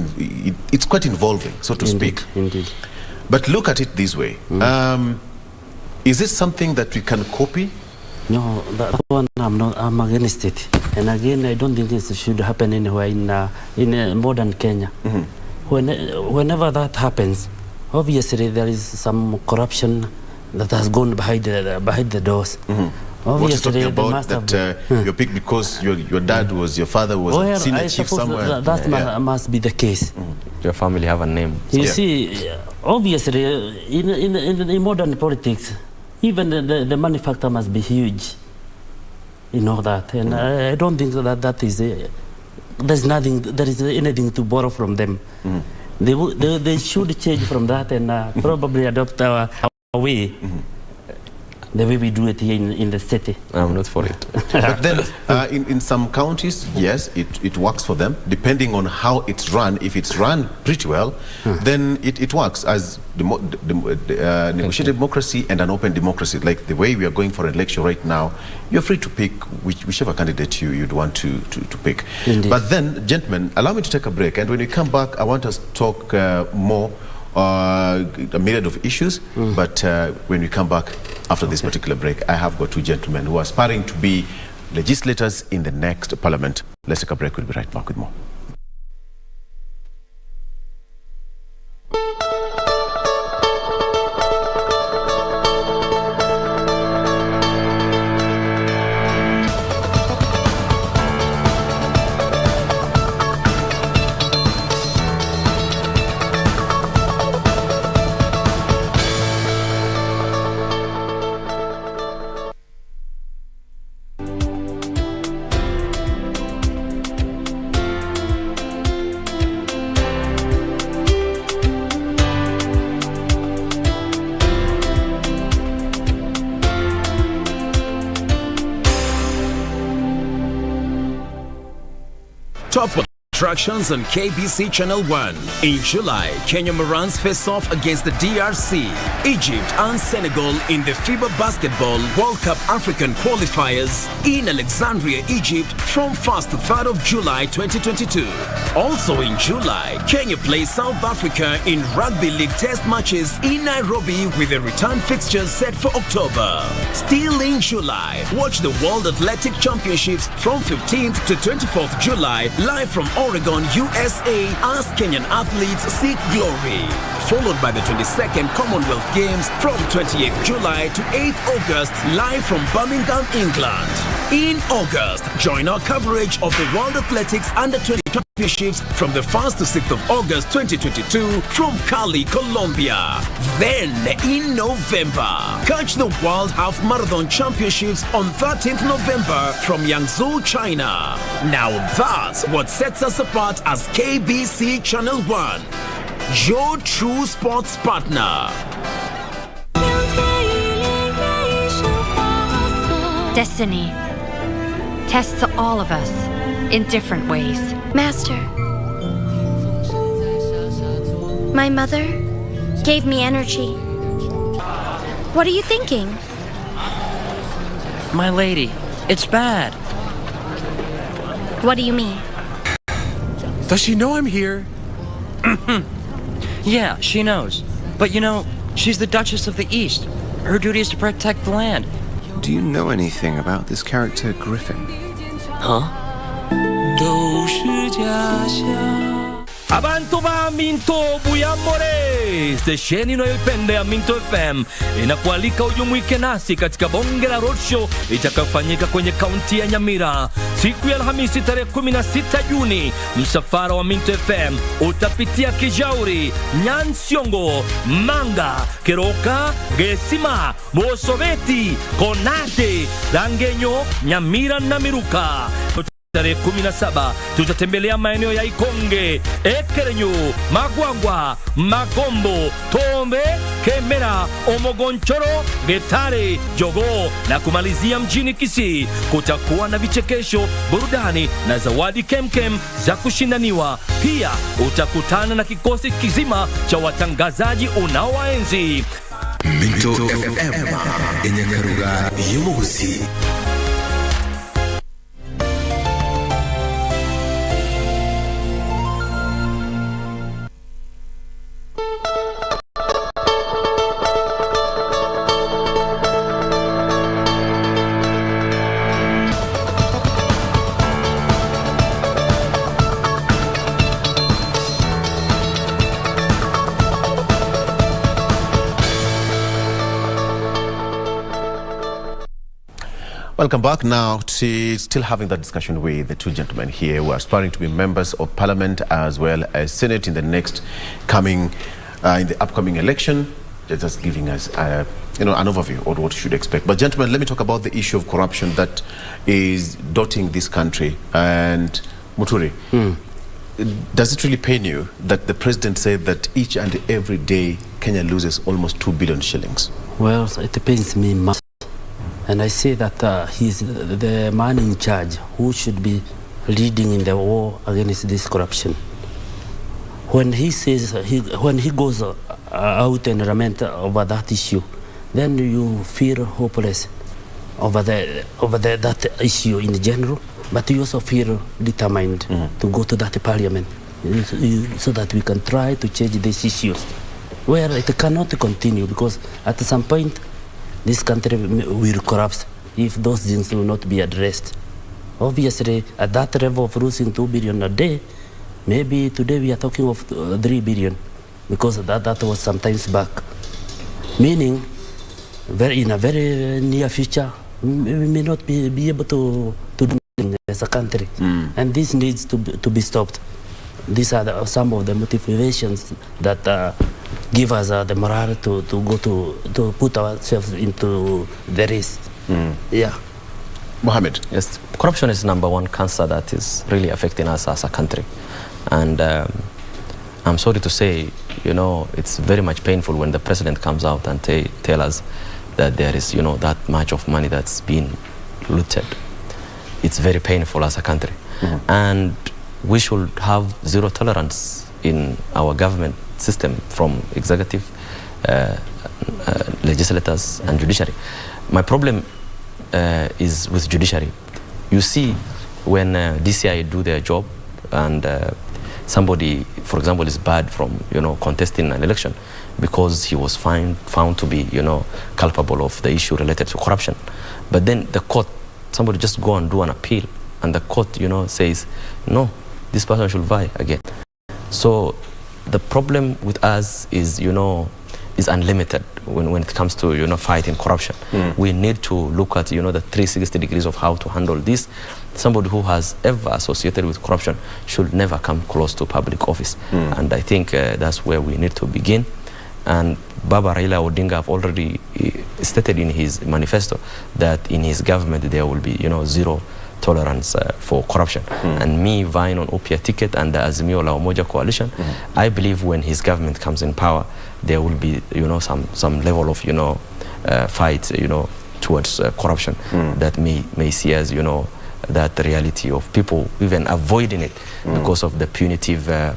it's quite involving, so to speak. Indeed. But look at it this way. Is this something that we can copy? No, that one I'm against it. And again, I don't think it should happen anywhere in modern Kenya. Whenever that happens, obviously there is some corruption that has gone behind the doors. What you're talking about, that you're picked because your dad was, your father was a senior chief somewhere. That must be the case. Your family have a name. You see, obviously, in modern politics, even the money factor must be huge. That. And I don't think that is there is anything to borrow from them. They should change from that and probably adopt our way. The way we do it here in the city. I'm not for it. But then in some counties, yes, it works for them, depending on how it's run. If it's run pretty well, then it works as negotiated democracy and an open democracy. Like the way we are going for an election right now, you're free to pick whichever candidate you'd want to pick. Indeed. But then, gentlemen, allow me to take a break. And when we come back, I want us to talk more a myriad of issues. But when we come back after this particular break, I have got two gentlemen who are aspiring to be legislators in the next parliament. Let's take a break. We'll be right back with more. Top attractions on KBC Channel 1. In July, Kenya Morans face off against the DRC, Egypt and Senegal in the FIBA Basketball World Cup African qualifiers in Alexandria, Egypt from 1st to 3rd of July 2022. Also in July, Kenya plays South Africa in Rugby League test matches in Nairobi with a return fixtures set for October. Still in July, watch the World Athletic Championships from 15th to 24th July live from Oregon, USA as Kenyan athletes seek glory. Followed by the 22nd Commonwealth Games from 28th July to 8th August live from Birmingham, England. In August, join our coverage of the World Athletics Under-20 Championships from the 1st to 6th of August 2022 from Cali, Colombia. Then in November, catch the World Half Marathon Championships on 13th November from Yangzhou, China. Now that's what sets us apart as KBC Channel 1, your true sports partner. Destiny tests all of us in different ways. Master, my mother gave me energy. What are you thinking? My lady, it's bad. What do you mean? Does she know I'm here? Yeah, she knows. But you know, she's the Duchess of the East. Her duty is to protect the land. Do you know anything about this character, Griffin? Huh? Abantu ba Minto Buyamore, stesheni unayoipenda ya Minto FM inakualika ujumuike nasi katika bonge la roadshow itakayofanyika kwenye kaunti ya Nyamira siku ya Alhamisi tarehe 16 Juni. Msafara wa Minto FM utapitia Kijauri, Nyansiongo, Manga, Keroka, Gesima, Bosoveti, Konate, Dangenyo, Nyamira na Miruka. Tarehe 17 tutatembelea maeneo ya Ikonge, Ekerenyu, Magwagwa, Magombo, Tombe, Kemera, Omogonchoro, Getare, Jogo na kumalizia mjini Kisii. Kutakuwa na vichekesho, burudani na zawadi kemkem za kushindaniwa. Pia utakutana na kikosi kizima cha watangazaji unaowaenzi. Minto FM yenye karuga y'umuguzi. Welcome back. Now, still having that discussion with the two gentlemen here who are aspiring to be members of Parliament as well as Senate in the next coming, in the upcoming election. They're just giving us, an overview of what you should expect. But gentlemen, let me talk about the issue of corruption that is dotting this country. And Muturi, does it really pain you that the president said that each and every day Kenya loses almost 2 billion shillings? Well, it pains me much. And I say that he's the man in charge who should be leading in the war against this corruption. When he says, when he goes out and lament over that issue, then you feel hopeless over that issue in general, but you also feel determined to go to that parliament so that we can try to change these issues. where it cannot continue, because at some point this country will collapse if those things will not be addressed. Obviously, at that level of losing 2 billion a day, maybe today we are talking of 3 billion, because that was some times back. Meaning, in a very near future, we may not be able to do anything as a country. And this needs to be stopped. These are some of the motivations that give us the morale to go to put ourselves into the race. Yeah. Mohammed. Yes, corruption is number one cancer that is really affecting us as a country. And I'm sorry to say, it's very much painful when the president comes out and tell us that there is, that much of money that's been looted. It's very painful as a country. And we should have zero tolerance in our government system, from executive, legislators and judiciary. My problem is with judiciary. You see, when DCI do their job and somebody, for example, is barred from contesting an election because he was found to be culpable of the issue related to corruption, but then the court, somebody just go and do an appeal, and the court says no, this person should vie again. So the problem with us is is unlimited when it comes to fighting corruption. We need to look at the 360 degrees of how to handle this. Somebody who has ever associated with corruption should never come close to public office. And I think that's where we need to begin. And Baba Raila Odinga have already stated in his manifesto that in his government there will be zero tolerance for corruption. And me vying on OPIA ticket and the Azimio La Umoja coalition, I believe when his government comes in power, there will be some level of fight towards corruption that may see as that reality of people even avoiding it because of the punitive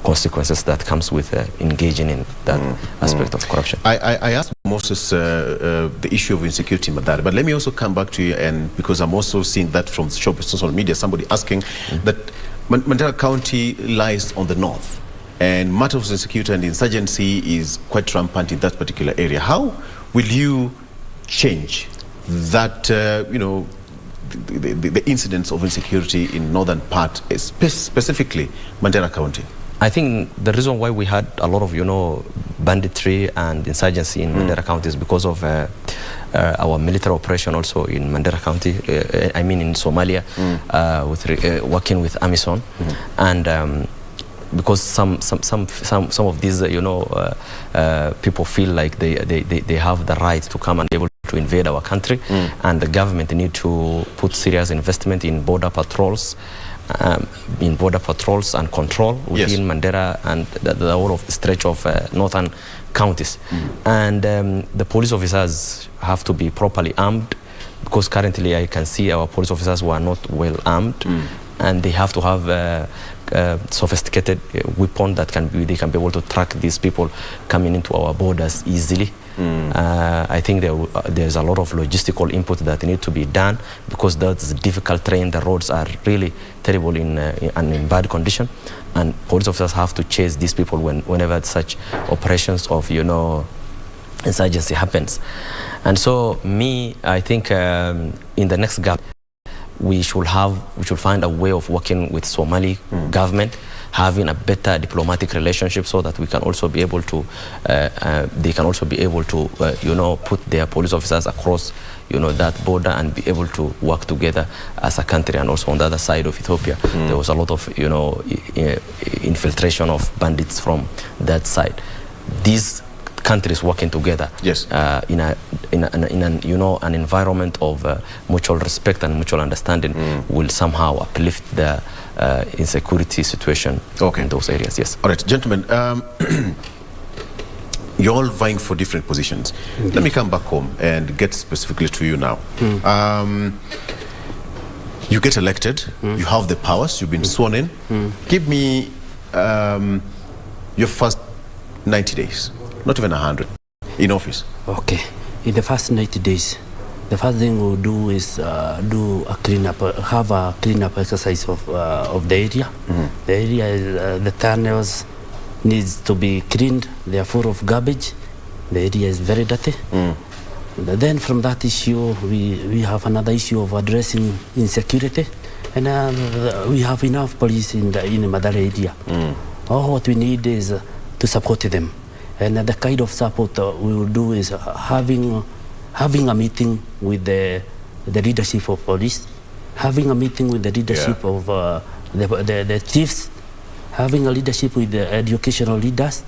consequences that comes with engaging in that aspect of corruption. I asked Moses the issue of insecurity in Mathare, but let me also come back to you, and because I'm also seeing that from social media, somebody asking that Mandera County lies on the north, and matters of insecurity and insurgency is quite rampant in that particular area. How will you change that, the incidents of insecurity in northern part, specifically Mandera County? I think the reason why we had a lot of, banditry and insurgency in Mandera County is because of our military operation also in Mandera County, I mean in Somalia, with working with AMISON, and because some of these, people feel like they have the right to come and able to invade our country, and the government need to put serious investment in border patrols. And control within Mandera and the whole of stretch of northern counties. And the police officers have to be properly armed, because currently I can see our police officers who are not well armed, and they have to have sophisticated weapon that they can be able to track these people coming into our borders easily. I think there's a lot of logistical input that need to be done, because that's difficult terrain. The roads are really terrible and in bad condition, and police officers have to chase these people whenever such operations of insurgency happens. And so I think in the next gap we should find a way of working with Somali government, having a better diplomatic relationship, so that we can also be able to, they can also be able to, put their police officers across, that border and be able to work together as a country. And also on the other side of Ethiopia, there was a lot of, infiltration of bandits from that side. These countries working together, in an environment of mutual respect and mutual understanding will somehow uplift the insecurity situation in those areas. Yes. All right, gentlemen, you're all vying for different positions. Let me come back home and get specifically to you now. You get elected, you have the powers, you've been sworn in. Give me your first 90 days. Not even 100 in office. Okay. In the first 90 days, the first thing we'll do is do a cleanup, have a cleanup exercise of the area. The area is the tunnels, needs to be cleaned. They are full of garbage. The area is very dirty. Then from that issue, we have another issue of addressing insecurity. And we have enough police in the Madare area. All what we need is to support them. And the kind of support we will do is having a meeting with the leadership of police, having a meeting with the leadership of the chiefs, having a leadership with the educational leaders.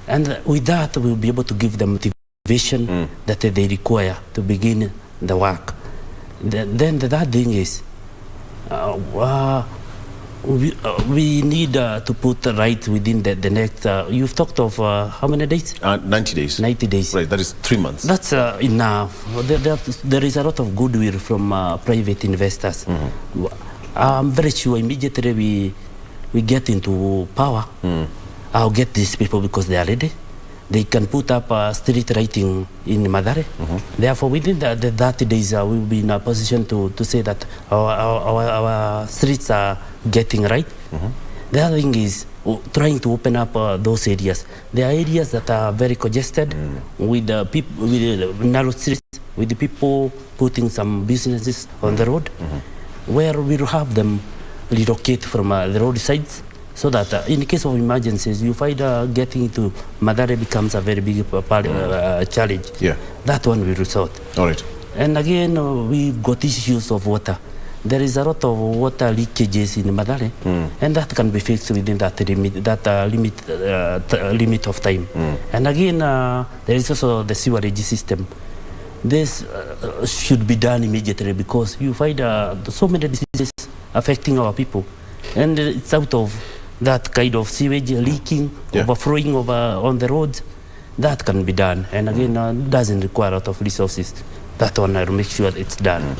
And with that, we'll be able to give them motivation that they require to begin the work. Then the third thing is, we need to put right within the next, you've talked of how many days? 90 days. 90 days. Right, that is 3 months. That's enough. There is a lot of goodwill from private investors. I'm very sure immediately we get into power, I'll get these people because they are ready. They can put up street lighting in Madare. Therefore, within the 30 days, we will be in a position to say that our streets are getting right. The other thing is trying to open up those areas. There are areas that are very congested with people, with narrow streets, with the people putting some businesses on the road, where we will have them relocate from the roadsides. So that in case of emergencies, you find getting to Madare becomes a very big challenge. That one we resort. All right. And again, we've got issues of water. There is a lot of water leakages in Madare, and that can be fixed within that limit of time. And again, there is also the sewerage system. This should be done immediately because you find so many diseases affecting our people, and it's out of that kind of sewage leaking, overflowing on the roads. That can be done, and again, doesn't require a lot of resources. That one, I'll make sure it's done.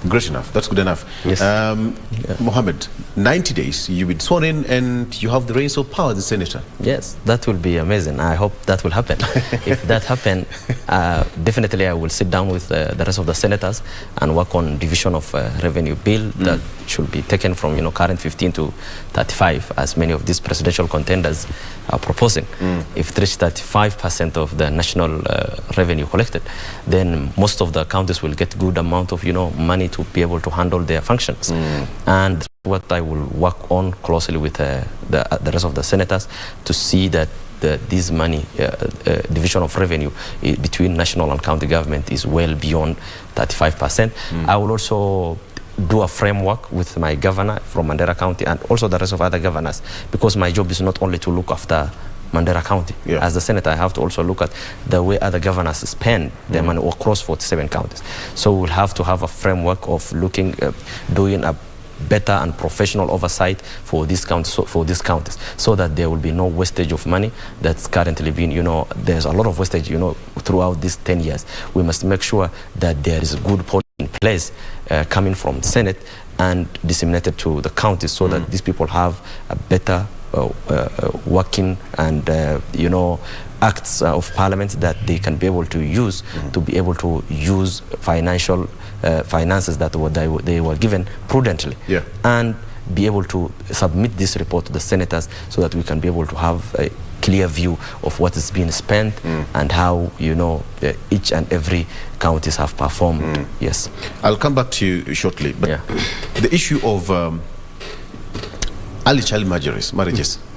Great enough. That's good enough. Yes. Mohammed, 90 days, you've been sworn in and you have the reins of power as a senator. Yes, that will be amazing. I hope that will happen. If that happens, definitely I will sit down with the rest of the senators and work on division of revenue bill that should be taken from current 15 to 35, as many of these presidential contenders are proposing. If it reaches 35% of the national revenue collected, then most of the counties will get good amount of money to be able to handle their functions. And what I will work on closely with the rest of the senators to see that this money division of revenue between national and county government is well beyond 35%. I will also do a framework with my governor from Mandera County and also the rest of other governors, because my job is not only to look after Mandera County. As the senator, I have to also look at the way other governors spend their money across 47 counties. So we'll have to have a framework of looking, doing a better and professional oversight for these counties, so that there will be no wastage of money that's currently being, there's a lot of wastage, throughout these 10 years. We must make sure that there is a good policy in place coming from the Senate and disseminated to the counties, so that these people have a better working and acts of parliament that they can be able to use to be able to use finances that they were given prudently, and be able to submit this report to the senators, so that we can be able to have a clear view of what is being spent and how each and every counties have performed. Yes, I'll come back to you shortly, but the issue of early child marriages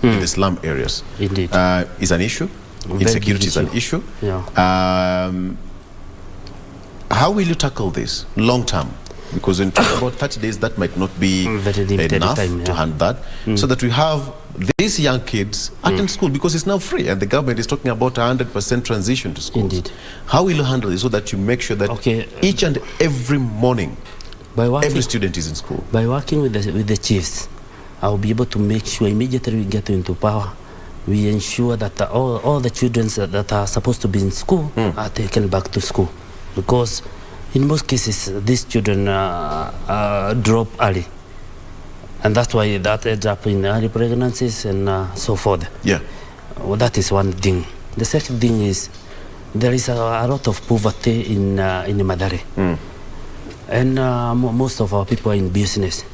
in the slum areas is an issue. Insecurity is an issue. How will you tackle this long term? Because in about 30 days, that might not be enough to handle that. So that we have these young kids attend school, because it's now free, and the government is talking about 100% transition to schools. How will you handle this so that you make sure that each and every morning, every student is in school? By working with the chiefs, I'll be able to make sure immediately we get into power, we ensure that all the children that are supposed to be in school are taken back to school. Because in most cases, these children drop early. And that's why that ends up in early pregnancies and so forth. Well, that is one thing. The second thing is there is a lot of poverty in Madare. And most of our people are in business.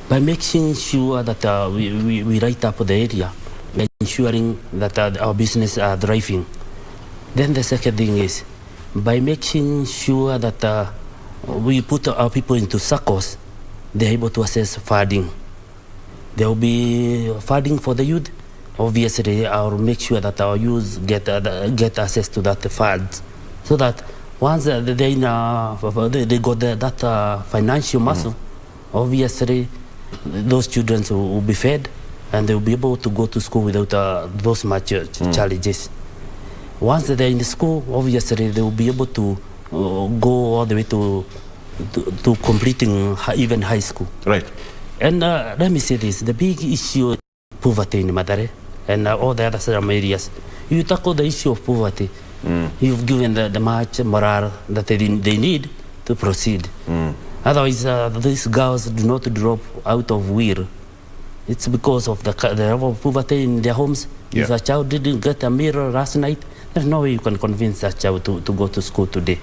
By making sure that we light up the area, ensuring that our business are thriving. Then the second thing is by making sure that we put our people into circles, they're able to access funding. There will be funding for the youth. Obviously, I'll make sure that our youth get access to that funds, so that once they got that financial muscle, obviously those children will be fed and they will be able to go to school without those much challenges. Once they're in the school, obviously they will be able to go all the way to completing even high school. Right. And let me say this, the big issue is poverty in Mathare and all the other slum areas. You tackle the issue of poverty, you've given the much morale that they need to proceed. Otherwise, these girls do not drop out of will. It's because of the level of poverty in their homes. Yeah. If a child didn't get a mirror last night, there's no way you can convince that child to go to school today.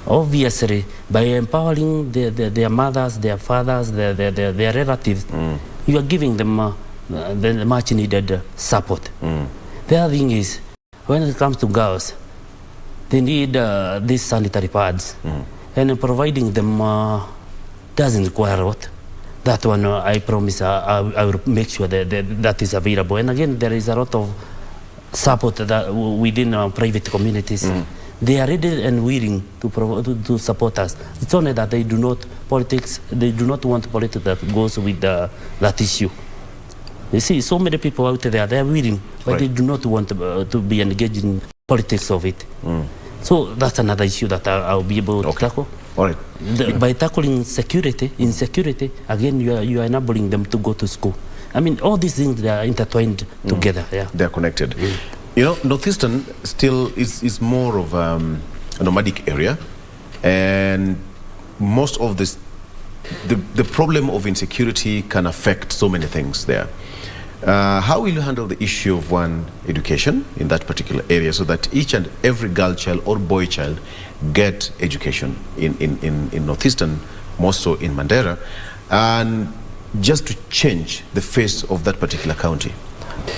Obviously, by empowering their mothers, their fathers, their relatives, you are giving them the much needed support. The other thing is, when it comes to girls, they need these sanitary pads, and providing them doesn't require a lot. That one, I promise, I will make sure that is available. And again, there is a lot of support that within private communities. They are ready and willing to support us. It's only that they do not want politics that goes with that issue. You see, so many people out there, they are willing, but they do not want to be engaged in politics of it. So that's another issue that I'll be able to tackle. All right. By tackling insecurity, again, you are enabling them to go to school. I mean, all these things, they are intertwined together. Yeah. They're connected. You know, Northeastern still is more of a nomadic area, and most of this, the problem of insecurity can affect so many things there. How will you handle the issue of education in that particular area, so that each and every girl child or boy child get education in Northeastern, more so in Mandera, and just to change the face of that particular county?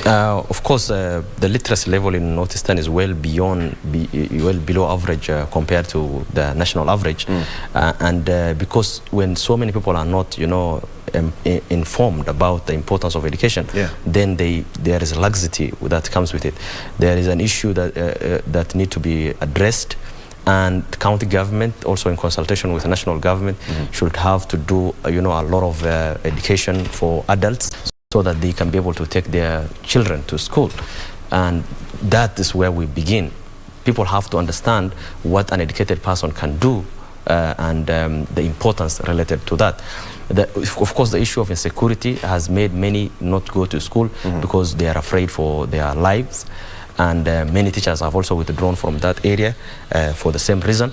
Of course, the literacy level in Northeastern is well below average compared to the national average, and because when so many people are not, informed about the importance of education, then there is a laxity that comes with it. There is an issue that need to be addressed, and county government, also in consultation with the national government, should have to do a lot of education for adults, so that they can be able to take their children to school. And that is where we begin. People have to understand what an educated person can do, and the importance related to that. Of course, the issue of insecurity has made many not go to school because they are afraid for their lives. And many teachers have also withdrawn from that area for the same reason.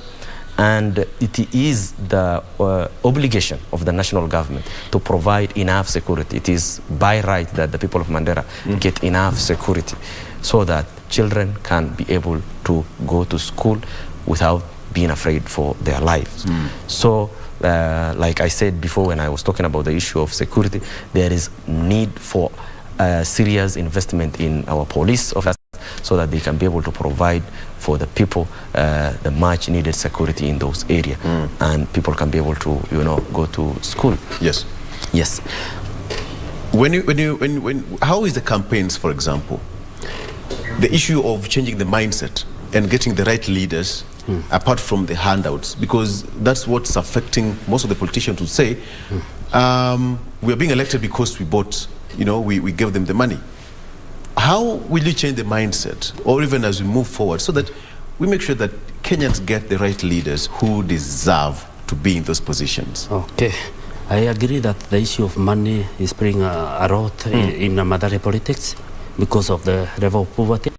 And it is the obligation of the national government to provide enough security. It is by right that the people of Mandera get enough security, so that children can be able to go to school without being afraid for their lives. So, like I said before when I was talking about the issue of security, there is need for serious investment in our police officers, so that they can be able to provide for the people the much needed security in those areas, and people can be able to go to school. Yes. How is the campaigns, for example, the issue of changing the mindset and getting the right leaders, apart from the handouts, because that's what's affecting most of the politicians who say we are being elected because we bought, we gave them the money. How will you change the mindset, or even as we move forward, so that we make sure that Kenyans get the right leaders who deserve to be in those positions? Okay, I agree that the issue of money is playing a role in Mathare politics because of the level of poverty,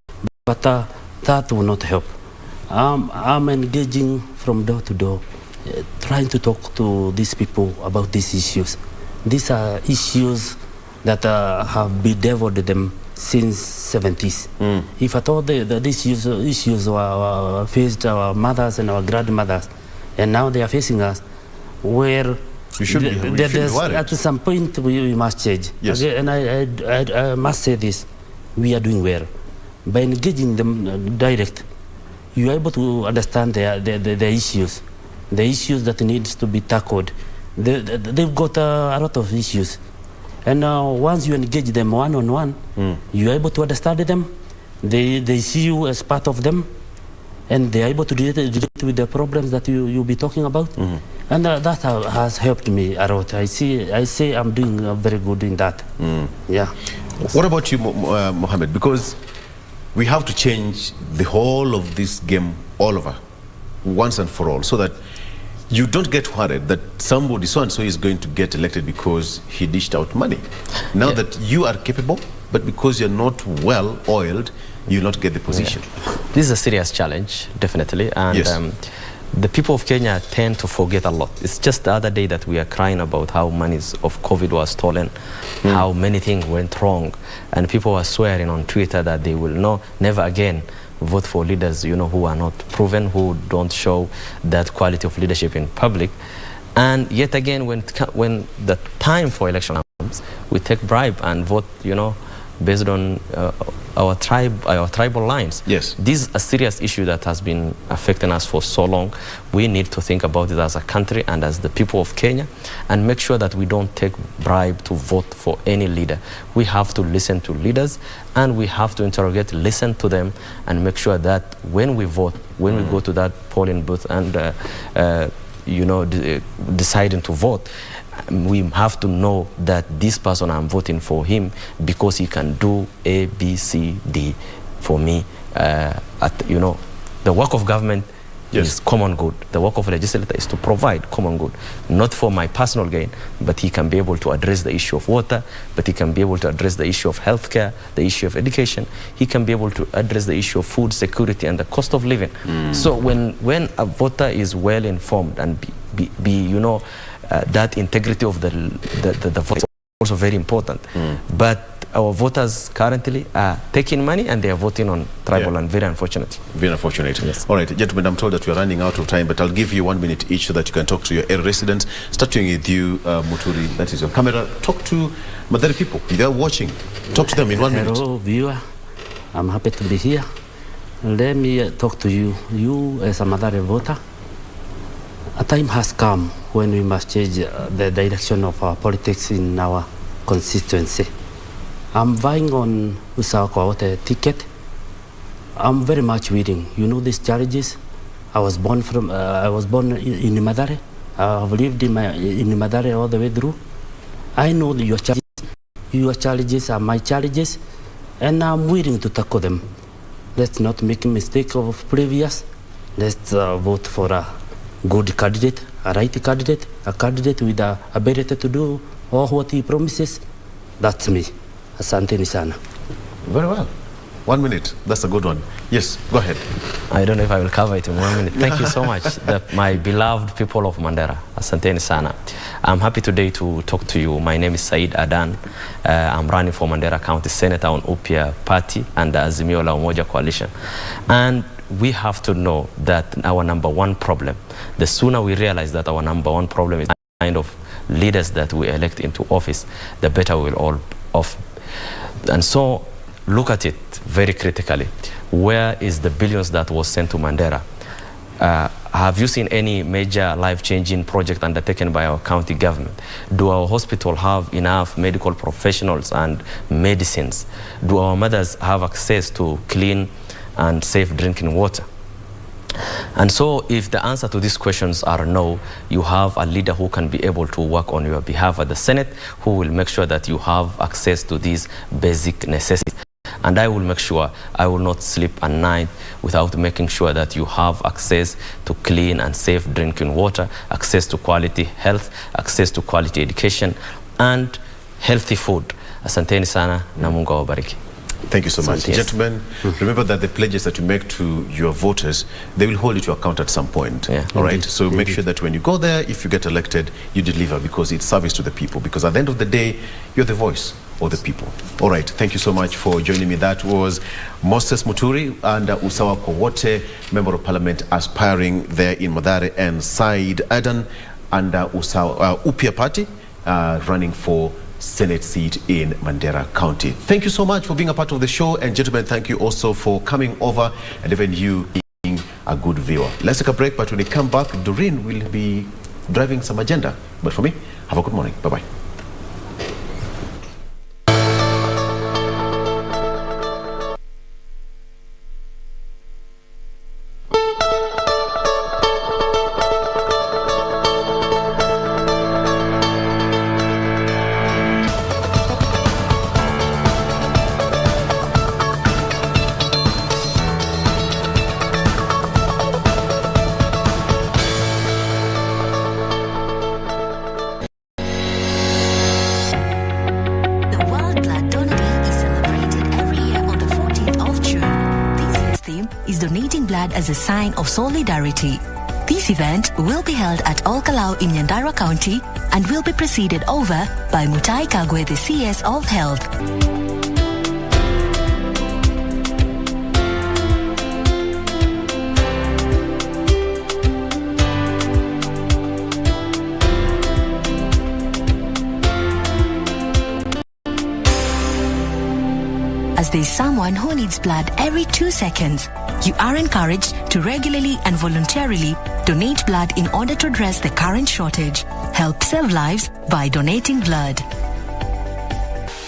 but that will not help. I'm engaging from door to door, trying to talk to these people about these issues. These are issues that have bedeviled them since 70s. If at all these issues were faced our mothers and our grandmothers, and now they are facing us, where at some point we must change. Yes. And I must say this, we are doing well. By engaging them direct, you are able to understand the issues that needs to be tackled. They've got a lot of issues. And once you engage them one-on-one, you are able to understand them. They see you as part of them, and they are able to relate with the problems that you'll be talking about. And that has helped me a lot. I say I'm doing very good in that. Yeah. What about you, Mohammed? Because we have to change the whole of this game all over, once and for all, so that you don't get worried that somebody so-and-so is going to get elected because he dished out money. Now that you are capable, but because you're not well-oiled, you'll not get the position. This is a serious challenge, definitely. And the people of Kenya tend to forget a lot. It's just the other day that we are crying about how monies of COVID was stolen, how many things went wrong, and people are swearing on Twitter that they will never again vote for leaders, who are not proven, who don't show that quality of leadership in public. And yet again, when the time for election comes, we take bribe and vote, based on our tribal lines. Yes. This is a serious issue that has been affecting us for so long. We need to think about it as a country and as the people of Kenya, and make sure that we don't take bribe to vote for any leader. We have to listen to leaders, and we have to interrogate, listen to them, and make sure that when we vote, when we go to that polling booth and deciding to vote, we have to know that this person, I'm voting for him because he can do A, B, C, D for me. The work of government is common good. The work of a legislator is to provide common good, not for my personal gain, but he can be able to address the issue of water, but he can be able to address the issue of healthcare, the issue of education. He can be able to address the issue of food security and the cost of living. So when a voter is well informed and that integrity of the vote is also very important. But our voters currently are taking money and they are voting on tribal, and very unfortunate. Very unfortunate. Yes. All right, gentlemen, I'm told that we are running out of time, but I'll give you 1 minute each so that you can talk to your area residents. Starting with you, Muturi, that is your camera. Talk to Mathare people. They are watching. Talk to them in 1 minute. Hello, viewer. I'm happy to be here. Let me talk to you. You as a Mathare voter, a time has come when we must change the direction of our politics in our constituency. I'm vying on Usawa Kwaote ticket. I'm very much willing. You know these challenges. I was born in Mathare. I've lived in Mathare all the way through. I know your challenges. Your challenges are my challenges, and I'm willing to tackle them. Let's not make a mistake of previous. Let's vote for a good candidate, a right candidate, a candidate with the ability to do all what he promises. That's me. Asante sana. Very well. 1 minute. That's a good one. Yes, go ahead. I don't know if I will cover it in 1 minute. Thank you so much, my beloved people of Mandera. Asante sana. I'm happy today to talk to you. My name is Said Adan. I'm running for Mandera County Senator on UPIA Party and the Azimio la Umoja Coalition. And we have to know that our number one problem, the sooner we realize that our number one problem is the kind of leaders that we elect into office, the better we'll all off. And so look at it very critically. Where is the billions that was sent to Mandera? Have you seen any major life-changing project undertaken by our county government? Do our hospital have enough medical professionals and medicines? Do our mothers have access to clean and safe drinking water? And so if the answer to these questions are no, you have a leader who can be able to work on your behalf at the Senate, who will make sure that you have access to these basic necessities. And I will make sure I will not sleep at night without making sure that you have access to clean and safe drinking water, access to quality health, access to quality education, and healthy food. Asanteni sana na Mungu awabariki. Thank you so much. Yes. Gentlemen, remember that the pledges that you make to your voters, they will hold you to account at some point. All right? So make sure that when you go there, if you get elected, you deliver, because it's service to the people. Because at the end of the day, you're the voice of the people. All right. Thank you so much for joining me. That was Moses Muturi and Usawa Kwaote, Member of Parliament aspiring there in Mathare, and Said Adan and UPIA Party running for Senate seat in Mandera County. Thank you so much for being a part of the show, and gentlemen, thank you also for coming over, and even you being a good viewer. Let's take a break, but when we come back, Doreen will be driving some agenda. But for me, have a good morning. Bye-bye. As a sign of solidarity. This event will be held at Olkalau in Nyandarua County and will be presided over by Mutai Kagwe, the CS of Health. As there is someone who needs blood every 2 seconds, you are encouraged to regularly and voluntarily donate blood in order to address the current shortage. Help save lives by donating blood.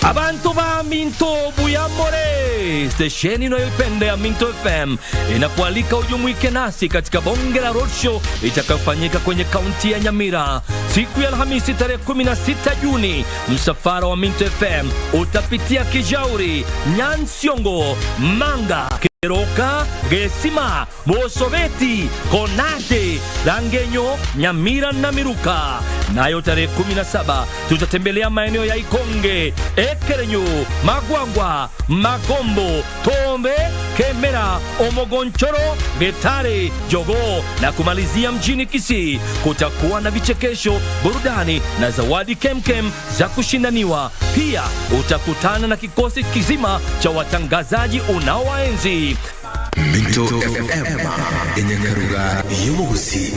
Abantu ba Minto Buyamore, stesheni unayoipenda ya Minto FM inakualika ujumuike nasi katika bonge la roadshow itakayofanyika kwenye kaunti ya Nyamira siku ya Alhamisi tarehe 16 Juni. Msafara wa Minto FM utapitia Kijauri, Nyansiongo, Manga, Keroka, Gesima, Mosoveti, Konate, Langenyo, Nyamira na Miruka. Nayo tarehe 17 tutatembelea maeneo ya Ikonge, Ekerenyo, Magwangwa, Magombo, Tombe, Kemera, Omogonchoro, Getare, Jogo na kumalizia mjini Kisii. Kutakuwa na vichekesho, burudani na zawadi kemkem za kushindaniwa. Pia utakutana na kikosi kizima cha watangazaji unaowaenzi. Minto FM yenye karuga y'umuguzi.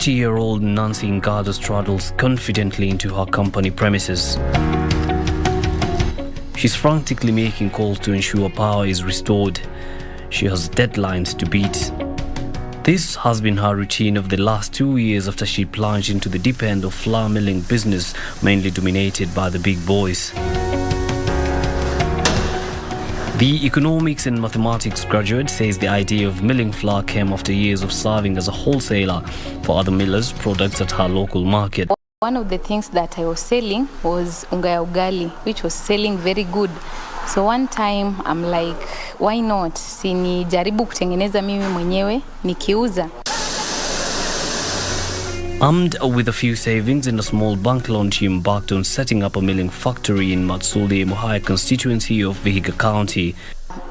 Year-old Nancy Ngado straddles confidently into her company premises. She's frantically making calls to ensure power is restored. She has deadlines to beat. This has been her routine of the last 2 years after she plunged into the deep end of flour milling business, mainly dominated by the big boys. The economics and mathematics graduate says the idea of milling flour came after years of serving as a wholesaler for other millers' products at her local market. One of the things that I was selling was unga ya ugali, which was selling very good. So one time I'm like, why not? Si nijaribu kutengeneza mimi mwenyewe nikiuza. Armed with a few savings and a small bank loan, she embarked on setting up a milling factory in Matsuli, Mohaya constituency of Vihiga County.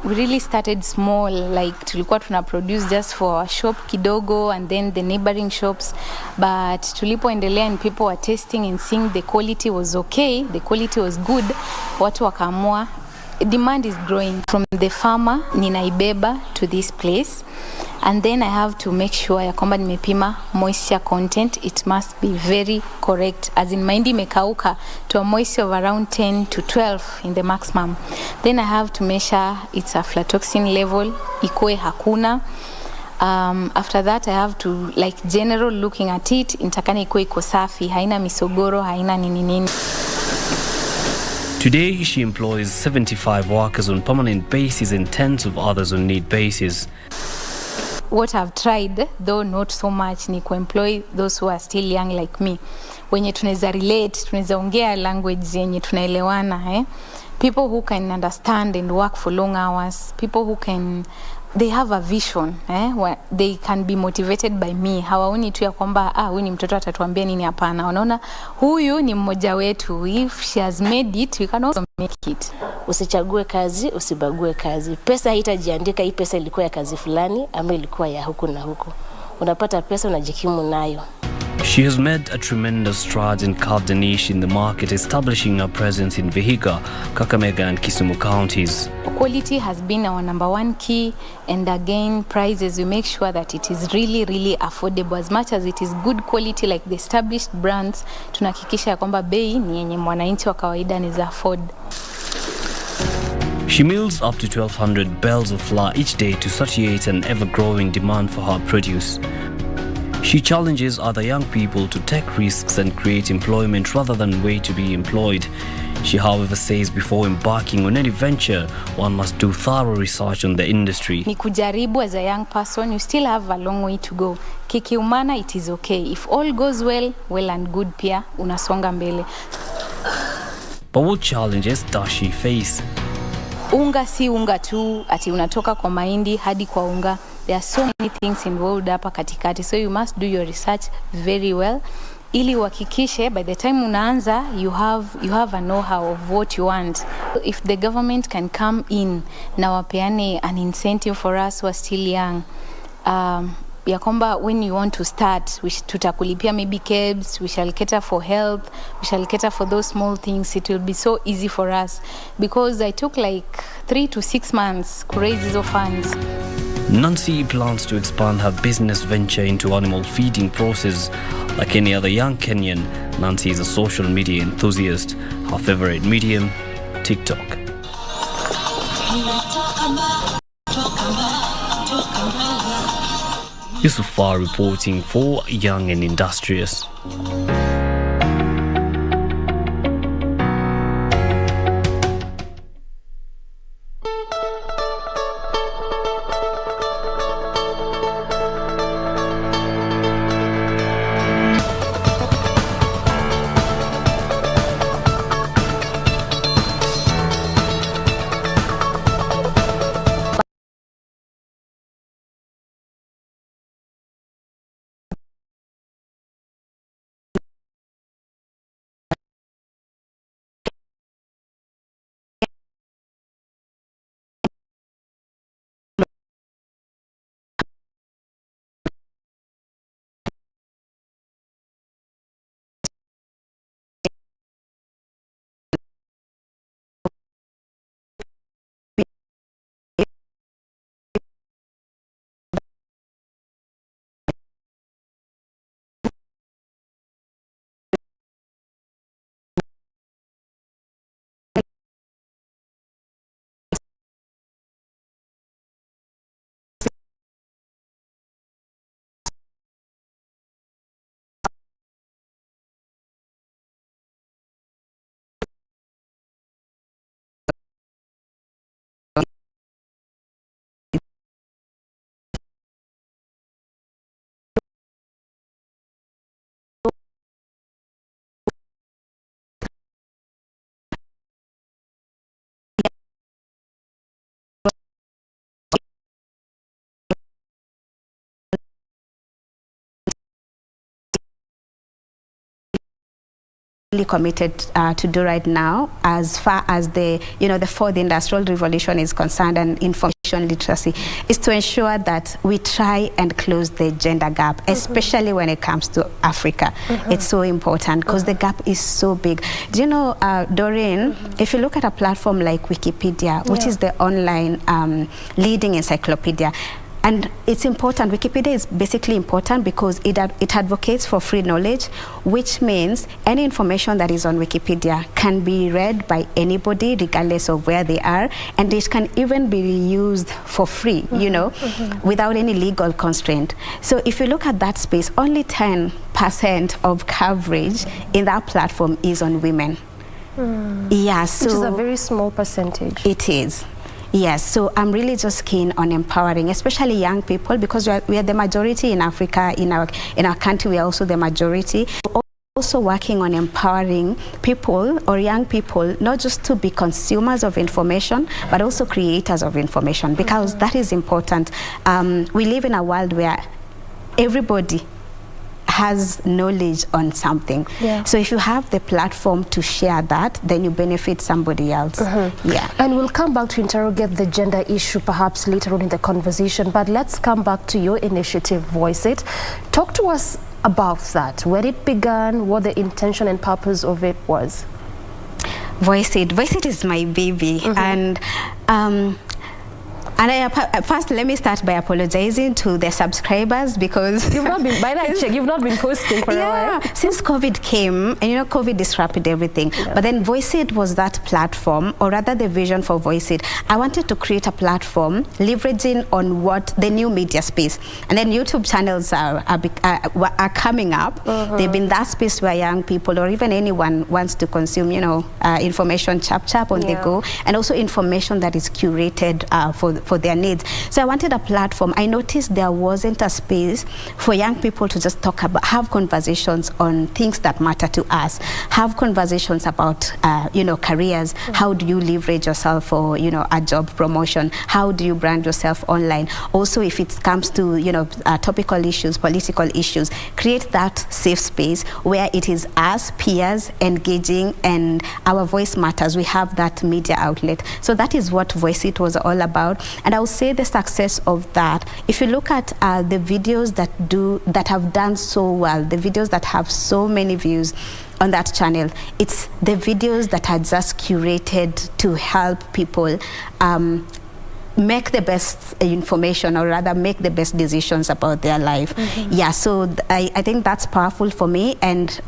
We really started small, like tulikuwa tuna produce just for our shop kidogo and then the neighboring shops. But tulipoendelea and people were tasting and seeing the quality was okay, the quality was good, watu wakaamua demand is growing from the farmer, ninaibeba to this place. And then I have to make sure ya kwamba nimepima moisture content. It must be very correct. As in mahindi imekauka to a moisture of around 10 to 12 in the maximum. Then I have to measure its aflatoxin level, ikoe hakuna. After that I have to like general looking at it, intakana ikoe iko safi, haina misogoro, haina nini. Today she employs 75 workers on permanent basis and tens of others on need basis. What I've tried, though not so much, ni kuemploy those who are still young like me. Wenye tunaweza relate, tunaweza ongea language zenye tunaelewana, People who can understand and work for long hours. People who can, they have a vision, where they can be motivated by me. Hawaoni tu ya kwamba huyu ni mtoto atatuambia nini, hapana. Wanaona huyu ni mmoja wetu. If she has made it, we can also make it. Usichague kazi, usibague kazi. Pesa haitajiandika hii pesa ilikuwa ya kazi fulani ama ilikuwa ya huku na huku. Unapata pesa unajikimu nayo. She has made a tremendous strides and carved a niche in the market, establishing her presence in Vihiga, Kakamega and Kisumu counties. Quality has been our number one key, and again, prices, we make sure that it is really, really affordable. As much as it is good quality like the established brands, tunahakikisha kwamba bei ni yenye mwananchi wa kawaida anaweza afford. She mills up to 1,200 bales of flour each day to satiate an ever-growing demand for her produce. She challenges other young people to take risks and create employment rather than wait to be employed. She, however, says before embarking on any venture, one must do thorough research on the industry. Ni kujaribu as a young person, you still have a long way to go. Kikiumana, it is okay. If all goes well, well and good pia, unasonga mbele. But what challenges does she face? Unga si unga tu, ati unatoka kwa mahindi hadi kwa unga. There are so many things involved hapa katikati, so you must do your research very well. Ili uhakikishe by the time unaanza you have a know-how of what you want. If the government can come in na wapeane an incentive for us who are still young, ya kwamba when you want to start, tutakulipia maybe cabs, we shall cater for health, we shall cater for those small things. It will be so easy for us, because I took like 3 to 6 months to raise these funds. Nancy plans to expand her business venture into animal feeding process. Like any other young Kenyan, Nancy is a social media enthusiast. Her favorite medium, TikTok. Yusufar reporting for Young and Industrious. Committed to do right now, as far as the fourth industrial revolution is concerned, and information literacy is to ensure that we try and close the gender gap, especially when it comes to Africa. It's so important because the gap is so big. Do you know, Doreen, if you look at a platform like Wikipedia, which is the online leading encyclopedia, and it's important, Wikipedia is basically important because it advocates for free knowledge, which means any information that is on Wikipedia can be read by anybody regardless of where they are, and it can even be used for free, you know, without any legal constraint. So if you look at that space, only 10% of coverage in that platform is on women. Yeah, so which is a very small percentage. It is. Yes, so I'm really just keen on empowering, especially young people, because we are the majority in Africa. In our country, we are also the majority. Also working on empowering people or young people, not just to be consumers of information, but also creators of information, because that is important. We live in a world where everybody has knowledge on something. So if you have the platform to share that, then you benefit somebody else. Yeah. And we'll come back to interrogate the gender issue perhaps later on in the conversation, but let's come back to your initiative, Voice It. Talk to us about that, where it began, what the intention and purpose of it was. Voice It is my baby. And first, let me start by apologizing to the subscribers, because you've not been, by that check, you've not been posting for a while. Since COVID came, and you know, COVID disrupted everything. But then Voice It was that platform, or rather the vision for Voice It. I wanted to create a platform leveraging on what the new media space, and then YouTube channels are coming up. They've been that space where young people or even anyone wants to consume, you know, information chap on the go, and also information that is curated for their needs. So I wanted a platform. I noticed there wasn't a space for young people to just talk about, have conversations on things that matter to us, have conversations about, you know, careers. How do you leverage yourself for, you know, a job promotion? How do you brand yourself online? Also, if it comes to, you know, topical issues, political issues, create that safe space where it is us, peers, engaging, and our voice matters. We have that media outlet. So that is what Voice It was all about. And I would say the success of that, if you look at the videos that have done so well, the videos that have so many views on that channel, it's the videos that are just curated to help people make the best information, or rather make the best decisions about their life. Yeah, so I think that's powerful for me. And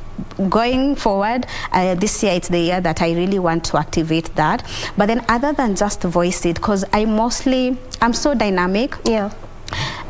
going forward, this year it's the year that I really want to activate that. But then other than just Voice It, because I'm so dynamic.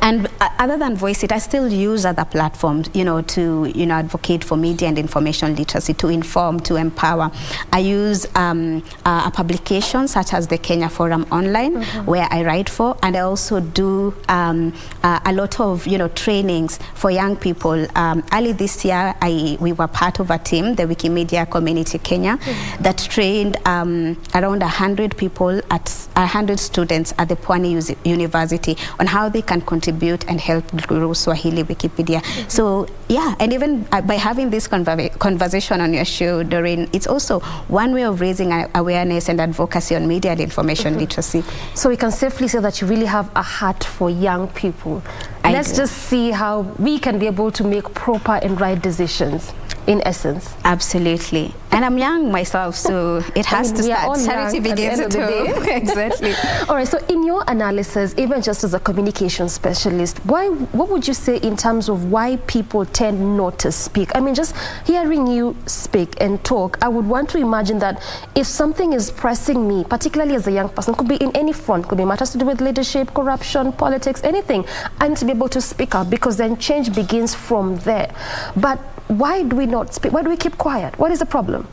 And other than Voice It, I still use other platforms, you know, to, you know, advocate for media and information literacy, to inform, to empower. I use a publication such as the Kenya Forum Online, where I write for, and I also do a lot of, you know, trainings for young people. Early this year, we were part of a team, the Wikimedia Community Kenya, that trained around 100 people, 100 students at the Pwani University on how they can contribute and help grow Swahili Wikipedia. So yeah, and even by having this conversation on your show, Doreen, it's also one way of raising awareness and advocacy on media and information literacy. So we can safely say that you really have a heart for young people. Let's just see how we can be able to make proper and right decisions, in essence. Absolutely. And I'm young myself, so it has to start. Charity begins at home. Exactly. All right, so in your analysis, even just as a communication specialist, what would you say in terms of why people tend not to speak? I mean, just hearing you speak and talk, I would want to imagine that if something is pressing me, particularly as a young person, could be in any front, could be matters to do with leadership, corruption, politics, anything, I need to be able to speak up, because then change begins from there. But why do we not speak? Why do we keep quiet? What is the problem?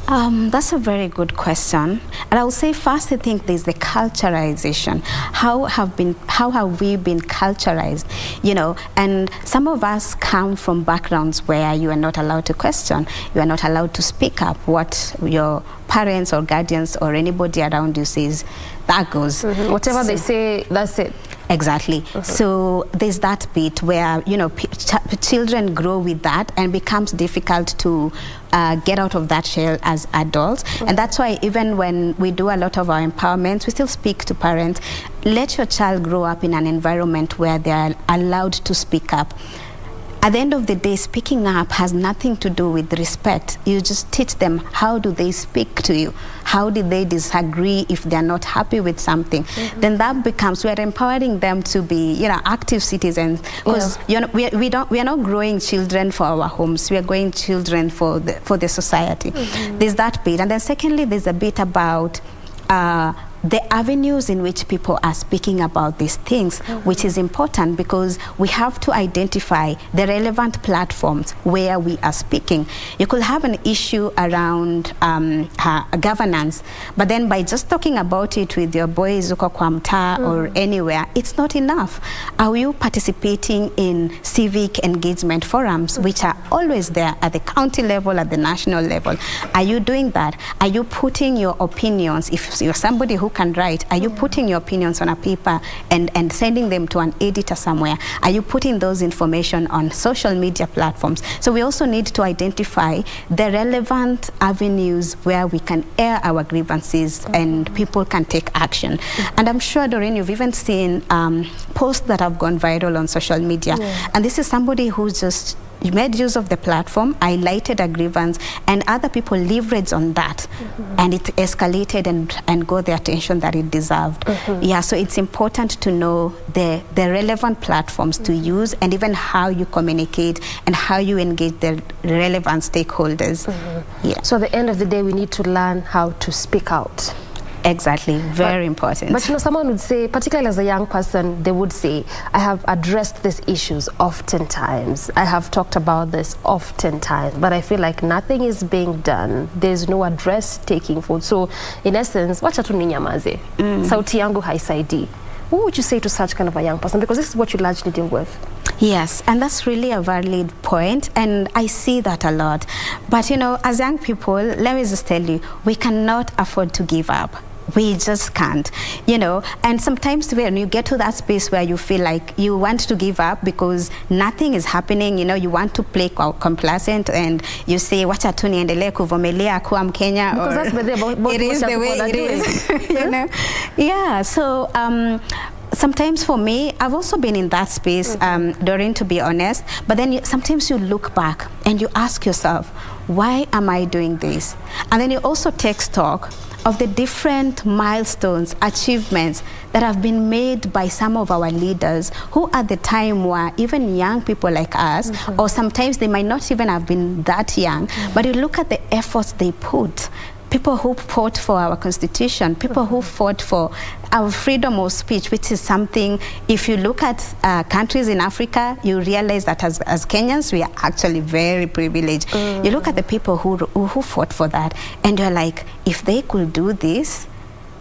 That's a very good question. And I will say first, I think there's the culturalization. How have we been culturalized? You know, and some of us come from backgrounds where you are not allowed to question, you are not allowed to speak up. What your parents or guardians or anybody around you says, that goes. Whatever they say, that's it. Exactly. So there's that bit where, you know, children grow with that and becomes difficult to get out of that shell as adults. And that's why even when we do a lot of our empowerment, we still speak to parents, let your child grow up in an environment where they are allowed to speak up. At the end of the day, speaking up has nothing to do with respect. You just teach them, how do they speak to you? How do they disagree if they're not happy with something? Then that becomes, we're empowering them to be, you know, active citizens. Because you know, we are not growing children for our homes. We are growing children for the society. There's that bit. And then secondly, there's a bit about the avenues in which people are speaking about these things, which is important because we have to identify the relevant platforms where we are speaking. You could have an issue around governance, but then by just talking about it with your boys or anywhere, it's not enough. Are you participating in civic engagement forums, which are always there at the county level, at the national level? Are you doing that? Are you putting your opinions, if you're somebody who can write, are you putting your opinions on a paper and sending them to an editor somewhere? Are you putting those information on social media platforms? So we also need to identify the relevant avenues where we can air our grievances and people can take action. And I'm sure, Doreen, you've even seen posts that have gone viral on social media. And this is somebody who just made use of the platform, highlighted a grievance, and other people leveraged on that, and it escalated and got the attention that it deserved. Yeah, so it's important to know the relevant platforms to use, and even how you communicate and how you engage the relevant stakeholders. Yeah. So at the end of the day, we need to learn how to speak out. Exactly, very important. But you know, someone would say, particularly as a young person, they would say, I have addressed these issues oftentimes. I have talked about this oftentimes, but I feel like nothing is being done. There's no address taking forward. So in essence, wacha tu ninyamaze. Sauti yangu haisaidii. What would you say to such kind of a young person? Because this is what you largely deal with. Yes, and that's really a valid point, and I see that a lot. But you know, as young people, let me just tell you, we cannot afford to give up. We just can't, you know. And sometimes when you get to that space where you feel like you want to give up because nothing is happening, you know, you want to play complacent and you say, wacha tu niendelee kuvumilia kuwa Mkenya, because that's it is the way it is, you know. Yeah, so sometimes for me, I've also been in that space, Doreen, to be honest, but then sometimes you look back and you ask yourself, why am I doing this? And then you also take stock of the different milestones, achievements that have been made by some of our leaders who at the time were even young people like us, or sometimes they might not even have been that young, but you look at the efforts they put. People who fought for our constitution, people who fought for our freedom of speech, which is something, if you look at countries in Africa, you realize that as Kenyans, we are actually very privileged. You look at the people who fought for that, and you're like, if they could do this,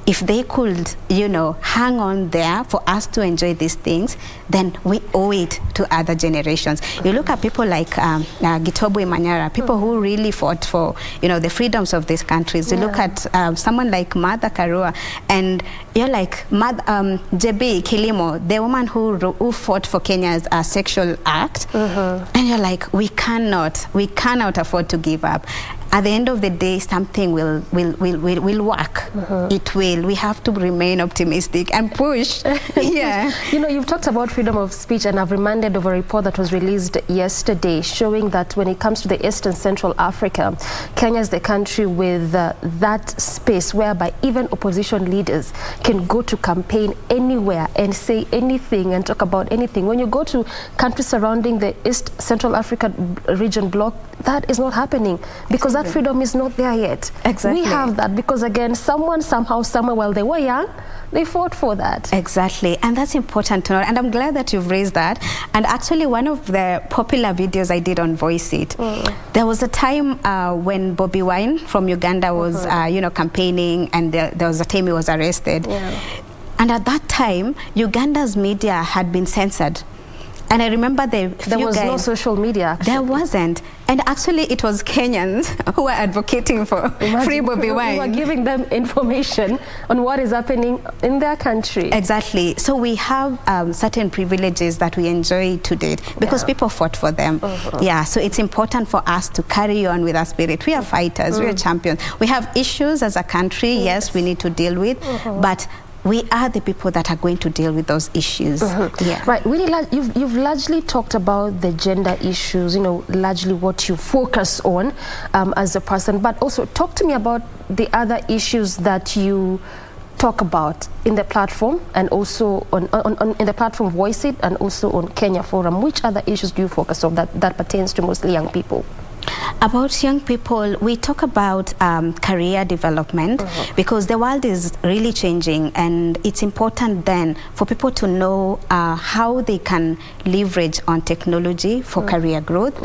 if they could, you know, hang on there for us to enjoy these things, then we owe it to other generations. You look at people like Gitobu Imanyara, people who really fought for, you know, the freedoms of these countries. You look at someone like Martha Karua, and you're like, JB Kilimo, the woman who fought for Kenya's sexual act, and you're like, we cannot afford to give up. At the end of the day, something will work. It will. We have to remain optimistic and push. Yeah. You know, you've talked about freedom of speech, and I've reminded of a report that was released yesterday showing that when it comes to the East and Central Africa, Kenya is the country with that space whereby even opposition leaders can go to campaign anywhere and say anything and talk about anything. When you go to countries surrounding the East Central Africa region bloc, that is not happening because that freedom is not there yet. Exactly. We have that because, again, someone, somehow, somewhere, while they were young, they fought for that. Exactly, and that's important to know, and I'm glad that you've raised that. And actually, one of the popular videos I did on Voice It, there was a time when Bobi Wine from Uganda was, you know, campaigning, and there was a time he was arrested. And at that time, Uganda's media had been censored. And I remember there was no social media. Actually. There wasn't. And actually, it was Kenyans who were advocating for free Bobi Wine. We were giving them information on what is happening in their country. Exactly. So we have certain privileges that we enjoy to date because people fought for them. Yeah, so it's important for us to carry on with our spirit. We are fighters, we are champions. We have issues as a country, yes, we need to deal with, but we are the people that are going to deal with those issues. Yeah. Right. Really, you've largely talked about the gender issues, you know, largely what you focus on as a person, but also talk to me about the other issues that you talk about in the platform and also in the platform Voice It and also on Kenya Forum. Which other issues do you focus on that pertains to mostly young people? About young people, we talk about career development because the world is really changing, and it's important then for people to know how they can leverage on technology for career growth.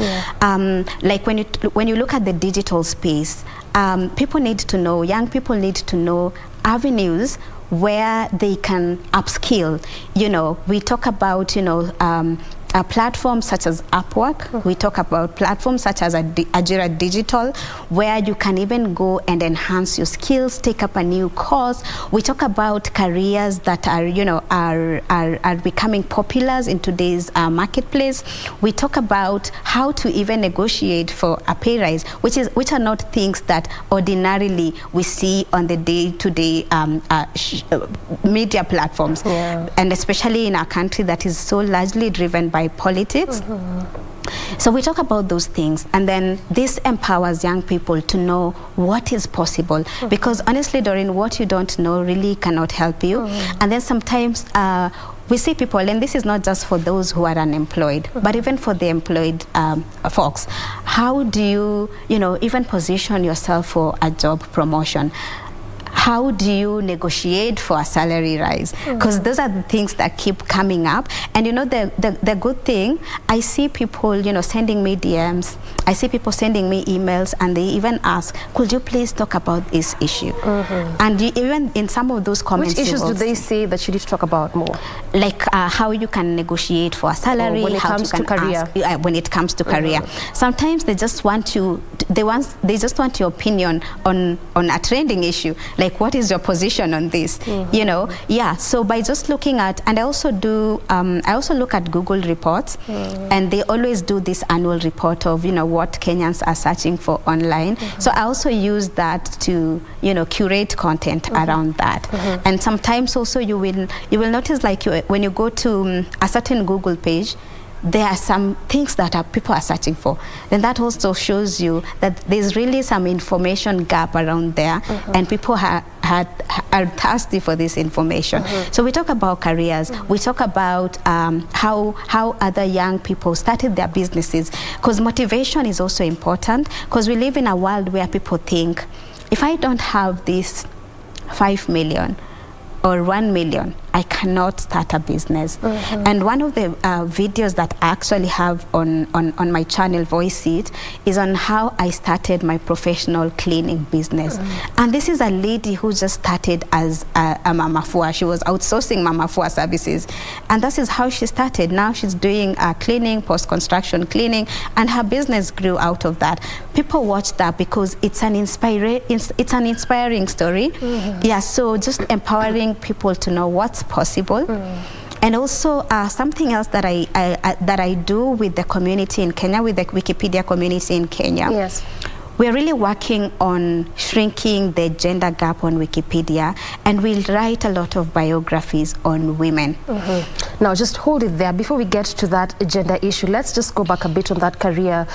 Like when you look at the digital space, people need to know, young people need to know avenues where they can upskill. You know, we talk about, you know, platforms such as Upwork. We talk about platforms such as Ajira Digital, where you can even go and enhance your skills, take up a new course. We talk about careers that are, you know, are becoming popular in today's marketplace. We talk about how to even negotiate for a pay rise, which are not things that ordinarily we see on the day-to-day media platforms, and especially in our country that is so largely driven by politics. So we talk about those things, and then this empowers young people to know what is possible, because honestly, Doreen, what you don't know really cannot help you. And then sometimes we see people, and this is not just for those who are unemployed, but even for the employed folks. How do you, you know, even position yourself for a job promotion? How do you negotiate for a salary rise? Because those are the things that keep coming up. And you know, the good thing, I see people, you know, sending me DMs. I see people sending me emails, and they even ask, could you please talk about this issue? And even in some of those comments, which issues do they say that you need to talk about more? Like how you can negotiate for a salary, when it comes to career. When it comes to career. Sometimes they just want you, they just want your opinion on a trending issue. Like, what is your position on this? You know, so by just looking at, and I also do, I also look at Google reports, and they always do this annual report of, you know, what Kenyans are searching for online. So I also use that to, you know, curate content around that. And sometimes also you will notice, like, when you go to a certain Google page, there are some things that people are searching for. Then that also shows you that there's really some information gap around there, and people are thirsty for this information. So we talk about careers. We talk about how other young people started their businesses, because motivation is also important, because we live in a world where people think, if I don't have this 5 million or 1 million, I cannot start a business. And one of the videos that I actually have on my channel, Voice It, is on how I started my professional cleaning business. And this is a lady who just started as a mama fua. She was outsourcing mama fua services. And this is how she started. Now she's doing cleaning, post-construction cleaning, and her business grew out of that. People watch that because it's an inspiring story. So just empowering people to know what's possible. And also something else that I do with the community in Kenya, with the Wikipedia community in Kenya. We're really working on shrinking the gender gap on Wikipedia, and we'll write a lot of biographies on women. Now, just hold it there. Before we get to that gender issue, let's just go back a bit on that career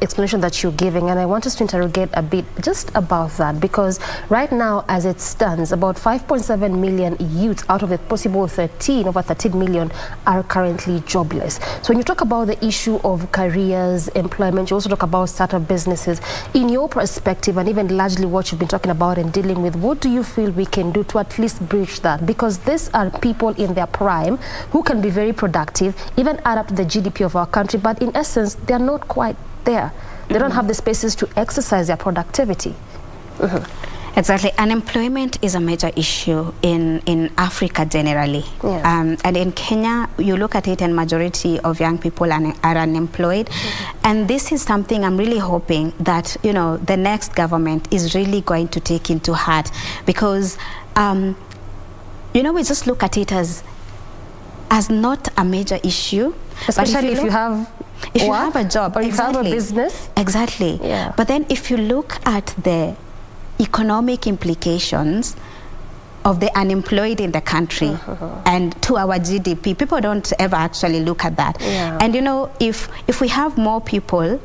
explanation that you're giving, and I want us to interrogate a bit just about that, because right now, as it stands, about 5.7 million youths out of the possible over 13 million are currently jobless. So when you talk about the issue of careers, employment, you also talk about startup businesses. In your perspective, and even largely what you've been talking about and dealing with, what do you feel we can do to at least bridge that? Because these are people in their prime who can be very productive, even add up to the GDP of our country, but in essence, they're not quite there. They don't have the spaces to exercise their productivity. Exactly. Unemployment is a major issue in Africa generally. Yeah. And in Kenya, you look at it and majority of young people are unemployed. And this is something I'm really hoping that, you know, the next government is really going to take into heart, because, you know, we just look at it as not a major issue. Especially if you have a job. Or if you have a business. Exactly. Yeah. But then if you look at the economic implications of the unemployed in the country and to our GDP, people don't ever actually look at that. Yeah. And you know, if we have more people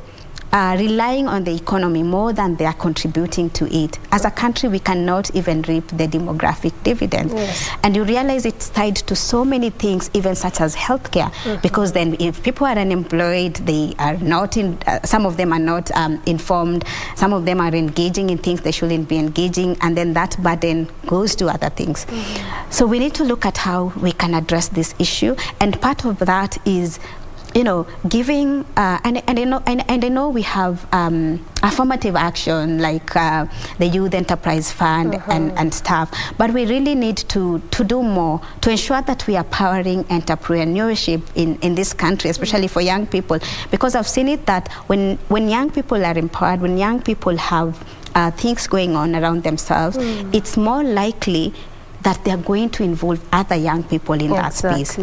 relying on the economy more than they are contributing to it, as a country we cannot even reap the demographic dividends. Yes. And you realize it's tied to so many things, even such as healthcare, because then if people are unemployed, they are not in, some of them are not informed, some of them are engaging in things they shouldn't be engaging, and then that burden goes to other things. So we need to look at how we can address this issue, and part of that is, you know, giving, and I know we have affirmative action like the Youth Enterprise Fund and stuff, but we really need to do more to ensure that we are powering entrepreneurship in this country, especially for young people, because I've seen it that when young people are empowered, when young people have things going on around themselves, it's more likely that they are going to involve other young people in that space.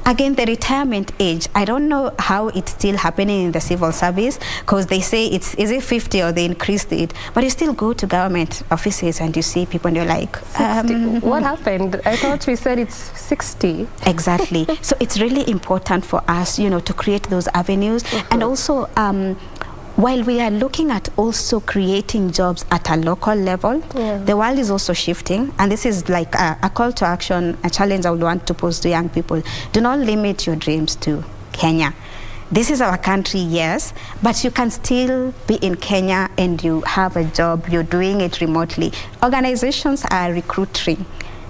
Again, the retirement age, I don't know how it's still happening in the civil service, because they say is it 50 or they increased it, but you still go to government offices and you see people and you're like, what happened? I thought we said it's 60. Exactly. So it's really important for us, you know, to create those avenues, and also while we are looking at also creating jobs at a local level, the world is also shifting, and this is like a call to action, a challenge I would want to pose to young people. Do not limit your dreams to Kenya. This is our country, yes, but you can still be in Kenya and you have a job, you're doing it remotely. Organizations are recruiting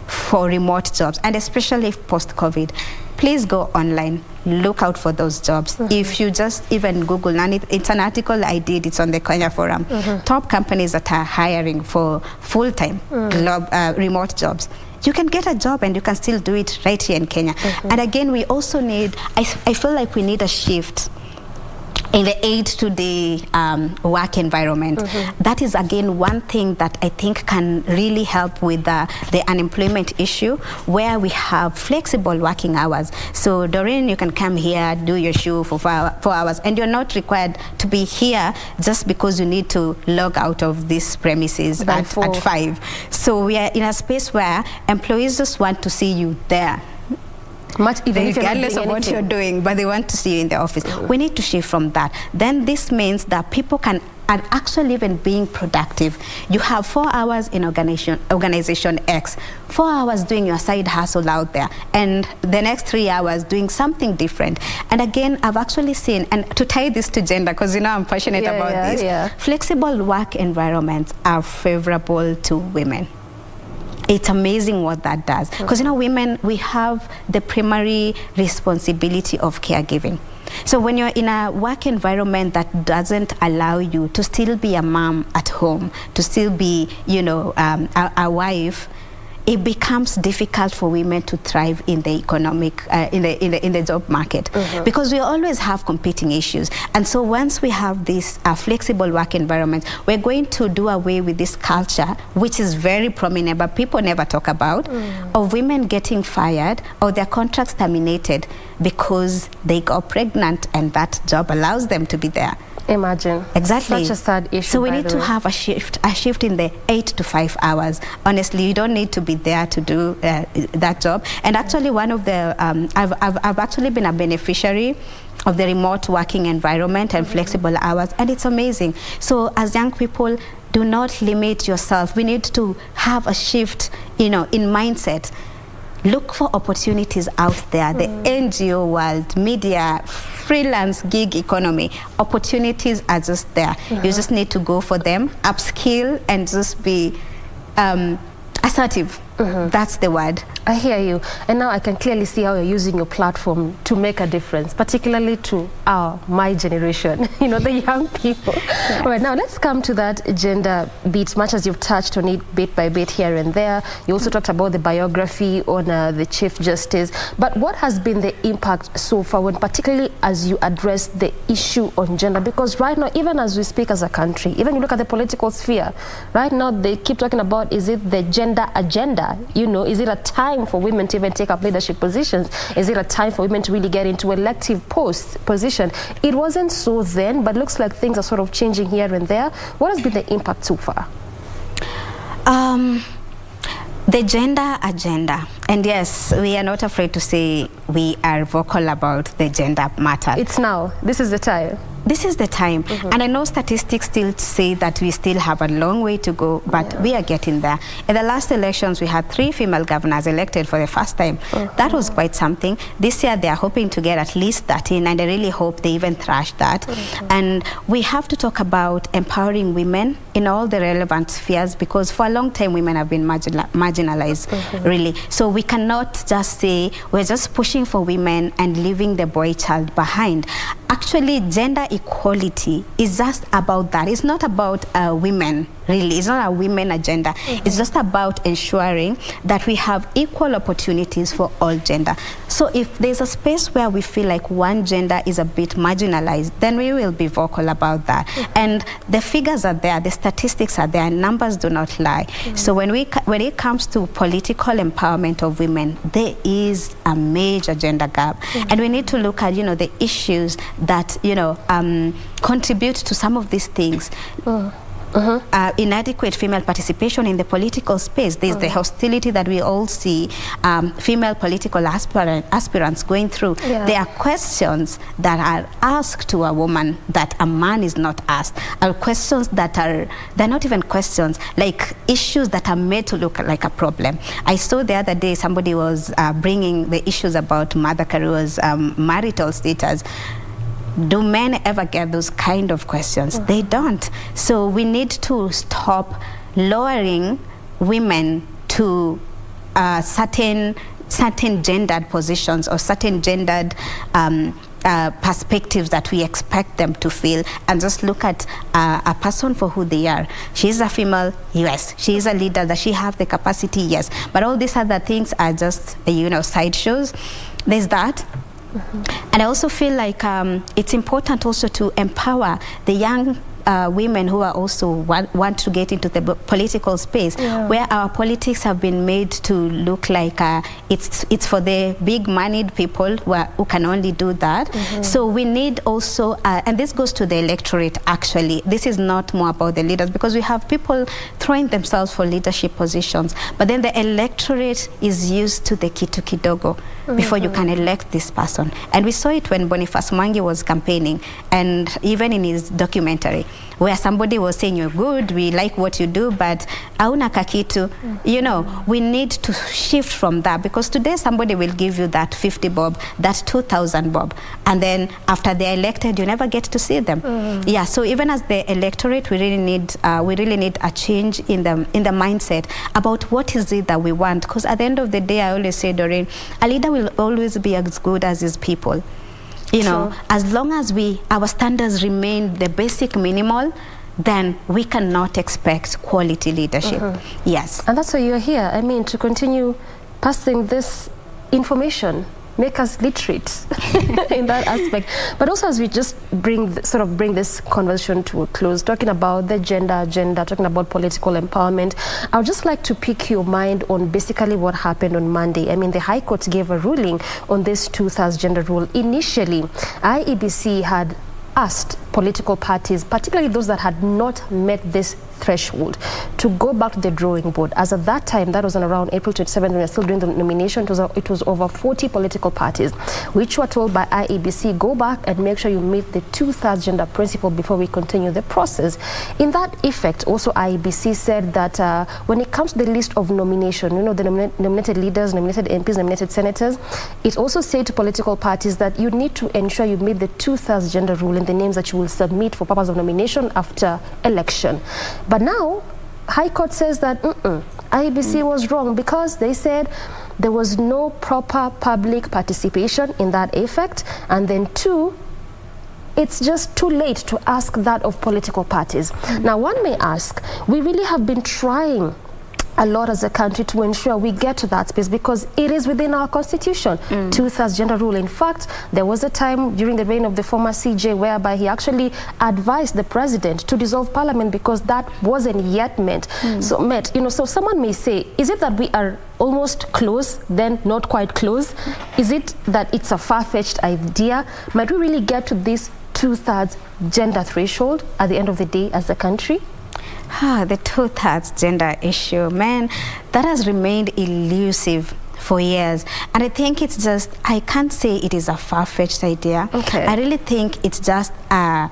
for remote jobs, and especially post-COVID. Please go online, look out for those jobs. If you just even Google, and it's an article I did, it's on the Kenya Forum, top companies that are hiring for full-time remote jobs. You can get a job and you can still do it right here in Kenya. And again, we also need, I feel like we need a shift in the 8-day work environment. That is again one thing that I think can really help with the unemployment issue, where we have flexible working hours. So Doreen, you can come here, do your show for 4 hours, and you're not required to be here just because you need to log out of these premises at 5. So we are in a space where employees just want to see you there. Regardless of what you're doing, but they want to see you in the office. We need to shift from that. Then this means that people are actually even being productive. You have 4 hours in organization X, 4 hours doing your side hustle out there, and the next 3 hours doing something different. And again, I've actually seen, and to tie this to gender, because you know I'm passionate about this, flexible work environments are favorable to women. It's amazing what that does, because you know, women, we have the primary responsibility of caregiving. So when you're in a work environment that doesn't allow you to still be a mom at home, to still be, you know, a wife, it becomes difficult for women to thrive in the economic, in the job market, because we always have competing issues. And so once we have this flexible work environment, we're going to do away with this culture, which is very prominent, but people never talk about, of women getting fired or their contracts terminated because they got pregnant and that job allows them to be there. Imagine. Exactly. Such a sad issue. So we need to have a shift in the 8 to 5 hours. Honestly, you don't need to be there to do that job. And actually, one of the I've actually been a beneficiary of the remote working environment and flexible hours, and it's amazing. So as young people, do not limit yourself. We need to have a shift, you know, in mindset. Look for opportunities out there, the NGO world, media, freelance gig economy. Opportunities are just there. You just need to go for them, upskill, and just be assertive. That's the word. I hear you. And now I can clearly see how you're using your platform to make a difference, particularly to my generation, you know, the young people. Yeah. All right, now let's come to that gender bit, much as you've touched on it bit by bit here and there. You also talked about the biography on the Chief Justice. But what has been the impact so far, when particularly as you address the issue on gender? Because right now, even as we speak as a country, even you look at the political sphere, right now they keep talking about, is it the gender agenda? You know, is it a time for women to even take up leadership positions? Is it a time for women to really get into elective position? It wasn't so then, but looks like things are sort of changing here and there. What has been the impact so far? The gender agenda, and yes, we are not afraid to say we are vocal about the gender matter. It's now. This is the time. This is the time. And I know statistics still say that we still have a long way to go, but we are getting there. In the last elections, we had 3 female governors elected for the first time. That was quite something. This year, they are hoping to get at least 13, and I really hope they even thrash that. And we have to talk about empowering women in all the relevant spheres, because for a long time, women have been marginalized, really. So we cannot just say we're just pushing for women and leaving the boy child behind. Actually, gender equality is just about that. It's not about women, really. It's not a women agenda. It's just about ensuring that we have equal opportunities for all gender. So if there's a space where we feel like one gender is a bit marginalized, then we will be vocal about that. And the figures are there, the statistics are there, and numbers do not lie. So when it comes to political empowerment of women, there is a major gender gap. And we need to look at, you know, the issues that, you know, contribute to some of these things. Inadequate female participation in the political space. There's the hostility that we all see female political aspirants going through. There are questions that are asked to a woman that a man is not asked. Are questions that they're not even questions, like issues that are made to look like a problem. I saw the other day somebody was bringing the issues about Mother Karua's marital status. Do men ever get those kind of questions? They don't. So we need to stop lowering women to certain gendered positions or certain gendered perspectives that we expect them to feel, and just look at a person for who they are. She's a female, yes. She is a leader, that she have the capacity, yes. But all these other things are just, you know, sideshows. There's that. And I also feel like it's important also to empower the young women who are also want to get into the political space, where our politics have been made to look like it's for the big moneyed people who can only do that. So we need also, and this goes to the electorate actually, this is not more about the leaders, because we have people throwing themselves for leadership positions, but then the electorate is used to the kitu kidogo before you can elect this person. And we saw it when Boniface Mwangi was campaigning, and even in his documentary, where somebody was saying, you're good, we like what you do, but auna kakitu. You know, we need to shift from that, because today somebody will give you that 50 bob, that 2,000 bob, and then after they're elected, you never get to see them. Yeah, so even as the electorate, we really need a change in the mindset about what is it that we want. Because at the end of the day, I always say, Doreen, a leader will always be as good as his people. You know, as long as our standards remain the basic minimal, then we cannot expect quality leadership. Yes. And that's why you're here. I mean, to continue passing this information, make us literate in that aspect. But also, as we just bring this conversation to a close, talking about the gender agenda, talking about political empowerment, I would just like to pick your mind on basically what happened on Monday. I mean, the High Court gave a ruling on this 2/3 gender rule. Initially, IEBC had asked political parties, particularly those that had not met this threshold, to go back to the drawing board. As at that time, that was on around April 27, when we were still doing the nomination, it was over 40 political parties, which were told by IEBC, go back and make sure you meet the 2/3 gender principle before we continue the process. In that effect, also IEBC said that when it comes to the list of nomination, you know, the nominated leaders, nominated MPs, nominated senators, it also said to political parties that you need to ensure you meet the 2/3 gender rule in the names that you will submit for purpose of nomination after election. But now, High Court says that IEBC was wrong, because they said there was no proper public participation in that effect, and then 2, it's just too late to ask that of political parties. Now, one may ask, we really have been trying a lot as a country to ensure we get to that space because it is within our constitution, 2/3 gender rule. In fact, there was a time during the reign of the former CJ whereby he actually advised the president to dissolve parliament because that wasn't yet met. So someone may say, is it that we are almost close, then not quite close? Is it that it's a far-fetched idea? Might we really get to this 2/3 gender threshold at the end of the day as a country? The 2/3 gender issue, man, that has remained elusive for years. And I think it's just, I can't say it is a far-fetched idea. I really think it's just a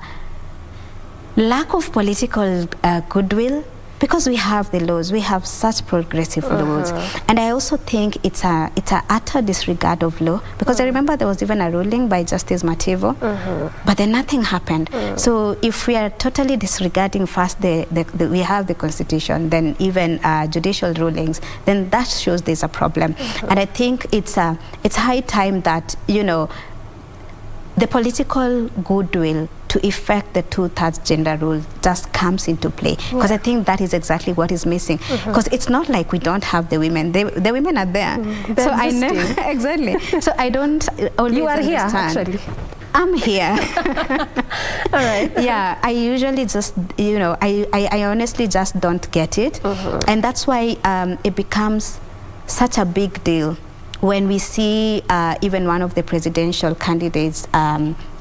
lack of political goodwill, because we have the laws, we have such progressive laws. And I also think it's a utter disregard of law, because I remember there was even a ruling by Justice Mativo, but then nothing happened. So if we are totally disregarding first we have the constitution, then even judicial rulings, then that shows there's a problem. And I think it's high time that, you know, the political goodwill to effect the 2/3 gender rule just comes into play, because I think that is exactly what is missing. Because it's not like we don't have the women; the women are there. So I know exactly. So I don't always You are understand. here, actually. I'm here. All right. Yeah, I usually just, you know, I honestly just don't get it, and that's why it becomes such a big deal when we see even one of the presidential candidates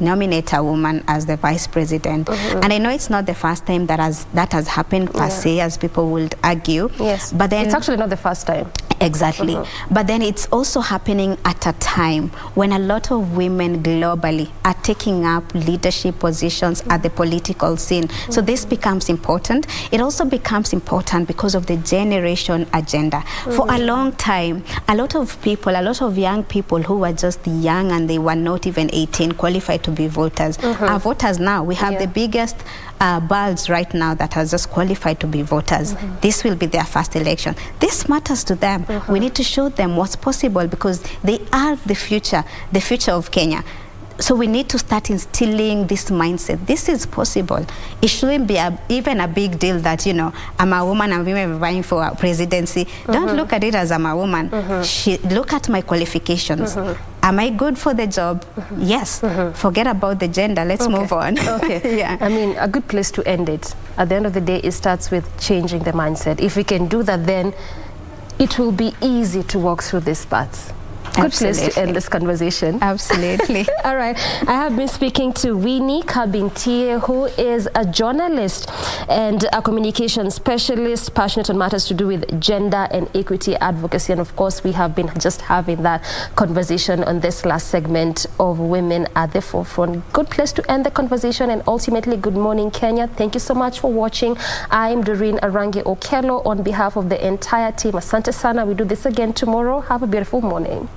nominate a woman as the vice president. And I know it's not the first time that has happened per se, as people would argue. Yes, but then it's actually not the first time. Exactly. But then it's also happening at a time when a lot of women globally are taking up leadership positions at the political scene. So this becomes important. It also becomes important because of the generation agenda. For a long time, a lot of people, a lot of young people who were just young and they were not even 18 qualified to be voters are voters now. We have the biggest bulge right now that has just qualified to be voters. This will be their first election. This matters to them. We need to show them what's possible, because they are the future of Kenya. So we need to start instilling this mindset. This is possible. It shouldn't be even a big deal that, you know, I'm a woman and women vying for a presidency. Don't look at it as I'm a woman. Look at my qualifications. Am I good for the job? Yes. Forget about the gender. Let's move on. Yeah. I mean, a good place to end it. At the end of the day, it starts with changing the mindset. If we can do that, then it will be easy to walk through this path. Good place to end this conversation. Absolutely. All right. I have been speaking to Winnie Kabintie, who is a journalist and a communication specialist, passionate on matters to do with gender and equity advocacy. And of course, we have been just having that conversation on this last segment of Women at the Forefront. Good place to end the conversation, and ultimately, good morning, Kenya. Thank you so much for watching. I'm Doreen Arange Okello on behalf of the entire team. Asante sana. We do this again tomorrow. Have a beautiful morning.